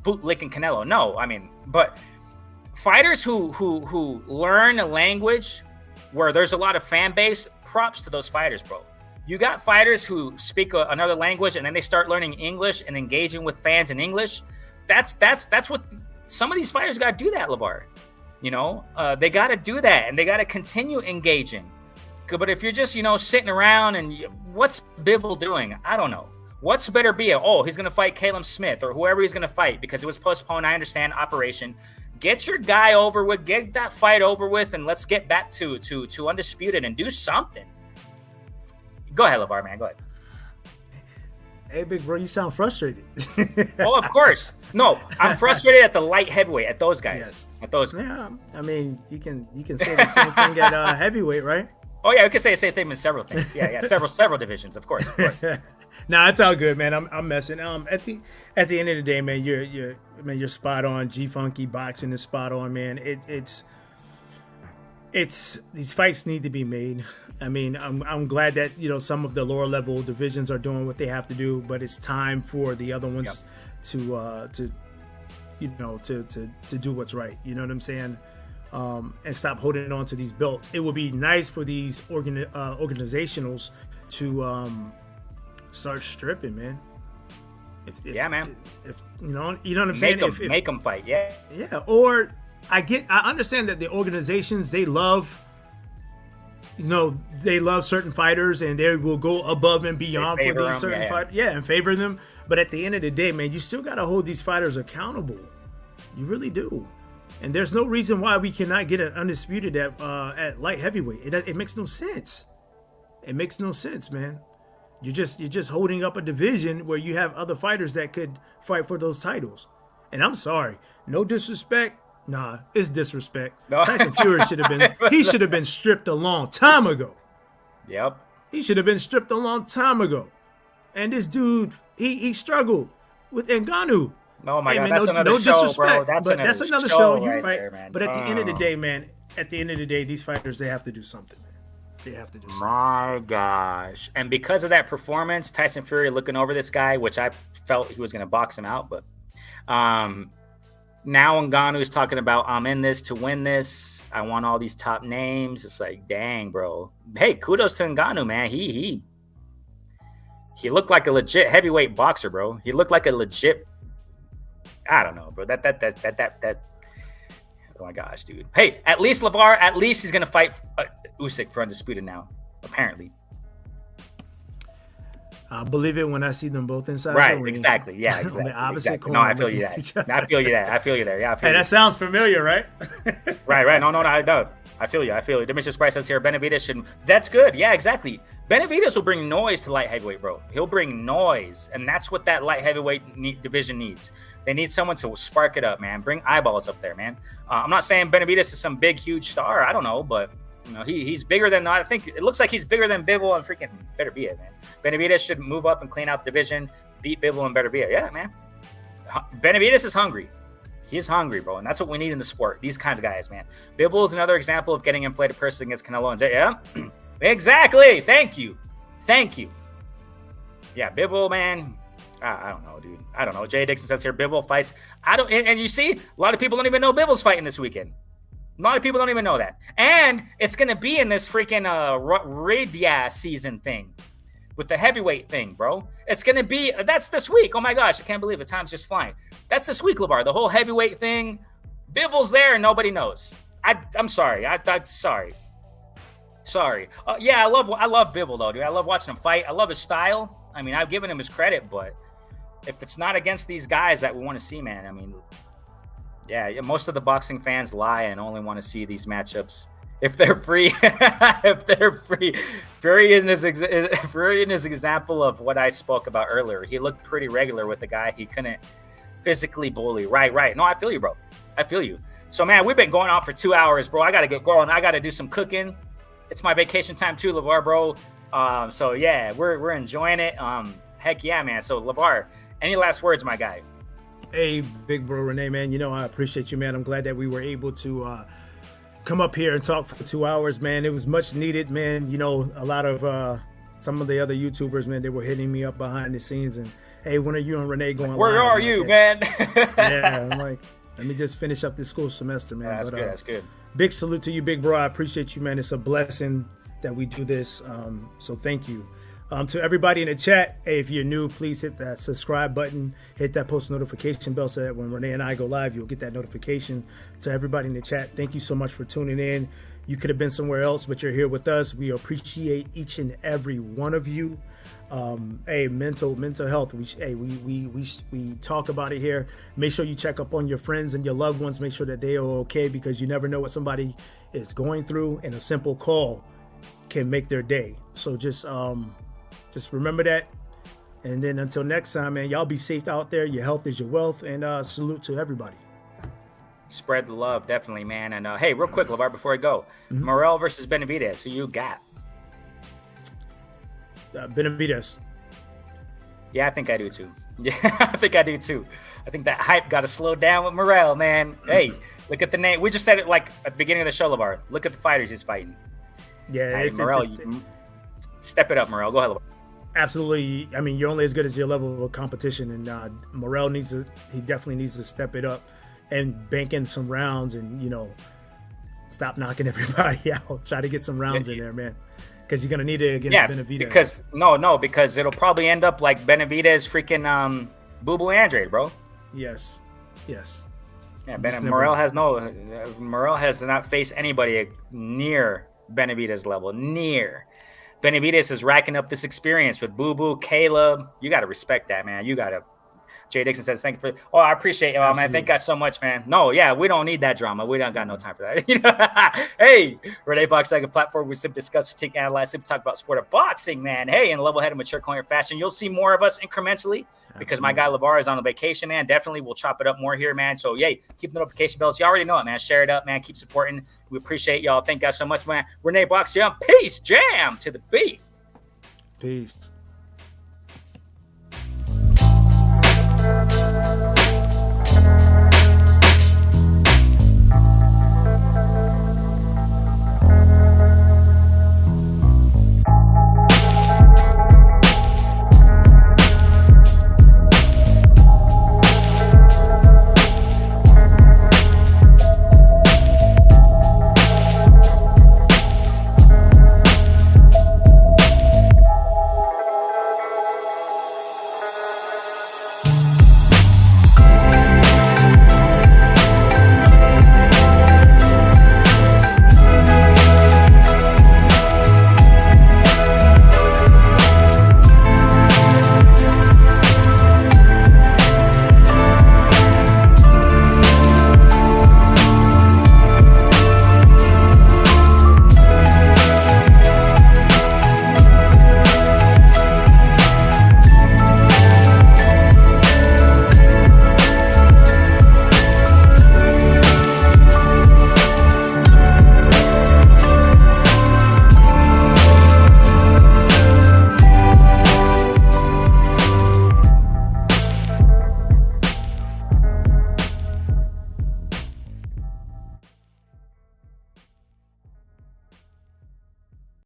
bootlicking Canelo. No, I mean, but fighters who learn a language where there's a lot of fan base, props to those fighters, bro. You got fighters who speak another language, and then they start learning English and engaging with fans in English. That's what some of these fighters got to do that, LeVar. They got to do that, and they got to continue engaging. But if you're just, sitting around and what's Bivol doing? I don't know. What's Beterbiev? Oh, he's going to fight Caleb Smith or whoever he's going to fight because it was postponed. I understand operation. Get your guy over with. Get that fight over with, and let's get back to undisputed and do something. Go ahead, LeVar, man. Go ahead. Hey, big bro, you sound frustrated. Oh, of course. No, I'm frustrated at the light heavyweight, at those guys. Yes. At those guys. Yeah, I mean, you can say the same thing at heavyweight, right? Oh yeah, we could say the same thing in several things. Yeah, several divisions, of course. Nah, it's all good, man. I'm messing. At the end of the day, man, you're spot on. G Funky boxing is spot on, man. It's these fights need to be made. I mean, I'm glad that some of the lower level divisions are doing what they have to do, but it's time for the other ones to do what's right. You know what I'm saying? And stop holding on to these belts. It would be nice for these organizationals to start stripping, man. Man. If you know what I'm saying? Make them fight, yeah. Yeah, or I understand that the organizations they love certain fighters and they will go above and beyond for these certain fighters. Yeah, and favor them. But at the end of the day, man, you still got to hold these fighters accountable. You really do. And there's no reason why we cannot get an undisputed at light heavyweight. It makes no sense. It makes no sense, man. You're just holding up a division where you have other fighters that could fight for those titles. And I'm sorry, no disrespect. Nah, it's disrespect. No. Tyson Fury should have been stripped a long time ago. Yep. He should have been stripped a long time ago. And this dude, he struggled with Ngannou. Oh my God, man, that's another show, bro. That's another show. You're right. There, man. But at the end of the day, man, these fighters, they have to do something, man. They have to do something. My gosh. And because of that performance, Tyson Fury looking over this guy, which I felt he was going to box him out. But now Ngannou's talking about, I'm in this to win this. I want all these top names. It's like, dang, bro. Hey, kudos to Ngannou, man. He looked like a legit heavyweight boxer, bro. He looked like a legit, I don't know, bro. That. Oh my gosh, dude. Hey, at least LeVar, at least he's gonna fight Usyk for undisputed now. Apparently. I'll believe it when I see them both inside the ring. Exactly. Yeah, exactly. On the opposite exactly. corner. No, I feel you that. I feel you that. I feel you there. Yeah, I feel hey, that sounds familiar, right? Right. No, I know. I feel you. Demetrius Price says here, Benavidez should. That's good. Yeah, exactly. Benavidez will bring noise to light heavyweight, bro. He'll bring noise, and that's what that light heavyweight division needs. They need someone to spark it up, man. Bring eyeballs up there, man. I'm not saying Benavidez is some big, huge star. I don't know, but he's bigger than. I think it looks like he's bigger than Bivol and freaking Beterbiev, man. Benavidez should move up and clean out the division, beat Bivol and Beterbiev. Yeah, man. Benavidez is hungry. He's hungry, bro, and that's what we need in the sport. These kinds of guys, man. Bivol is another example of getting inflated person against Canelo. And yeah, exactly. Thank you. Yeah, Bivol, man. I don't know, dude. I don't know. Jay Dixon says here, Bivol fights. And you see, a lot of people don't even know Bivol's fighting this weekend. A lot of people don't even know that. And it's going to be in this freaking Radia season thing. with the heavyweight thing, bro. It's going to be, that's this week. Oh my gosh, I can't believe it. Time's just flying. That's this week, LeVar. The whole heavyweight thing. Bivol's there and nobody knows. I'm sorry. I'm sorry. Sorry. Yeah, I love Bivol though, dude. I love watching him fight. I love his style. I mean, I've given him his credit, but if it's not against these guys that we want to see, man, I mean, yeah, most of the boxing fans lie and only want to see these matchups if they're free. If they're free. Fury in his example of what I spoke about earlier, he looked pretty regular with a guy he couldn't physically bully. Right. No, I feel you, bro. I feel you. So, man, we've been going on for 2 hours, bro. I got to get going. I got to do some cooking. It's my vacation time too, LeVar, bro. So, yeah, we're enjoying it. Heck yeah, man. So, LeVar, any last words, my guy? Hey, big bro Renee, man. You know, I appreciate you, man. I'm glad that we were able to come up here and talk for 2 hours, man. It was much needed, man. You know, a lot of some of the other YouTubers, man, they were hitting me up behind the scenes and, hey, when are you and Renee going Where live? are you, man? Yeah, I'm like, let me just finish up this school semester, man. That's good. That's good. Big salute to you, big bro. I appreciate you, man. It's a blessing that we do this. So thank you. To everybody in the chat, hey, if you're new, please hit that subscribe button, hit that post notification bell so that when Renee and I go live, you'll get that notification. To everybody in the chat, thank you so much for tuning in. You could have been somewhere else, but you're here with us. We appreciate each and every one of you. Hey, mental health. We talk about it here. Make sure you check up on your friends and your loved ones. Make sure that they are okay, because you never know what somebody is going through, and a simple call can make their day. So just remember that. And then until next time, man, y'all be safe out there. Your health is your wealth, and salute to everybody. Spread the love, definitely, man. And hey, real quick, LeVar, before I go, Morel versus Benavidez, who you got? Benavidez. Yeah, I think I do too. Yeah, I think I do too. I think that hype got to slow down with Morel, man. Hey, look at the name. We just said it like at the beginning of the show, LeVar. Look at the fighters he's fighting. Yeah, hey, Morel, step it up, Morel. Go ahead, LeVar. Absolutely. I mean, you're only as good as your level of competition, and Morel definitely needs to step it up and bank in some rounds, and stop knocking everybody out. Try to get some rounds in there, man. Because you're gonna need it against Benavidez. Because it'll probably end up like Benavidez freaking Boo Boo Andrade, bro. Yes. Yeah, Morel has not faced anybody near Benavidez level. Near. Benavidez is racking up this experience with Boo Boo, Caleb. You got to respect that, man. You got to. Jay Dixon says, thank you for. Oh, I appreciate it, man. Thank you guys so much, man. No, yeah, we don't need that drama. We don't got no time for that. Hey, Renee Boxing, a platform we simply discuss, critique, analyze, simply talk about sport of boxing, man. Hey, in level-headed, mature, coherent fashion. You'll see more of us incrementally because my guy LeVar is on a vacation, man. Definitely, we'll chop it up more here, man. So, yay, keep the notification bells. You already know it, man. Share it up, man. Keep supporting. We appreciate y'all. Thank you guys so much, man. Renee Boxing, peace, jam to the beat. Peace.